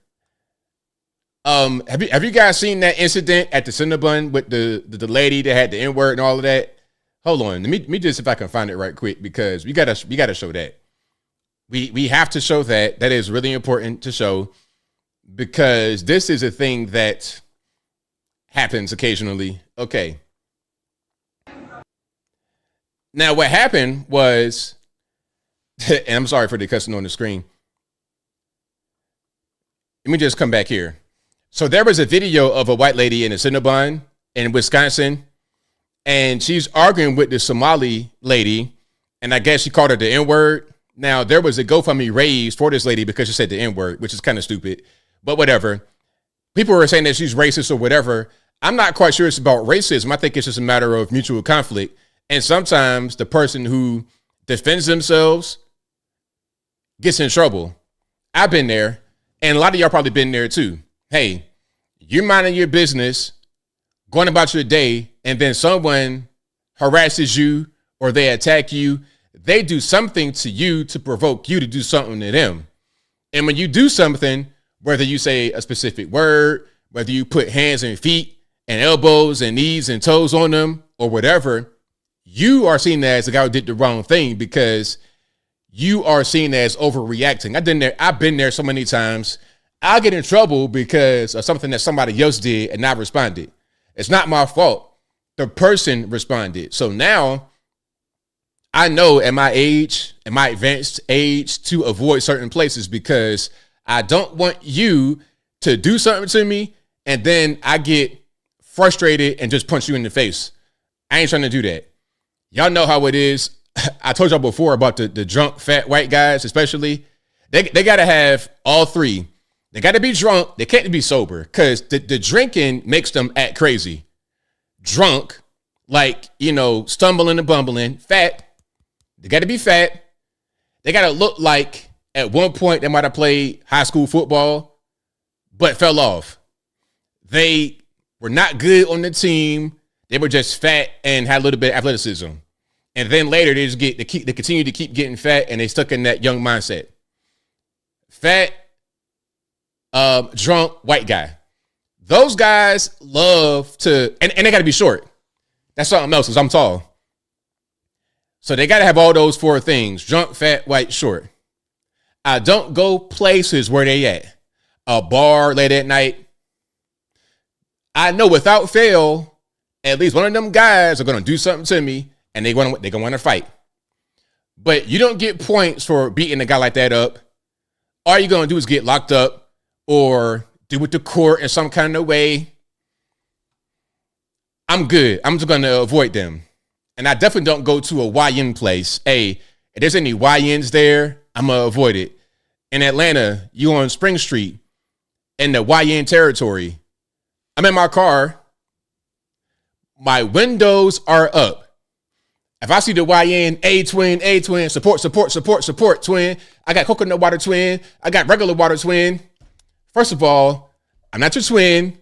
Have you guys seen that incident at the Cinnabon with the lady that had the N-word and all of that? Hold on. Let me just, if I can find it right quick, because we gotta show that. We have to show that. That is really important to show, because this is a thing that happens occasionally. Okay. Now, what happened was, and I'm sorry for the cussing on the screen. Let me just come back here. So there was a video of a white lady in a Cinnabon in Wisconsin, and she's arguing with the Somali lady, and I guess she called her the N-word. Now, there was a GoFundMe raised for this lady because she said the N-word, which is kind of stupid, but whatever. People were saying that she's racist or whatever. I'm not quite sure it's about racism. I think it's just a matter of mutual conflict. And sometimes the person who defends themselves gets in trouble. I've been there, and a lot of y'all probably been there too. Hey, you're minding your business, going about your day, and then someone harasses you or they attack you. They do something to you to provoke you to do something to them. And when you do something, whether you say a specific word, whether you put hands and feet and elbows and knees and toes on them or whatever, you are seen as the guy who did the wrong thing, because you are seen as overreacting. I've been there so many times. I'll get in trouble because of something that somebody else did and I responded. It's not my fault. The person responded. So now I know at my age, at my advanced age, to avoid certain places, because I don't want you to do something to me and then I get frustrated and just punch you in the face. I ain't trying to do that. Y'all know how it is. I told y'all before about the drunk, fat, white guys, especially. They got to have all three. They got to be drunk. They can't be sober, because the drinking makes them act crazy. Drunk, like, stumbling and bumbling. Fat. They got to be fat. They got to look like at one point they might have played high school football, but fell off. They were not good on the team. They were just fat and had a little bit of athleticism. And then later they continue to keep getting fat, and they stuck in that young mindset. Fat, drunk, white guy. Those guys love to, and they got to be short. That's something else, because I'm tall. So they got to have all those four things: drunk, fat, white, short. I don't go places where they at. A bar late at night. I know without fail, at least one of them guys are going to do something to me, and they're going to want to fight. But you don't get points for beating a guy like that up. All you're going to do is get locked up or deal with the court in some kind of way. I'm good. I'm just going to avoid them. And I definitely don't go to a YN place. Hey, if there's any YNs there, I'm going to avoid it. In Atlanta, you on Spring Street in the YN territory. I'm in my car. My windows are up. If I see the YN, A-twin, support, twin. I got coconut water twin. I got regular water twin. First of all, I'm not your twin.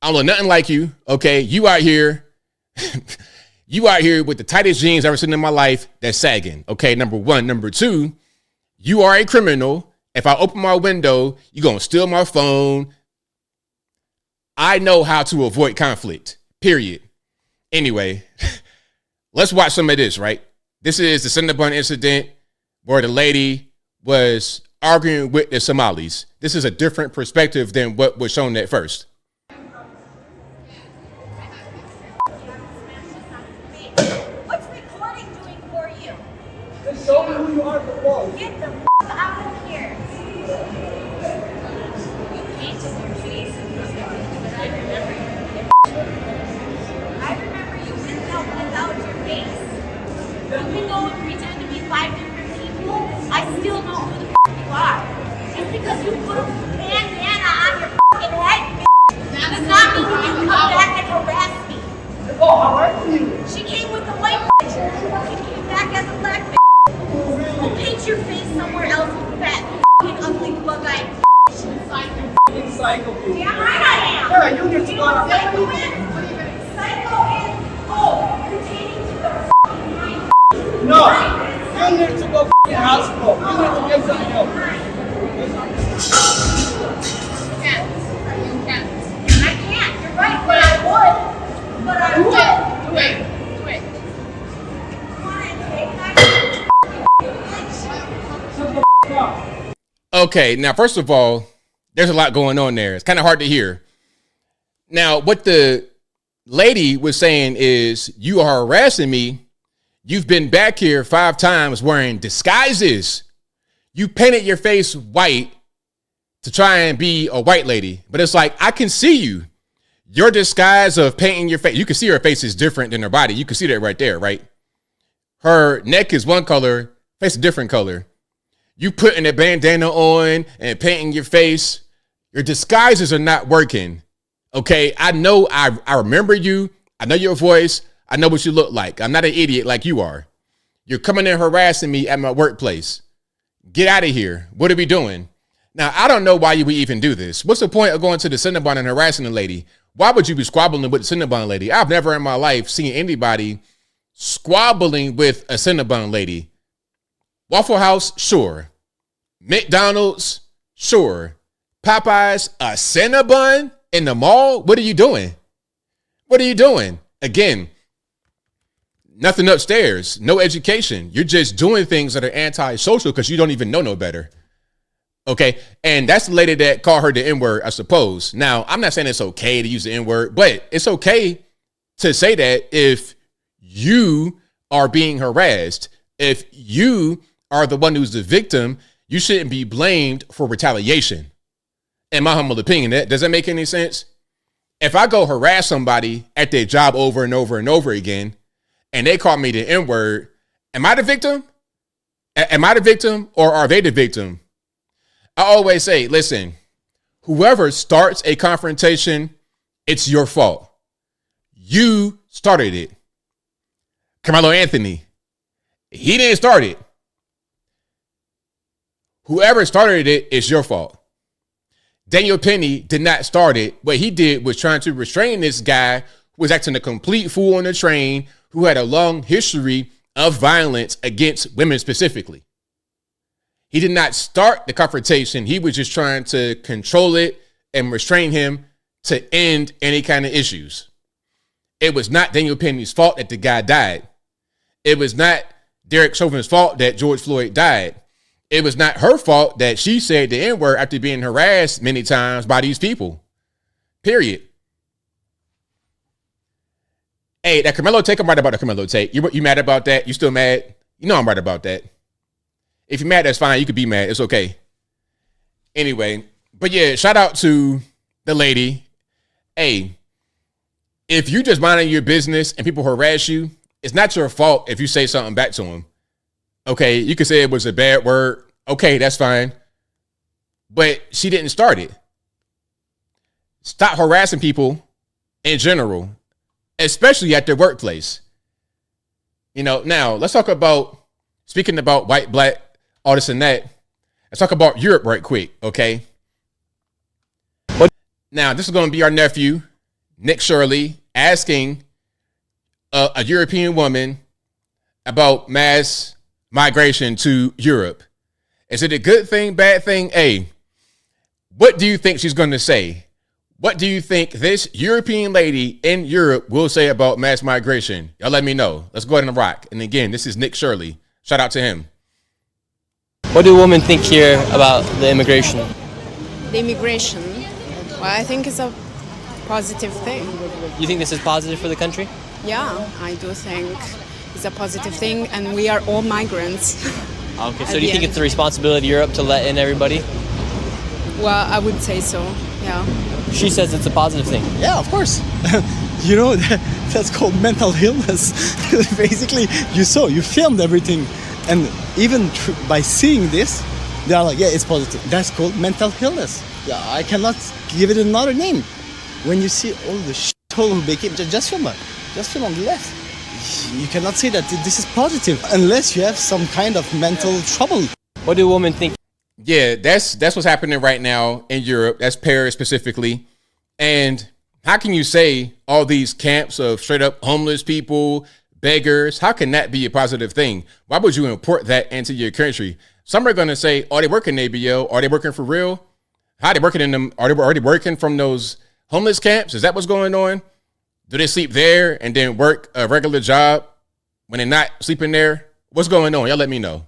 I don't look nothing like you. Okay, you out here. You out here with the tightest jeans I've ever seen in my life that's sagging. Okay, number one. Number two, you are a criminal. If I open my window, you're going to steal my phone. I know how to avoid conflict, period. Anyway, let's watch some of this, right? This is the Cinnabon incident where the lady was arguing with the Somalis. This is a different perspective than what was shown at first. What's recording doing for you? Just show me who you are for both. Get the out of here. You painted your face in this one, but I remember you. I remember you without your face. You can go and pretend to be 5 different people. I still know who the you are. Just because you put a bandana on your fucking head, bitch. psycho, you. Damn right I am. Yeah, you need to You go know to what psycho is? Psycho is, pertaining to the fucking mind. No, you need to go to hospital. You need to get some help. You can't. I can't. You're right, but I would. But I would. Do it. Do it. Come on and take that. Okay, now first of all, there's a lot going on there. It's kind of hard to hear. Now, what the lady was saying is, you are harassing me. You've been back here 5 times wearing disguises. You painted your face white to try and be a white lady. But it's like, I can see you. Your disguise of painting your face, you can see her face is different than her body. You can see that right there, right? Her neck is one color, face a different color. You putting a bandana on and painting your face. Your disguises are not working. Okay, I know, I remember you. I know your voice. I know what you look like. I'm not an idiot like you are. You're coming in harassing me at my workplace. Get out of here. What are we doing? Now, I don't know why you would even do this. What's the point of going to the Cinnabon and harassing the lady? Why would you be squabbling with the Cinnabon lady? I've never in my life seen anybody squabbling with a Cinnabon lady. Waffle House, sure. McDonald's, sure. Popeyes, a Cinnabon in the mall? What are you doing? What are you doing? Again, nothing upstairs, no education. You're just doing things that are antisocial because you don't even know no better. Okay, and that's the lady that called her the N-word, I suppose. Now, I'm not saying it's okay to use the N-word, but it's okay to say that if you are being harassed, if you are the one who's the victim, you shouldn't be blamed for retaliation. In my humble opinion, does that make any sense? If I go harass somebody at their job over and over and over again, and they call me the N-word, am I the victim? Am I the victim or are they the victim? I always say, listen, whoever starts a confrontation, it's your fault. You started it. Carmelo Anthony, he didn't start it. Whoever started it, it's your fault. Daniel Penny did not start it. What he did was trying to restrain this guy who was acting a complete fool on the train, who had a long history of violence against women specifically. He did not start the confrontation. He was just trying to control it and restrain him to end any kind of issues. It was not Daniel Penny's fault that the guy died. It was not Derek Chauvin's fault that George Floyd died. It was not her fault that she said the N-word after being harassed many times by these people. Period. Hey, that Carmelo take, I'm right about the Carmelo take. You mad about that? You still mad? You know I'm right about that. If you're mad, that's fine. You could be mad. It's okay. Anyway, but yeah, shout out to the lady. Hey, if you just minding your business and people harass you, it's not your fault if you say something back to them. Okay, you could say it was a bad word. Okay, that's fine. But she didn't start it. Stop harassing people in general, especially at their workplace. You know, now let's talk about, speaking about white, black, all this and that. Let's talk about Europe right quick, okay? Now, this is going to be our nephew, Nick Shirley, asking a European woman about mass migration to Europe. Is it a good thing, bad thing? Hey, what do you think she's going to say? What do you think this European lady in Europe will say about mass migration? Y'all let me know. Let's go ahead and rock. And again, this is Nick Shirley. Shout out to him. What do women think here about the immigration? The immigration, well, I think it's a positive thing. You think this is positive for the country? Yeah, I do think it's a positive thing, and we are all migrants. Okay, so do you think it's the responsibility of Europe to let in everybody? Well, I would say so, yeah. She says it's a positive thing. Yeah, of course. You know, that's called mental illness. Basically, you filmed everything. And even by seeing this, they are like, yeah, it's positive. That's called mental illness. Yeah, I cannot give it another name. When you see all the shithole who became, just film it. Just film on the left. You cannot say that this is positive unless you have some kind of mental trouble. What do women think? Yeah, that's what's happening right now in Europe. That's Paris specifically. And how can you say all these camps of straight up homeless people, beggars, how can that be a positive thing? Why would you import that into your country? Some are going to say, are they working ABL? Are they working for real? How are they working in them? Are they already working from those homeless camps? Is that what's going on? Do they sleep there and then work a regular job when they're not sleeping there? What's going on? Y'all let me know.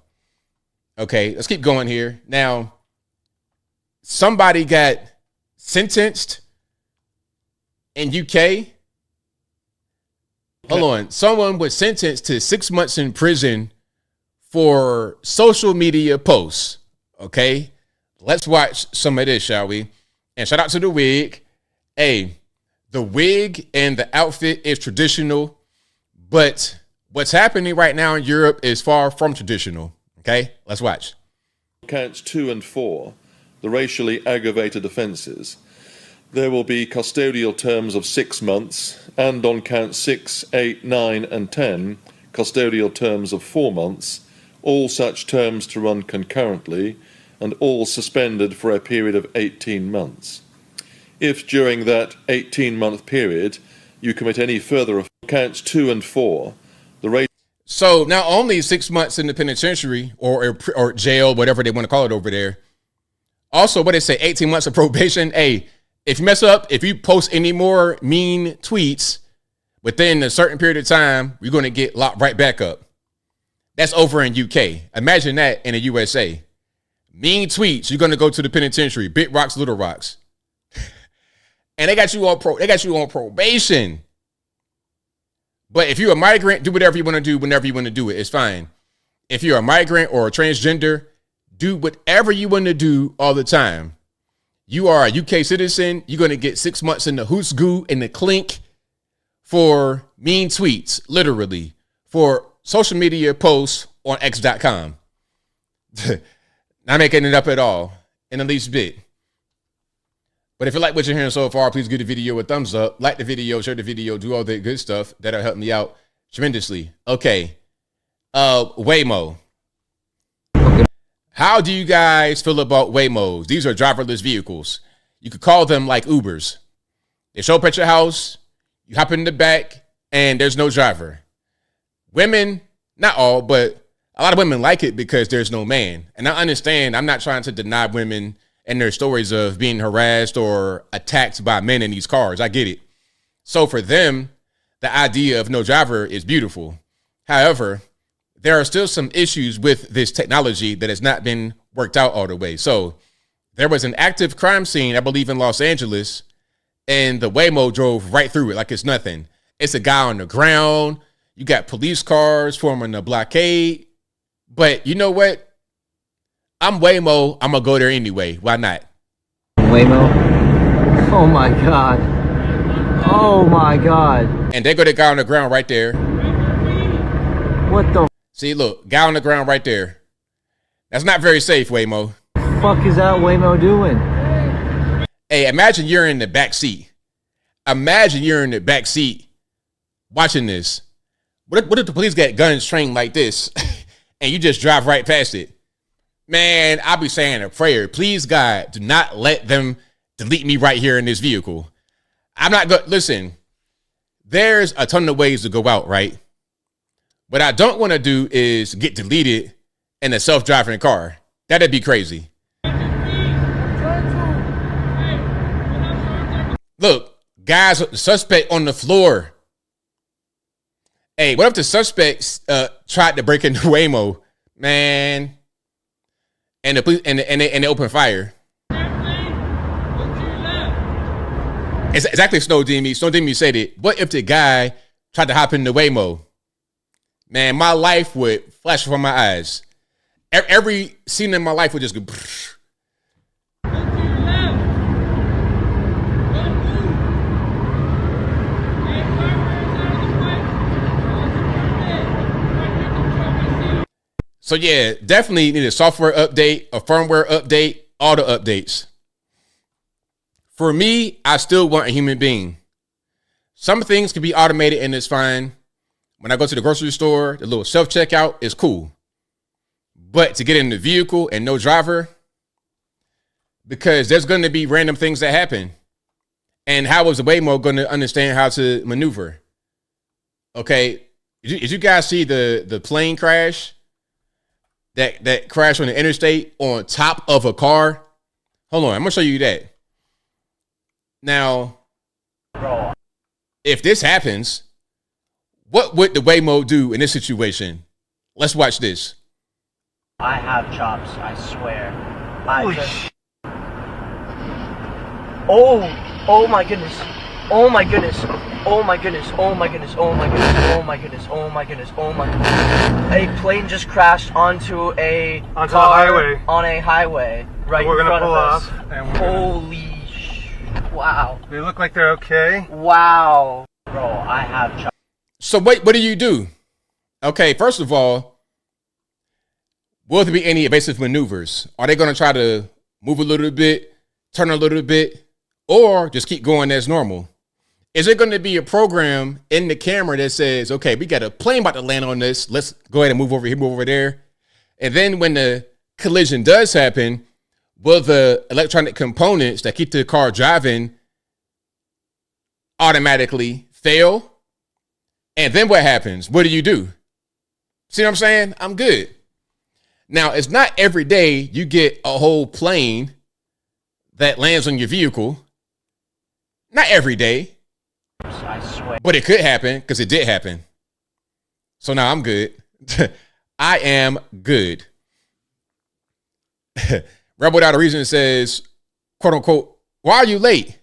Okay, let's keep going here. Now, somebody got sentenced in UK. Hold on. Someone was sentenced to 6 months in prison for social media posts. Okay, let's watch some of this, shall we? And shout out to the wig. Hey, the wig and the outfit is traditional, but what's happening right now in Europe is far from traditional. Okay, let's watch. Counts 2 and 4, the racially aggravated offences, there will be custodial terms of 6 months, and on counts 6, 8, 9, and 10, custodial terms of 4 months, all such terms to run concurrently, and all suspended for a period of 18 months. If during that 18-month period you commit any further counts 2 and 4, the So not only 6 months in the penitentiary or jail, whatever they want to call it over there. Also, what they say, 18 months of probation. Hey, if you mess up, if you post any more mean tweets within a certain period of time, you're going to get locked right back up. That's over in UK. Imagine that in the USA. Mean tweets, you're going to go to the penitentiary. Big rocks, little rocks. And they got you on probation. But if you're a migrant, do whatever you want to do whenever you want to do it. It's fine. If you're a migrant or a transgender, do whatever you want to do all the time. You are a UK citizen. You're going to get 6 months in the who's goo and the clink for mean tweets, literally, for social media posts on X.com. Not making it up at all in the least bit. But if you like what you're hearing so far, please give the video a thumbs up, like the video, share the video, do all the good stuff that'll help me out tremendously. Okay. Waymo. How do you guys feel about Waymos? These are driverless vehicles. You could call them like Ubers. They show up at your house, you hop in the back, and there's no driver. Women, not all, but a lot of women like it because there's no man. And I understand, I'm not trying to deny women and their stories of being harassed or attacked by men in these cars. I get it. So for them, the idea of no driver is beautiful. However, there are still some issues with this technology that has not been worked out all the way. So there was an active crime scene, I believe, in Los Angeles, and the Waymo drove right through it like it's nothing. It's a guy on the ground. You got police cars forming a blockade. But you know what? I'm Waymo. I'm going to go there anyway. Why not? Waymo? Oh, my God. Oh, my God. And they go to the guy on the ground right there. What the? See, look, guy on the ground right there. That's not very safe, Waymo. Fuck is that Waymo doing? Hey, imagine you're in the back seat. Imagine you're in the back seat watching this. What if the police got guns trained like this and you just drive right past it? Man, I'll be saying a prayer. Please, God, do not let them delete me right here in this vehicle. I'm not going to, listen, there's a ton of ways to go out, right? What I don't want to do is get deleted in a self-driving car. That'd be crazy. Look, guys, the suspect on the floor. Hey, what if the suspects tried to break into Waymo? Man. And the police and they open fire. It's exactly Snow Demi. Snow Demi said it. What if the guy tried to hop in the Waymo? Man, my life would flash before my eyes. Every scene in my life would just go. So yeah, definitely need a software update, a firmware update, all the updates. For me, I still want a human being. Some things can be automated and it's fine. When I go to the grocery store, the little self-checkout is cool. But to get in the vehicle and no driver, because there's going to be random things that happen. And how is the Waymo going to understand how to maneuver? Okay, did you guys see the plane crash that crashed on the interstate on top of a car? Hold on, I'm gonna show you that. Now, if this happens, what would the Waymo do in this situation? Let's watch this. I have chops, I swear. Oh my goodness. Oh my goodness. Oh my goodness. Oh my goodness. Oh my goodness. Oh my goodness. Oh my goodness. Oh my goodness. A plane just crashed onto a highway. On a highway right in front of us. Holy wow. They look like they're okay. Wow. Bro, I have chops. So what do you do? Okay, first of all, will there be any evasive maneuvers? Are they going to try to move a little bit, turn a little bit, or just keep going as normal? Is there going to be a program in the camera that says, okay, we got a plane about to land on this. Let's go ahead and move over here, move over there. And then when the collision does happen, will the electronic components that keep the car driving automatically fail? And then what happens? What do you do? See what I'm saying? I'm good. Now, it's not every day you get a whole plane that lands on your vehicle. Not every day. I swear. But it could happen because it did happen. So now I'm good. I am good. Rebel Without a Reason says, quote unquote, why are you late?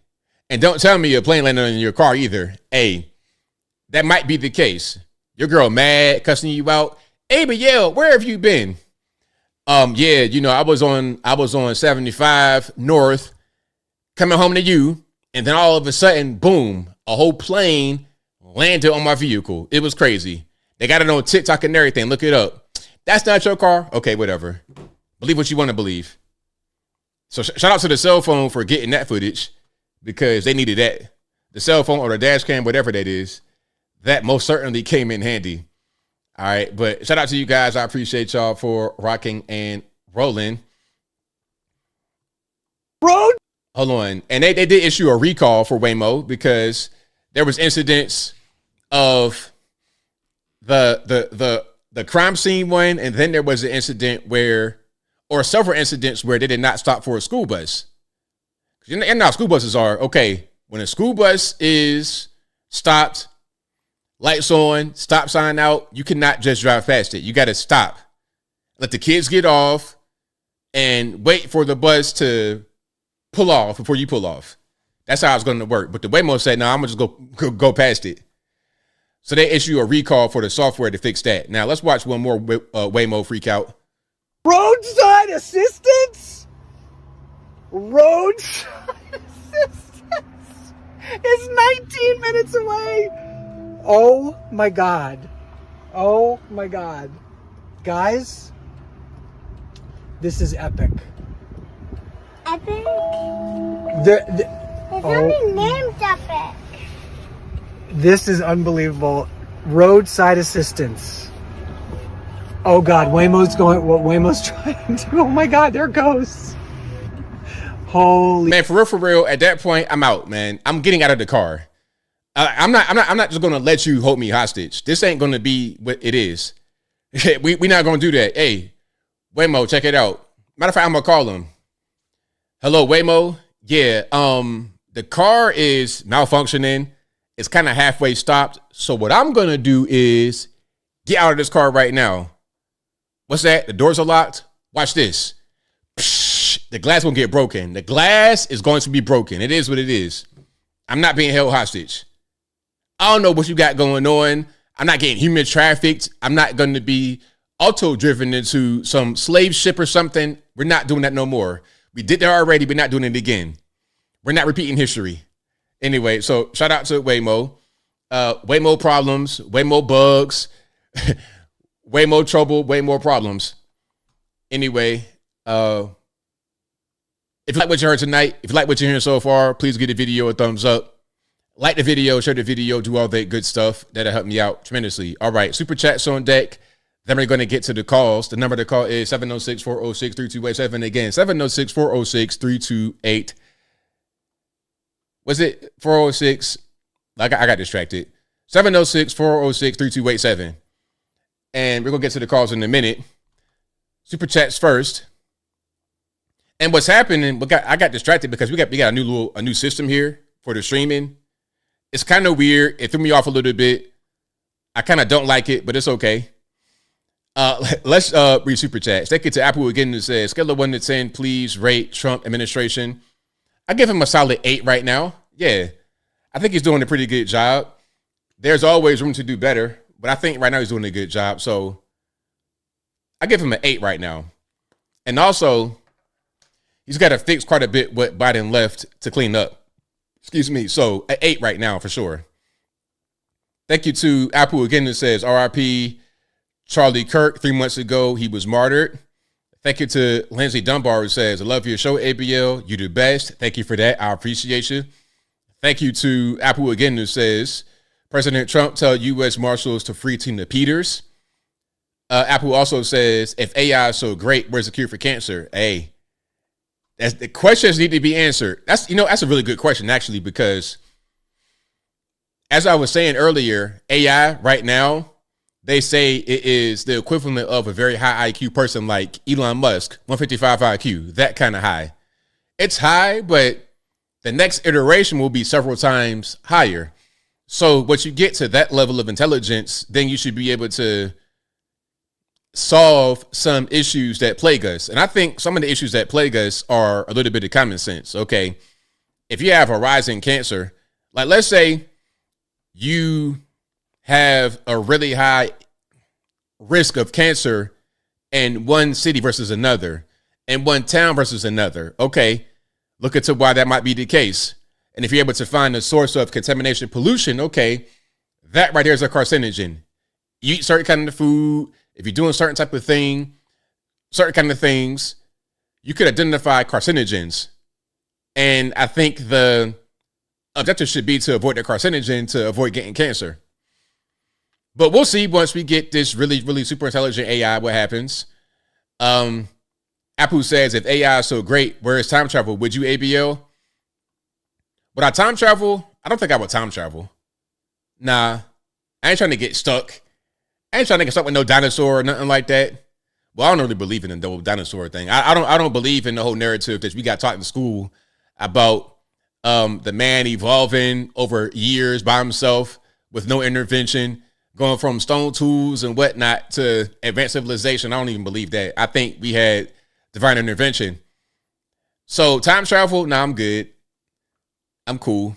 And don't tell me your plane landed on your car either. Hey, that might be the case. Your girl mad, cussing you out. ABL, where have you been? Yeah, you know, I was on 75 North coming home to you, and then all of a sudden, boom, a whole plane landed on my vehicle. It was crazy. They got it on TikTok and everything. Look it up. That's not your car? Okay, whatever. Believe what you want to believe. So shout out to the cell phone for getting that footage, because they needed that. The cell phone or the dash cam, whatever that is, that most certainly came in handy. All right, but shout out to you guys. I appreciate y'all for rocking and rolling. Hold on. And they did issue a recall for Waymo because there was incidents of the crime scene one, and then there was an incident where, or several incidents where they did not stop for a school bus. And now school buses are, okay, when a school bus is stopped, lights on, stop sign out, you cannot just drive past it. You got to stop. Let the kids get off and wait for the bus to pull off before you pull off. That's how it's going to work. But the Waymo said, no, I'm going to just go past it. So they issue a recall for the software to fix that. Now, let's watch one more Waymo freak out. Roadside assistance? Roadside assistance is 19 minutes away. Oh my God. Oh my God. Guys, this is epic. Epic? It's only named Epic. This is unbelievable. Roadside assistance. Oh God, Waymo's going, what Waymo's trying to do. Oh my God, there it goes. Holy man, for real, at that point, I'm out, man. I'm getting out of the car. I'm not just gonna let you hold me hostage. This ain't gonna be what it is. We're not gonna do that. Hey, Waymo, check it out. Matter of fact, I'm gonna call him. Hello, Waymo. Yeah, the car is malfunctioning. It's kind of halfway stopped. So what I'm gonna do is get out of this car right now. What's that? The doors are locked. Watch this. Psh, the glass won't get broken. The glass is going to be broken. It is what it is. I'm not being held hostage. I don't know what you got going on. I'm not getting human trafficked. I'm not going to be auto-driven into some slave ship or something. We're not doing that no more. We did that already. We're not doing it again. We're not repeating history. Anyway, so shout out to Waymo. Waymo problems, Waymo bugs, Waymo trouble, way more problems. Anyway, if you like what you heard tonight, if you like what you're hearing so far, please give the video a thumbs up. Like the video, share the video, do all that good stuff. That'll help me out tremendously. All right, super chats on deck. Then we're going to get to the calls. The number to call is 706-406-3287. Again, 706-406-3287. Was it 406? I got distracted. 706-406-3287. And we're going to get to the calls in a minute. Super chats first. And what's happening, I got distracted because we got a new system here for the streaming. It's kind of weird. It threw me off a little bit. I kind of don't like it, but it's okay. Let's read super chats. Thank you to Apple again who says, scale of 1 to 10, please rate Trump administration. I give him a solid 8 right now. Yeah, I think he's doing a pretty good job. There's always room to do better, but I think right now he's doing a good job. So I give him an 8 right now. And also, he's got to fix quite a bit what Biden left to clean up. Excuse me. So an 8 right now for sure. Thank you to Apple again that says RIP Charlie Kirk. 3 months ago, he was martyred. Thank you to Lindsay Dunbar who says, I love your show, ABL. You do best. Thank you for that. I appreciate you. Thank you to Apple again who says, President Trump tell U.S. Marshals to free Tina Peters. Apple also says, if AI is so great, where's the cure for cancer? Hey, the questions need to be answered. That's a really good question, actually, because as I was saying earlier, AI right now, they say it is the equivalent of a very high IQ person like Elon Musk, 155 IQ, that kind of high. It's high, but the next iteration will be several times higher. So once you get to that level of intelligence, then you should be able to solve some issues that plague us. And I think some of the issues that plague us are a little bit of common sense. Okay, if you have a rise in cancer, like let's say you have a really high risk of cancer in one city versus another, in one town versus another. Okay, look into why that might be the case. And if you're able to find the source of contamination, pollution, okay, that right there is a carcinogen. You eat certain kind of food, if you're doing certain type of thing, certain kind of things, you could identify carcinogens. And I think the objective should be to avoid the carcinogen to avoid getting cancer. But we'll see once we get this really, really super intelligent AI, what happens. Apple says, if AI is so great, where is time travel? Would you, ABL? Would I time travel? I don't think I would time travel. Nah, I ain't trying to get stuck. I ain't trying to get stuck with no dinosaur or nothing like that. Well, I don't really believe in the whole dinosaur thing. I don't believe in the whole narrative that we got taught in school about the man evolving over years by himself with no intervention, going from stone tools and whatnot to advanced civilization. I don't even believe that. I think we had divine intervention. So time travel, nah, I'm good. I'm cool.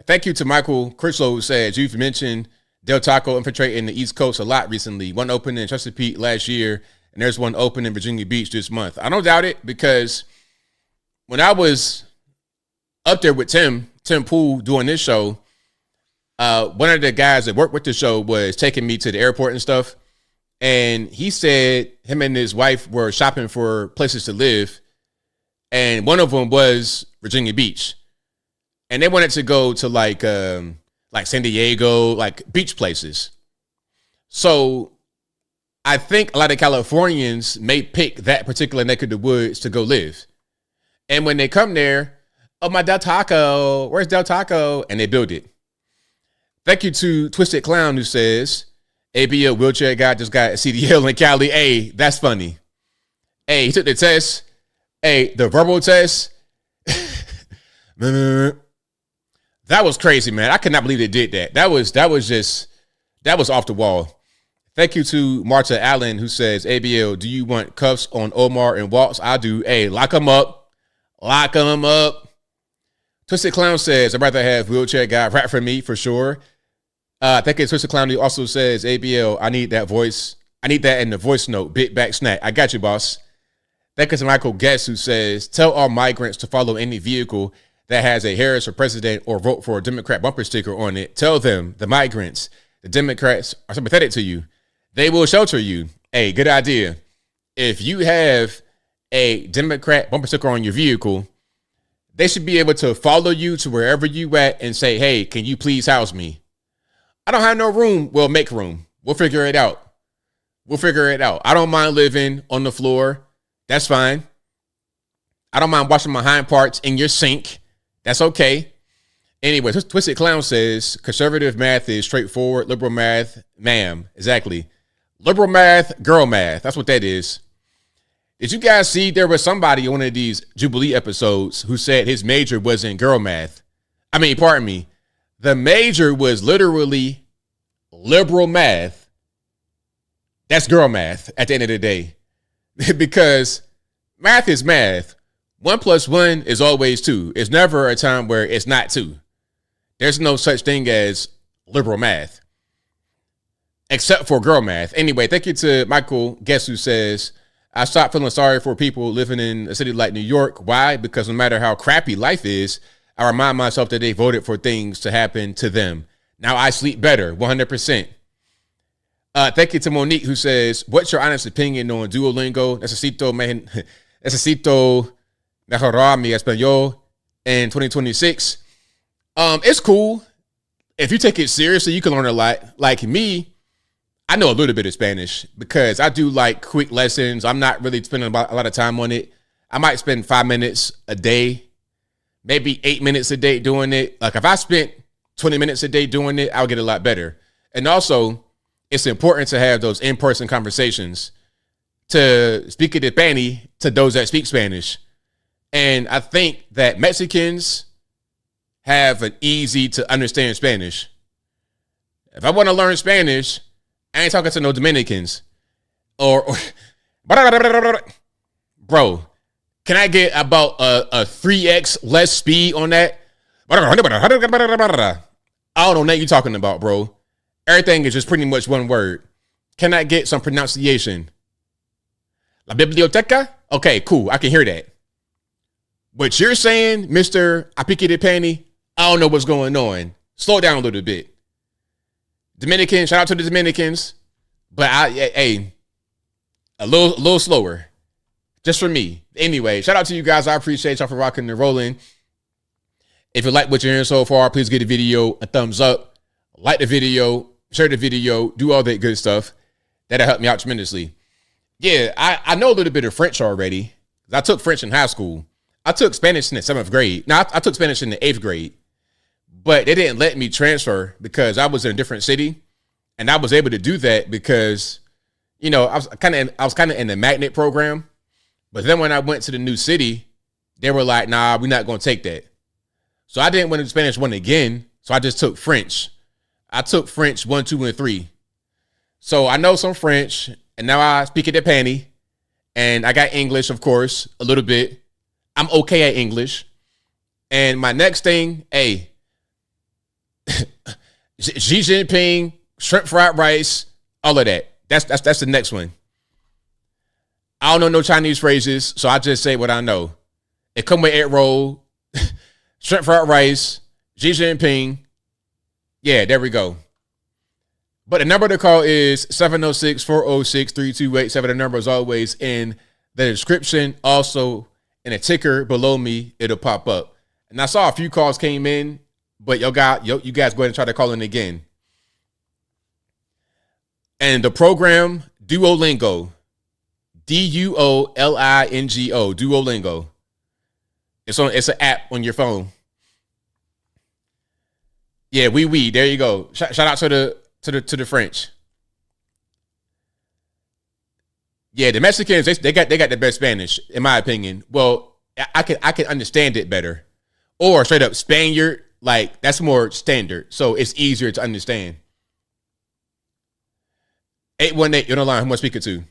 Thank you to Michael Critchlow who says, you've mentioned Del Taco infiltrating the East Coast a lot recently. One opened in Chesapeake last year, and there's one open in Virginia Beach this month. I don't doubt it, because when I was up there with Tim Pool doing this show, one of the guys that worked with the show was taking me to the airport and stuff. And he said him and his wife were shopping for places to live. And one of them was Virginia Beach. And they wanted to go to like San Diego, like beach places. So I think a lot of Californians may pick that particular neck of the woods to go live. And when they come there, oh, my Del Taco, where's Del Taco? And they build it. Thank you to Twisted Clown who says, ABL wheelchair guy just got a CDL in Cali. Hey, that's funny. Hey, he took the test. Hey, the verbal test. That was crazy, man. I could not believe they did that. That was off the wall. Thank you to Marta Allen who says, ABL, do you want cuffs on Omar and Waltz? I do. Hey, lock them up. Lock them up. Twisted Clown says, I'd rather have wheelchair guy rap for me for sure. Thank you to Twisted Clown who also says, ABL, I need that voice. I need that in the voice note. Big back snack. I got you, boss. Thank you to Michael Guest who says, tell all migrants to follow any vehicle that has a Harris for president or vote for a Democrat bumper sticker on it. Tell them, the migrants, the Democrats are sympathetic to you. They will shelter you. Hey, good idea. If you have a Democrat bumper sticker on your vehicle, they should be able to follow you to wherever you at and say, hey, can you please house me? I don't have no room. Well, make room. We'll figure it out. We'll figure it out. I don't mind living on the floor. That's fine. I don't mind washing my hind parts in your sink. That's okay. Anyway, Twisted Clown says conservative math is straightforward. Liberal math, ma'am. Exactly. Liberal math, girl math. That's what that is. Did you guys see there was somebody in one of these Jubilee episodes who said his major wasn't girl math? I mean, pardon me. The major was literally liberal math. That's girl math at the end of the day. Because math is math. 1 + 1 is always 2. It's never a time where it's not 2. There's no such thing as liberal math. Except for girl math. Anyway, thank you to Michael Guess who says, I stopped feeling sorry for people living in a city like New York. Why? Because no matter how crappy life is, I remind myself that they voted for things to happen to them. Now I sleep better, 100%. Thank you to Monique who says, what's your honest opinion on Duolingo? Necesito mejorar mi español in 2026. It's cool. If you take it seriously, you can learn a lot. Like me, I know a little bit of Spanish because I do like quick lessons. I'm not really spending a lot of time on it. I might spend 5 minutes a day, maybe 8 minutes a day doing it. Like if I spent 20 minutes a day doing it, I'll get a lot better. And also, it's important to have those in-person conversations to speak it Spanish to those that speak Spanish. And I think that Mexicans have an easy to understand Spanish. If I want to learn Spanish, I ain't talking to no Dominicans. Or bro, can I get about a 3x less speed on that? I don't know what you're talking about, bro. Everything is just pretty much one word. Can I get some pronunciation? La biblioteca? Okay, cool. I can hear that. What you're saying, Mr. I pick it panty, I don't know what's going on. Slow down a little bit. Dominican, shout out to the Dominicans. But a little slower. Just for me. Anyway, shout out to you guys. I appreciate y'all for rocking and rolling. If you like what you're hearing so far, please give the video a thumbs up. Like the video, share the video, do all that good stuff. That'll help me out tremendously. Yeah, I know a little bit of French already. I took French in high school. I took Spanish in the 7th grade. No, I took Spanish in the 8th grade. But they didn't let me transfer because I was in a different city. And I was able to do that because, you know, I was kind of in the magnet program. But then when I went to the new city, they were like, nah, we're not going to take that. So I didn't went to Spanish 1 again. So I just took French. I took French 1, 2, and 3. So I know some French. And now I speak it at panty. And I got English, of course, a little bit. I'm okay at English. And my next thing, Xi Jinping, shrimp fried rice, all of that. That's the next one. I don't know no Chinese phrases, so I just say what I know. It come with egg roll, shrimp fried rice, Xi Jinping. Yeah, there we go. But the number to call is 706-406-3287. The number is always in the description. Also, in a ticker below me, it'll pop up. And I saw a few calls came in, but you guys go ahead and try to call in again. And the program, Duolingo. Duolingo. Duolingo. It's an app on your phone. Yeah, oui. There you go. Shout out to the French. Yeah, the Mexicans, they got the best Spanish, in my opinion. Well, I can understand it better. Or straight up Spaniard, like that's more standard. So it's easier to understand. 818, you're on the line. Who am I speaking to?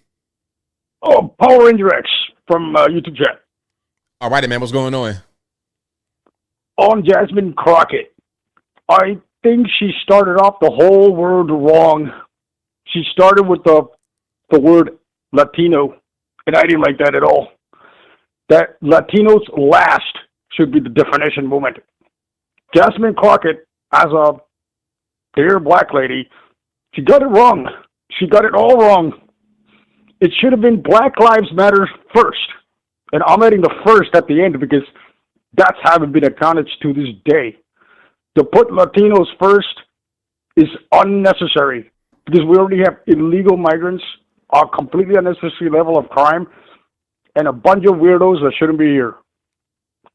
Oh, Power Ranger X from YouTube chat. All right, man. What's going on? On Jasmine Crockett. I think she started off the whole word wrong. She started with the word Latino, and I didn't like that at all. That Latinos last should be the definition movement. Jasmine Crockett, as a dear black lady, she got it wrong. She got it all wrong. It should have been Black Lives Matter first. And I'm adding the first at the end because that's haven't been accounted to this day. To put Latinos first is unnecessary because we already have illegal migrants a completely unnecessary level of crime, and a bunch of weirdos that shouldn't be here.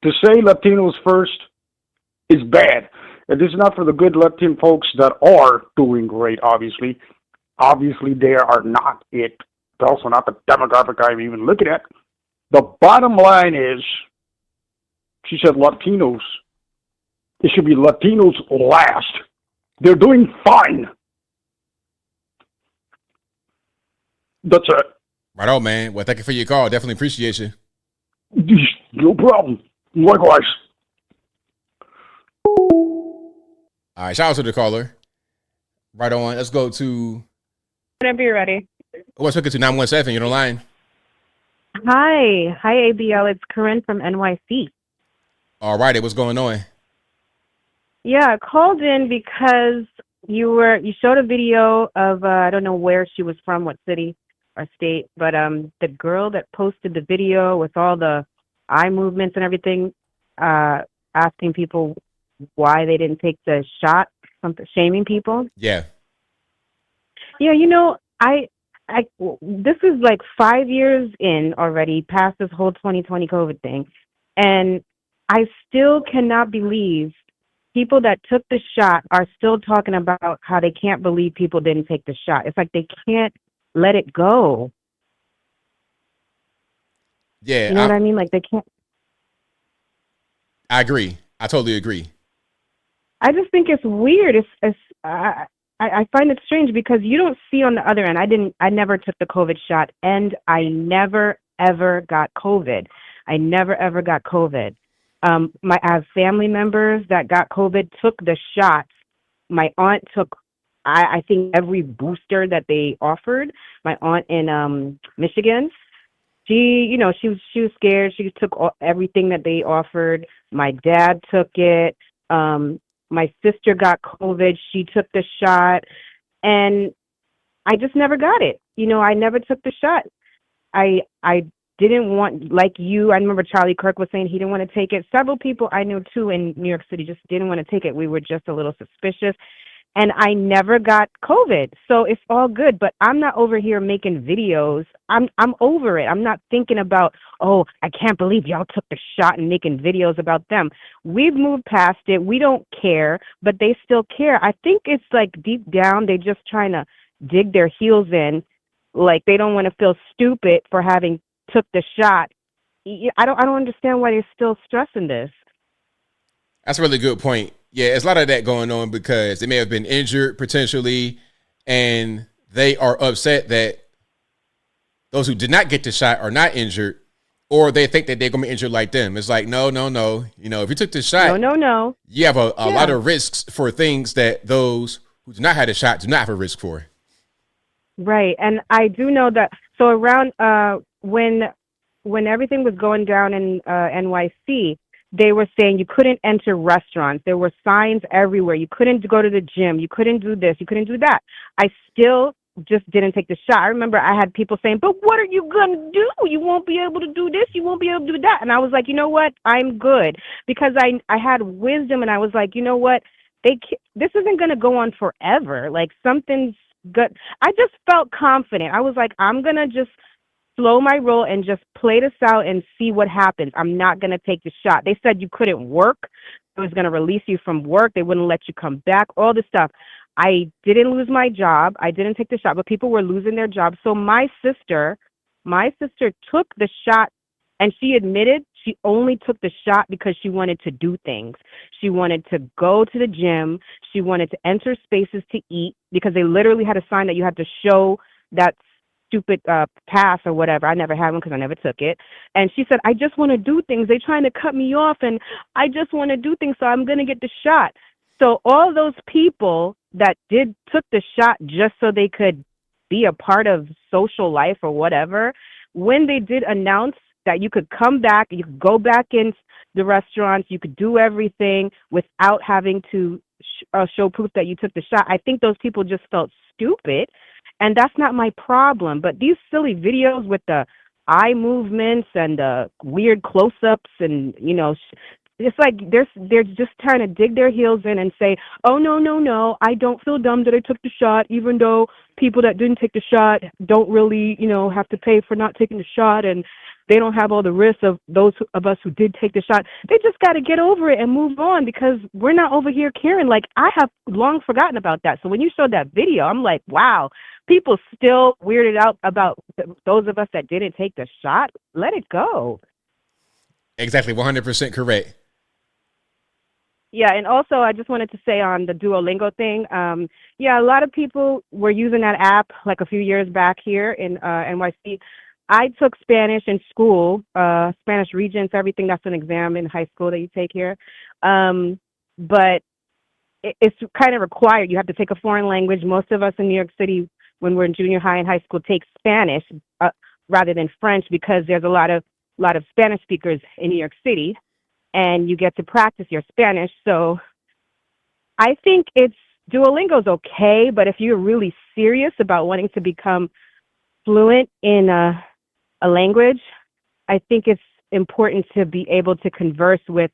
To say Latinos first is bad. And this is not for the good Latin folks that are doing great, obviously. Obviously, they are not it. They're also not the demographic I'm even looking at. The bottom line is, she said Latinos. It should be Latinos last. They're doing fine. That's it. Right on, man. Well, thank you for your call. Definitely appreciate you. No problem. Likewise. All right, shout out to the caller. Right on. Let's go to Whenever you're ready. what's speaking to 917. You're on the line. Hi. Hi, ABL. It's Corinne from NYC. All righty, what's going on? Yeah, I called in because you showed a video of I don't know where she was from, what city or state, but the girl that posted the video with all the eye movements and everything, asking people why they didn't take the shot, something shaming people. Yeah. Yeah, you know, this is like 5 years in already, past this whole 2020 COVID thing, and I still cannot believe people that took the shot are still talking about how they can't believe people didn't take the shot. It's like they can't let it go. Yeah. You know what I mean? Like they can't. I agree. I totally agree. I just think it's weird. I find it strange because you don't see on the other end. I never took the COVID shot, and I never ever got COVID. I never ever got COVID. I have family members that got COVID, took the shots. My aunt took, I think, every booster that they offered. My aunt in Michigan, she was scared. She took everything that they offered. My dad took it. My sister got COVID. She took the shot, and I just never got it. I never took the shot. I didn't want, like you, I remember Charlie Kirk was saying he didn't want to take it. Several people I knew too in New York City just didn't want to take it. We were just a little suspicious, and I never got COVID. So it's all good, but I'm not over here making videos. I'm over it. I'm not thinking about, oh, I can't believe y'all took the shot and making videos about them. We've moved past it. We don't care, but they still care. I think it's like deep down, they're just trying to dig their heels in. Like they don't want to feel stupid for having took the shot. I don't understand why they're still stressing this. That's a really good point. Yeah, there's a lot of that going on because they may have been injured potentially, and they are upset that those who did not get the shot are not injured, or they think that they're going to be injured like them. It's like, no. If you took the shot, no. You have a lot of risks for things that those who do not have the shot do not have a risk for. Right, and I do know that. So around when everything was going down in NYC, they were saying you couldn't enter restaurants. There were signs everywhere. You couldn't go to the gym. You couldn't do this. You couldn't do that. I still just didn't take the shot. I remember I had people saying, but what are you going to do? You won't be able to do this. You won't be able to do that. And I was like, you know what? I'm good. Because I had wisdom, and I was like, you know what? This isn't going to go on forever. Like something's good. I just felt confident. I was like, I'm going to just slow my roll and just play this out and see what happens. I'm not going to take the shot. They said you couldn't work. It was going to release you from work. They wouldn't let you come back, all this stuff. I didn't lose my job. I didn't take the shot, but people were losing their jobs. So my sister took the shot, and she admitted she only took the shot because she wanted to do things. She wanted to go to the gym. She wanted to enter spaces to eat because they literally had a sign that you had to show that stupid pass or whatever. I never had one because I never took it. And she said, I just want to do things. They're trying to cut me off, and I just want to do things, so I'm going to get the shot. So all those people that took the shot just so they could be a part of social life or whatever, when they did announce that you could come back, you could go back in the restaurants, you could do everything without having to show proof that you took the shot, I think those people just felt stupid. And that's not my problem. But these silly videos with the eye movements and the weird close-ups and, it's like they're just trying to dig their heels in and say, oh, no, I don't feel dumb that I took the shot, even though people that didn't take the shot don't really, have to pay for not taking the shot, and they don't have all the risks of those of us who did take the shot. They just got to get over it and move on, because we're not over here caring. Like, I have long forgotten about that. So when you showed that video, I'm like, wow, people still weirded out about those of us that didn't take the shot. Let it go. Exactly, 100% correct. Yeah, and also I just wanted to say on the Duolingo thing, a lot of people were using that app like a few years back here in NYC. I took Spanish in school, Spanish Regents, everything. That's an exam in high school that you take here. But it's kind of required. You have to take a foreign language. Most of us in New York City, when we're in junior high and high school, take Spanish rather than French, because there's a lot of Spanish speakers in New York City, and you get to practice your Spanish. So I think Duolingo's okay, but if you're really serious about wanting to become fluent in a language, I think it's important to be able to converse with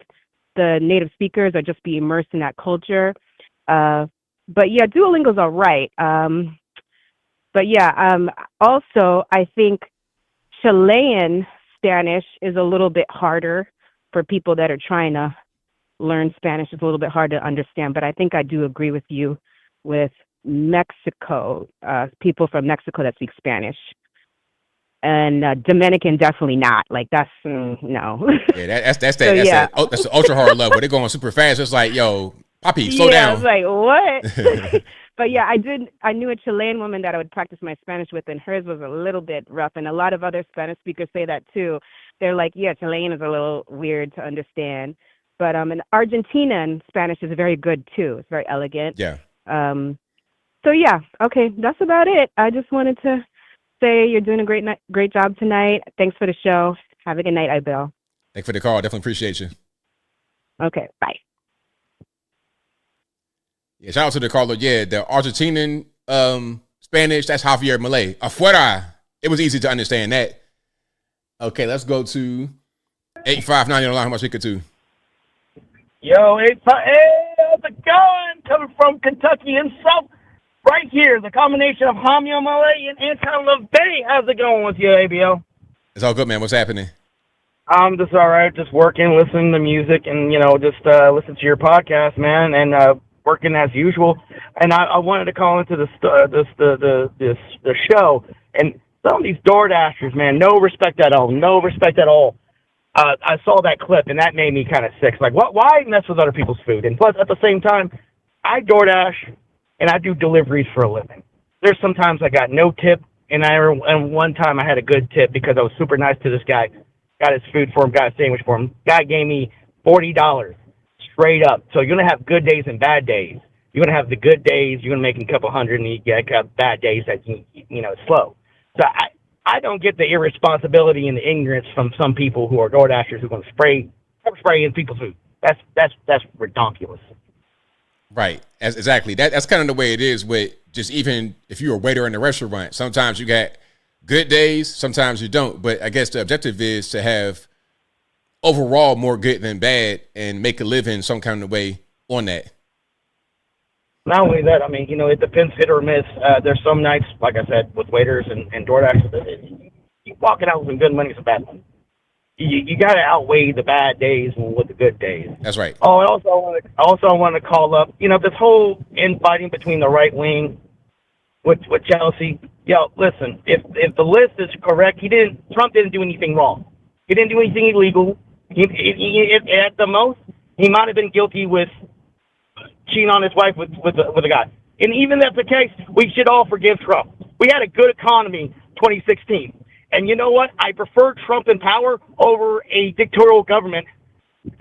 the native speakers or just be immersed in that culture. But yeah, Duolingo's all right. Also, I think Chilean Spanish is a little bit harder for people that are trying to learn Spanish. It's a little bit hard to understand, but I think I do agree with you with Mexico, people from Mexico that speak Spanish. And Dominican, definitely not. Like, that's no. Yeah, that's the ultra hard love where they're going super fast. It's like, yo, Papi, slow down. I was like, what? But yeah, I knew a Chilean woman that I would practice my Spanish with, and hers was a little bit rough. And a lot of other Spanish speakers say that too. They're like, yeah, Chilean is a little weird to understand. But in Argentinian Spanish is very good too. It's very elegant. Yeah. So yeah, okay, that's about it. I just wanted to say you're doing a great job tonight. Thanks for the show. Have a good night, ABL. Thanks for the call. Definitely appreciate you. Okay, bye. Yeah, shout out to the caller. Yeah, the Argentinian Spanish, that's Javier Malay. Afuera. It was easy to understand that. Okay, let's go to 859 on the line. How much we could do? Yo, hey, how's it going? Coming from Kentucky himself, right here. The combination of Javier Malay and Anton LaVey. How's it going with you, ABL? It's all good, man. What's happening? I'm just all right. Just working, listening to music, and just listen to your podcast, man, and working as usual. And I wanted to call into the show, and some of these DoorDashers, man, no respect at all. No respect at all. I saw that clip, and that made me kind of sick. Like, why mess with other people's food? And plus, at the same time, I DoorDash, and I do deliveries for a living. There's sometimes I got no tip, and one time I had a good tip because I was super nice to this guy. Got his food for him, got a sandwich for him. Guy gave me $40 straight up. So you're going to have good days and bad days. You're going to have the good days, you're going to make a couple hundred, and you get bad days that, it's slow. So I don't get the irresponsibility and the ignorance from some people who are DoorDashers who are going to spray in people's food. That's ridiculous. Right. Exactly. That's kind of the way it is with just even if you're a waiter in a restaurant. Sometimes you got good days, sometimes you don't. But I guess the objective is to have overall more good than bad and make a living some kind of way on that. Not only that, I mean, it depends hit or miss. There's some nights, like I said, with waiters and DoorDash, you walking out with some good money, some bad money. You got to outweigh the bad days with the good days. That's right. Oh, and also I want to call up, this whole infighting between the right wing with Chelsea. Yo, listen, if the list is correct, Trump didn't do anything wrong. He didn't do anything illegal. At the most, he might have been guilty with cheating on his wife with a guy. And even if that's the case, we should all forgive Trump. We had a good economy 2016. And you know what? I prefer Trump in power over a dictatorial government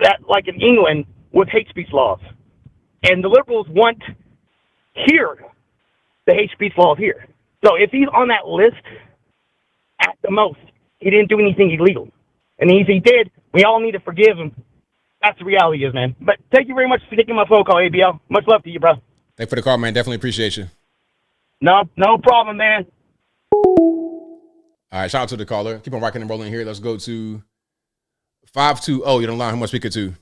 that, like in England, with hate speech laws. And the liberals want here the hate speech laws here. So if he's on that list, at the most, he didn't do anything illegal. And if he did, we all need to forgive him. That's the reality is, man. But thank you very much for taking my phone call, ABL. Much love to you, bro. Thanks for the call, man. Definitely appreciate you. No problem, man. All right, shout out to the caller. Keep on rocking and rolling here. Let's go to 520. You don't line who I'm speaking to.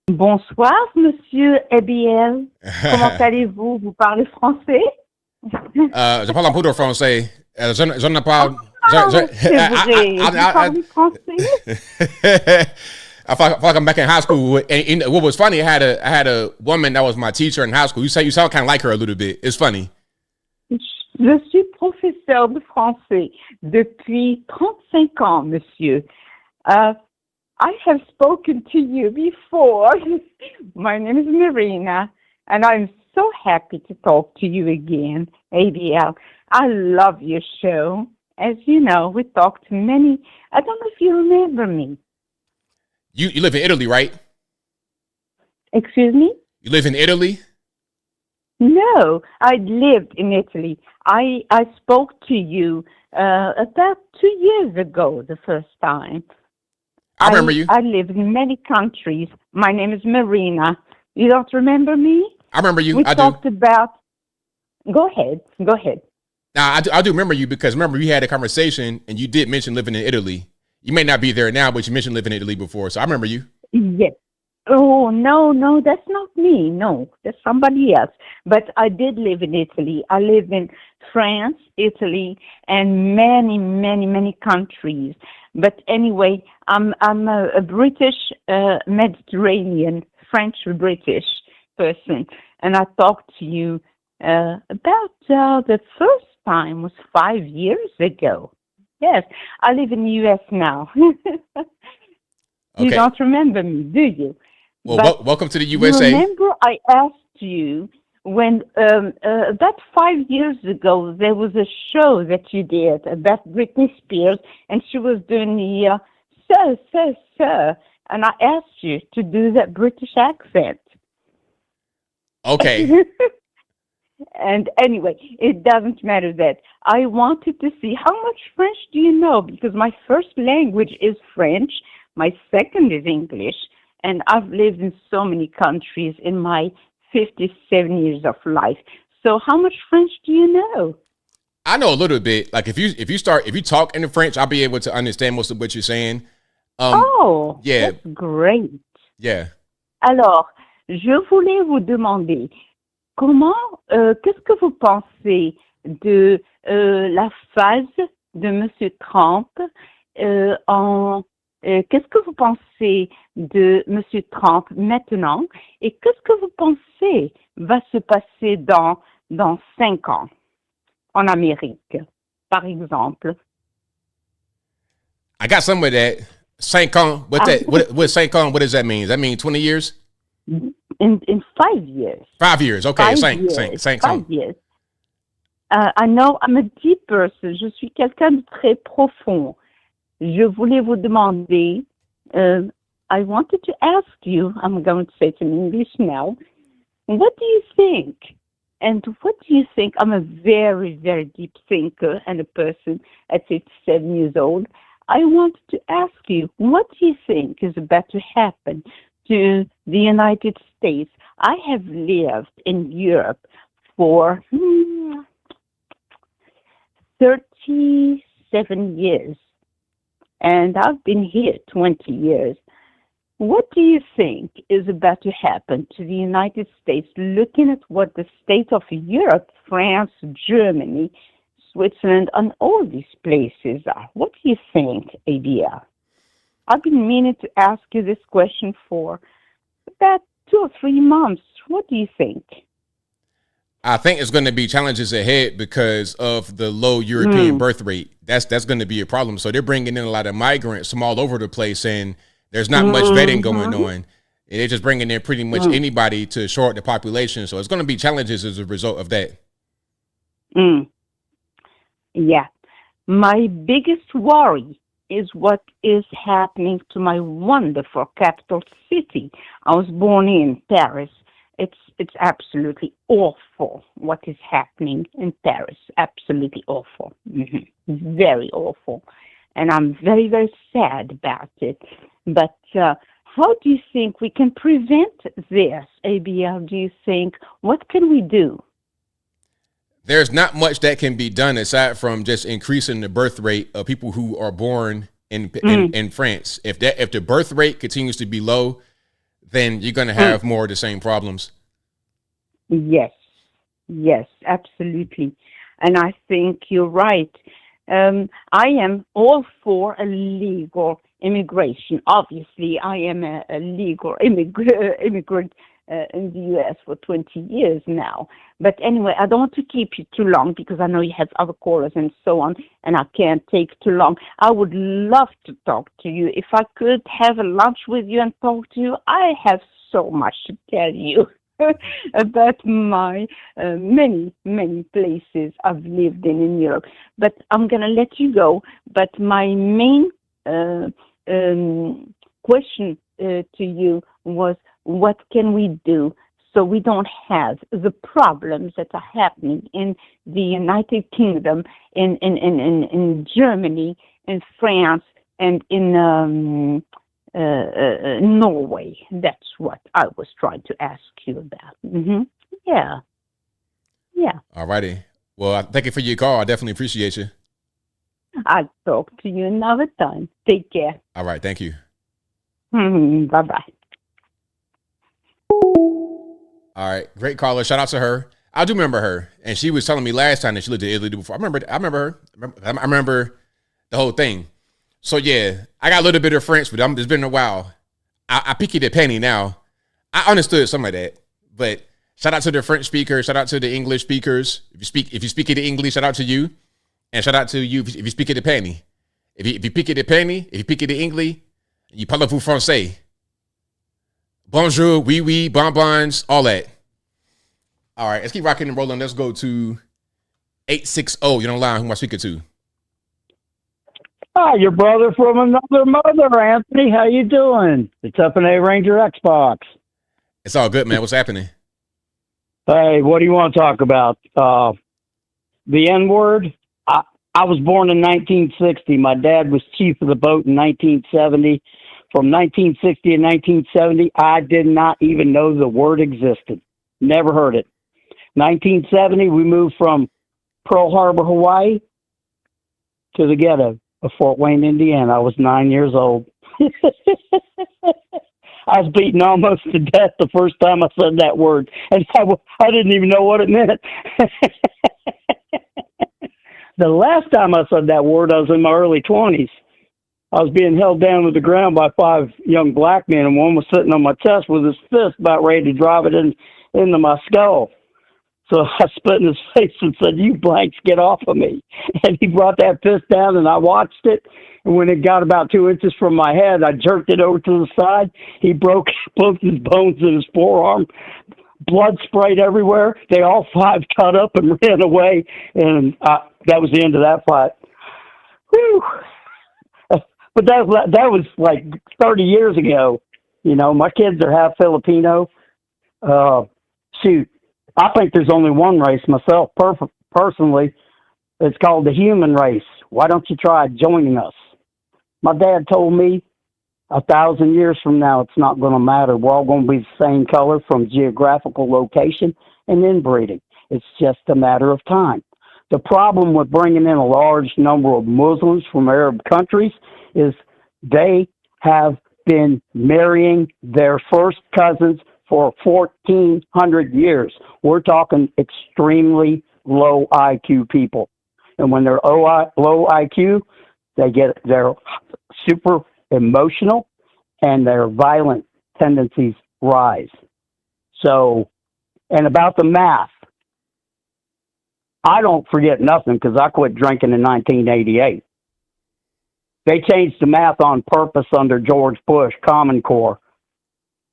Bonsoir, monsieur ABL. Comment allez-vous? Vous parlez français? Je parle un peu de français. Je ne parle. C'est vrai. Vous parlez français? I felt like I'm back in high school. And what was funny, I had a woman that was my teacher in high school. You sound kind of like her a little bit. It's funny. Je suis professeur de français depuis 35 ans, monsieur. I have spoken to you before. My name is Marina, and I'm so happy to talk to you again, ABL. I love your show. As you know, we talked to many. I don't know if you remember me. You live in Italy, right? Excuse me? You live in Italy? No, I lived in Italy. I spoke to you about 2 years ago the first time. I remember you. I live in many countries. My name is Marina. You don't remember me? I remember you. We I talked do. about... Go ahead. Now, I do remember you because remember we had a conversation and you did mention living in Italy. You may not be there now, but you mentioned living in Italy before, so I remember you. Yes. Oh, no, that's not me. No, that's somebody else. But I did live in Italy. I lived in France, Italy, and many, many, many countries. But anyway, I'm a British, Mediterranean, French-British person. And I talked to you about the first time was 5 years ago. Yes, I live in the U.S. now. You don't remember me, do you? Well, welcome to the USA. Remember I asked you when, about 5 years ago, there was a show that you did about Britney Spears, and she was doing the, sir, and I asked you to do that British accent. Okay. And anyway, it doesn't matter that. I wanted to see how much French do you know? Because my first language is French, my second is English, and I've lived in so many countries in my 57 years of life. So how much French do you know? I know a little bit. Like if you talk in French, I'll be able to understand most of what you're saying. Yeah. That's great. Yeah. Alors, je voulais vous demander qu'est-ce que vous pensez de la phase de Monsieur Trump qu'est-ce que vous pensez de Monsieur Trump maintenant et qu'est-ce que vous pensez va se passer dans 5 ans en Amérique, par exemple? I got some of that. 5 ans. What 5 ans? What does that mean? Does that mean 20 years? In 5 years. 5 years. Okay. 5 years. I know I'm a deep person. Je suis quelqu'un de très profond. Je voulais vous demander, I wanted to ask you, I'm going to say it in English now, what do you think? And what do you think? I'm a very, very deep thinker and a person at 57 years old. I wanted to ask you, what do you think is about to happen to the United States? I have lived in Europe for 37 years, and I've been here 20 years. What do you think is about to happen to the United States, looking at what the state of Europe, France, Germany, Switzerland, and all these places are? What do you think, ABL? I've been meaning to ask you this question for about 2 or 3 months. What do you think? I think it's going to be challenges ahead because of the low European birth rate. That's going to be a problem. So they're bringing in a lot of migrants from all over the place, and there's not much vetting going on. And they're just bringing in pretty much anybody to short the population. So it's going to be challenges as a result of that. Yeah. My biggest worry is what is happening to my wonderful capital city. I was born in Paris. It's absolutely awful what is happening in Paris. Absolutely awful. Very awful. And I'm very, very sad about it. But how do you think we can prevent this, ABL? Do you think, what can we do? There's not much that can be done aside from just increasing the birth rate of people who are born in France. If the birth rate continues to be low, then you're going to have more of the same problems. Yes, yes, absolutely. And I think you're right. I am all for a legal immigration. Obviously, I am a legal immigrant in the U.S. for 20 years now. But anyway, I don't want to keep you too long because I know you have other callers and so on, and I can't take too long. I would love to talk to you. If I could have a lunch with you and talk to you, I have so much to tell you about my many, many places I've lived in Europe. But I'm going to let you go. But my main question to you was, what can we do so we don't have the problems that are happening in the United Kingdom, in Germany, in France, and in Norway? That's what I was trying to ask you about. Yeah. Yeah. All righty. Well, thank you for your call. I definitely appreciate you. I'll talk to you another time. Take care. All right. Thank you. Bye-bye. All right. Great caller. Shout out to her. I do remember her. And she was telling me last time that she lived in Italy before. I remember her. I remember the whole thing. So, yeah, I got a little bit of French, but it's been a while. I pick it a penny now. I understood some of that. But shout out to the French speakers. Shout out to the English speakers. If you speak it in English, shout out to you. And shout out to you if you speak it a penny. If you pick it a penny, if you pick it in English, you parlez-vous français. Bonjour, oui, oui, bonbons, all that. All right, let's keep rocking and rolling. Let's go to 860. You're on the line. Who am I speaking to? Hi, your brother from another mother, Anthony. How you doing? It's up in A Ranger Xbox. It's all good, man. What's happening? Hey, what do you want to talk about? The N-word? I was born in 1960. My dad was chief of the boat in 1970. From 1960 to 1970, I did not even know the word existed. Never heard it. 1970, we moved from Pearl Harbor, Hawaii, to the ghetto of Fort Wayne, Indiana. I was 9 years old. I was beaten almost to death the first time I said that word, and I didn't even know what it meant. The last time I said that word, I was in my early 20s. I was being held down to the ground by 5 young black men, and one was sitting on my chest with his fist about ready to drive it into my skull. So I spit in his face and said, "You blanks, get off of me." And he brought that fist down, and I watched it. And when it got about 2 inches from my head, I jerked it over to the side. He broke both his bones in his forearm. Blood sprayed everywhere. They all 5 cut up and ran away. And that was the end of that fight. Whew. But that was like 30 years ago. You know, my kids are half Filipino. Shoot, I think there's only one race myself, personally. It's called the human race. Why don't you try joining us? My dad told me 1,000 years from now, it's not going to matter. We're all going to be the same color from geographical location and inbreeding. It's just a matter of time. The problem with bringing in a large number of Muslims from Arab countries is they have been marrying their first cousins for 1,400 years. We're talking extremely low IQ people. And when they're low IQ, they're super emotional and their violent tendencies rise. So, and about the math, I don't forget nothing because I quit drinking in 1988. They changed the math on purpose under George Bush, Common Core.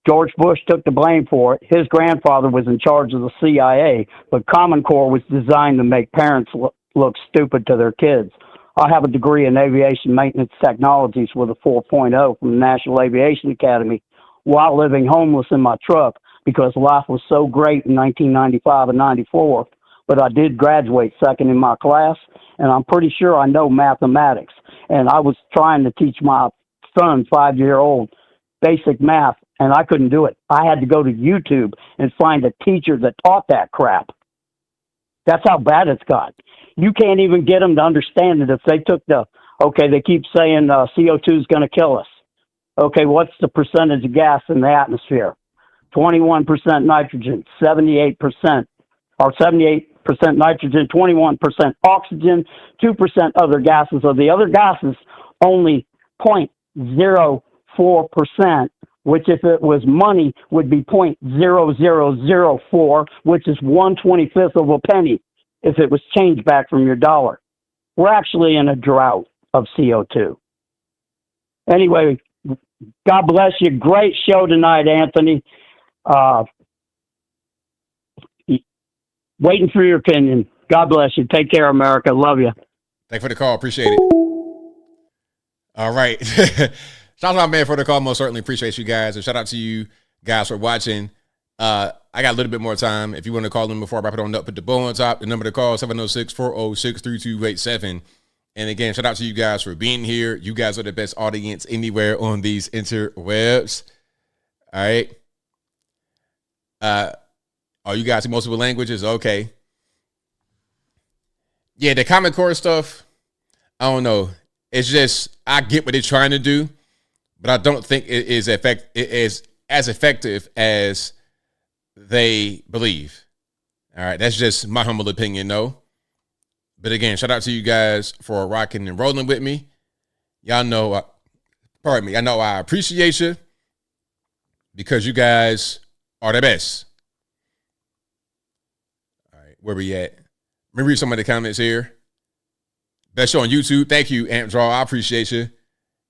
George Bush took the blame for it. His grandfather was in charge of the CIA, but Common Core was designed to make parents look stupid to their kids. I have a degree in aviation maintenance technologies with a 4.0 from the National Aviation Academy while living homeless in my truck because life was so great in 1995 and 94. But I did graduate second in my class, and I'm pretty sure I know mathematics. And I was trying to teach my son, 5-year-old, basic math, and I couldn't do it. I had to go to YouTube and find a teacher that taught that crap. That's how bad it's got. You can't even get them to understand it if they took they keep saying CO2 is going to kill us. Okay, what's the percentage of gas in the atmosphere? 21% nitrogen, 78%, or 78% nitrogen, 21% oxygen, 2% other gases. So the other gases only 0.04%, which if it was money would be 0.0004, which is 1/25th of a penny if it was changed back from your dollar. We're actually in a drought of CO2. Anyway, God bless you. Great show tonight, Anthony. Waiting for your opinion. God bless you. Take care, America. Love you. Thank you for the call. Appreciate it. All right. Shout out, man, for the call. Most certainly appreciate you guys. And shout out to you guys for watching. I got a little bit more time. If you want to call in before I wrap it on up, put the bow on top. The number to call, 706-406-3287. And again, shout out to you guys for being here. You guys are the best audience anywhere on these interwebs. All right. You guys see multiple languages? Okay. Yeah, the Common Core stuff, I don't know. It's just, I get what they're trying to do, but I don't think it is as effective as they believe. All right, that's just my humble opinion, though. But again, shout out to you guys for rocking and rolling with me. Y'all know, I know I appreciate you because you guys are the best. All right, where we at? Let me read some of the comments here. Best show on YouTube. Thank you, Amp Draw. I appreciate you.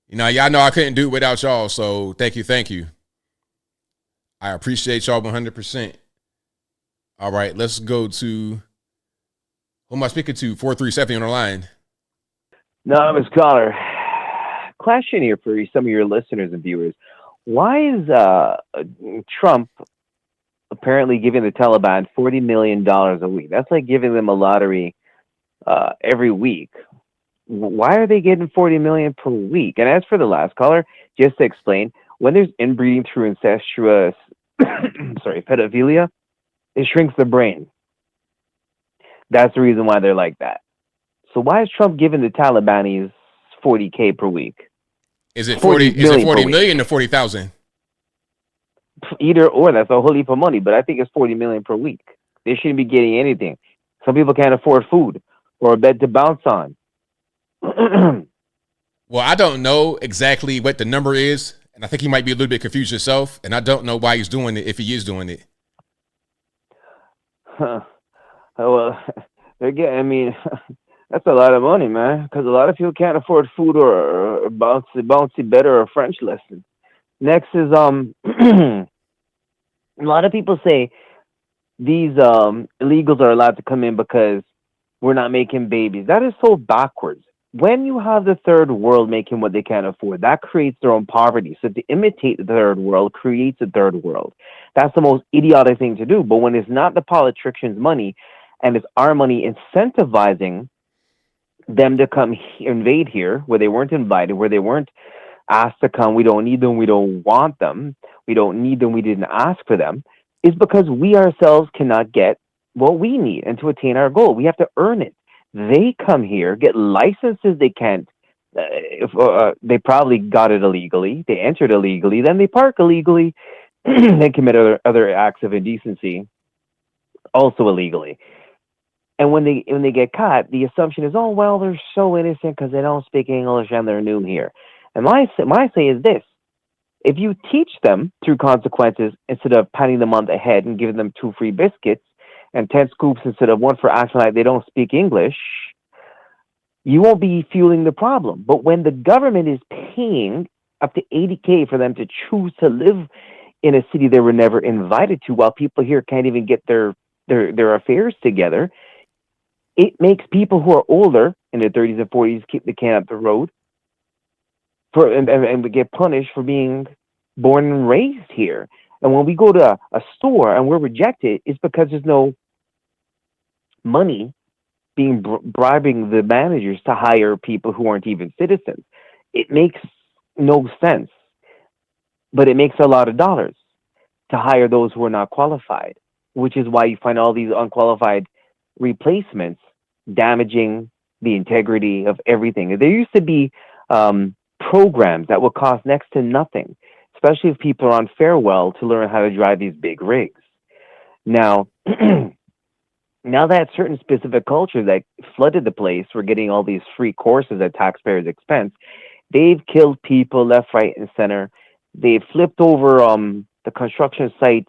You know, y'all know I couldn't do it without y'all, so thank you. I appreciate y'all 100%. All right, let's go to, who am I speaking to? 437 on the line. Anonymous caller. Question here for some of your listeners and viewers. Why is Trump apparently giving the Taliban $40 million a week? That's like giving them a lottery every week. Why are they getting $40 million per week? And as for the last caller, just to explain, when there's inbreeding through incestuous pedophilia, it shrinks the brain. That's the reason why they're like that. So why is Trump giving the Talibanis $40K per week? Is it 40 million or 40,000? Either or, that's a whole heap of money, but I think it's $40 million per week. They shouldn't be getting anything. Some people can't afford food or a bed to bounce on. Well, I don't know exactly what the number is, and I think he might be a little bit confused himself, and I don't know why he's doing it if he is doing it. Well, that's a lot of money, man, because a lot of people can't afford food or a bouncy bed or a French lesson. Next is a lot of people say these illegals are allowed to come in because we're not making babies. That is so backwards. When you have the third world making what they can't afford, that creates their own poverty. So to imitate the third world creates a third world. That's the most idiotic thing to do. But when it's not the politicians' money and it's our money incentivizing them to come invade here where they weren't invited, where they weren't asked to come, we don't need them, we don't want them, we don't need them, we didn't ask for them, is because we ourselves cannot get what we need and to attain our goal. We have to earn it. They come here, get licenses they can't, they probably got it illegally, they entered illegally, then they park illegally, then commit other acts of indecency, also illegally. And when they get caught, the assumption is, oh, well, they're so innocent because they don't speak English and they're new here. And my say is this: if you teach them through consequences instead of patting them on the head and giving them 2 free biscuits and 10 scoops instead of 1 for acting like they don't speak English, you won't be fueling the problem. But when the government is paying up to $80K for them to choose to live in a city they were never invited to, while people here can't even get their affairs together, it makes people who are older in their 30s and 40s keep the can up the road and we get punished for being born and raised here. And when we go to a store and we're rejected, it's because there's no money being bribing the managers to hire people who aren't even citizens. It makes no sense, but it makes a lot of dollars to hire those who are not qualified, which is why you find all these unqualified replacements damaging the integrity of everything. There used to be programs that will cost next to nothing, especially if people are on farewell to learn how to drive these big rigs. Now, now that certain specific cultures that flooded the place were getting all these free courses at taxpayers' expense, they've killed people left, right, and center. They've flipped over the construction site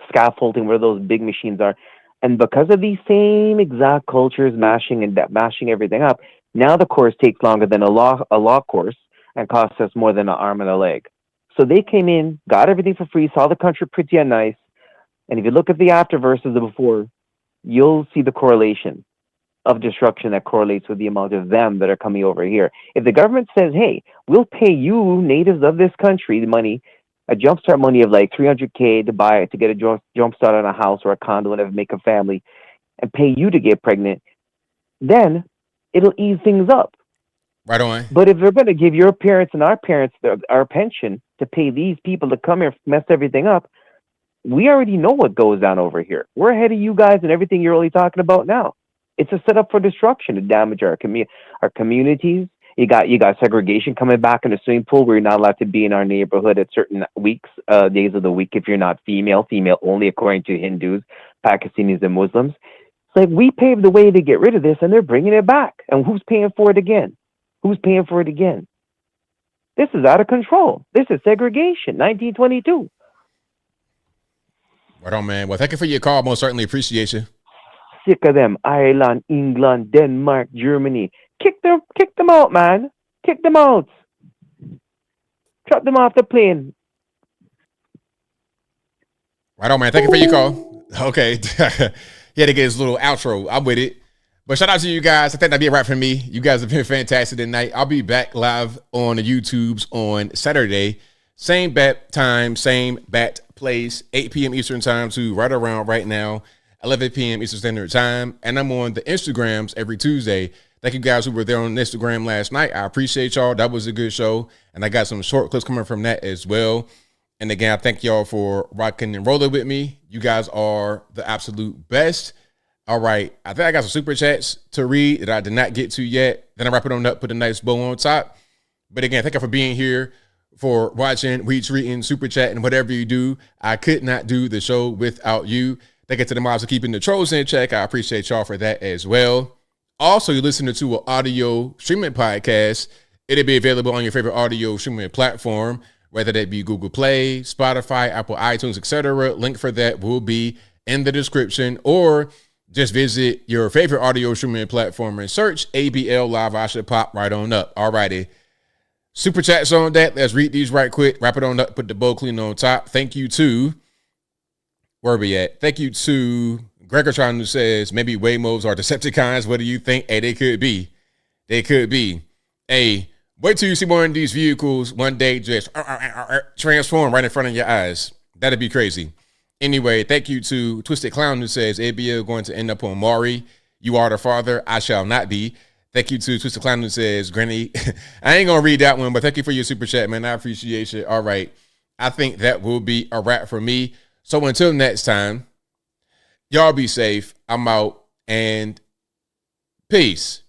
scaffolding where those big machines are. And because of these same exact cultures mashing everything up, now the course takes longer than a law course and costs us more than an arm and a leg. So they came in, got everything for free, saw the country pretty and nice. And if you look at the after versus the before, you'll see the correlation of destruction that correlates with the amount of them that are coming over here. If the government says, hey, we'll pay you natives of this country the money, a jumpstart money of like $300K to get a jumpstart on a house or a condo and make a family, and pay you to get pregnant, then it'll ease things up. Right on. But if they're going to give your parents and our parents our pension to pay these people to come here, mess everything up, we already know what goes down over here. We're ahead of you guys and everything you're only talking about now. It's a setup for destruction to damage our communities. You got segregation coming back in the swimming pool where you're not allowed to be in our neighborhood at certain days of the week if you're not female only according to Hindus, Pakistanis, and Muslims. It's like we paved the way to get rid of this and they're bringing it back. And who's paying for it again? Who's paying for it again? This is out of control. This is segregation, 1922. Right on, man. Well, thank you for your call. Most certainly appreciate you. Sick of them. Ireland, England, Denmark, Germany. Kick them out, man. Kick them out. Drop them off the plane. Right on, man. Thank you for your call. Okay. He had to get his little outro. I'm with it. But shout out to you guys. I think that'd be a wrap for me. You guys have been fantastic tonight. I'll be back live on the YouTubes on Saturday. Same bat time, same bat place, 8 p.m. Eastern time to right around right now, 11 p.m. Eastern Standard Time. And I'm on the Instagrams every Tuesday. Thank you guys who were there on Instagram last night. I appreciate y'all. That was a good show. And I got some short clips coming from that as well. And again, I thank y'all for rocking and rolling with me. You guys are the absolute best. All right. I think I got some super chats to read that I did not get to yet. Then I wrap it on up, put a nice bow on top. But again, thank you for being here, for watching, retweeting, super chat, and whatever you do. I could not do the show without you. Thank you to the moms for keeping the trolls in check. I appreciate y'all for that as well. Also, you're listening to an audio streaming podcast. It'll be available on your favorite audio streaming platform, whether that be Google Play, Spotify, Apple iTunes, etc. Link for that will be in the description, or just visit your favorite audio streaming platform and search ABL Live. I should pop right on up. All righty. Super chats on that. Let's read these right quick. Wrap it on up. Put the bow clean on top. Thank you to, where are we at? Thank you to Gregortron, who says maybe Waymos are Decepticons. What do you think? Hey, they could be. They could be. Hey, wait till you see one of these vehicles one day just transform right in front of your eyes. That'd be crazy. Anyway, thank you to Twisted Clown, who says ABL going to end up on Maury. You are the father. I shall not be. Thank you to Twisted Clown, who says Granny. I ain't going to read that one, but thank you for your super chat, man. I appreciate you. All right. I think that will be a wrap for me. So until next time, y'all be safe. I'm out, and peace.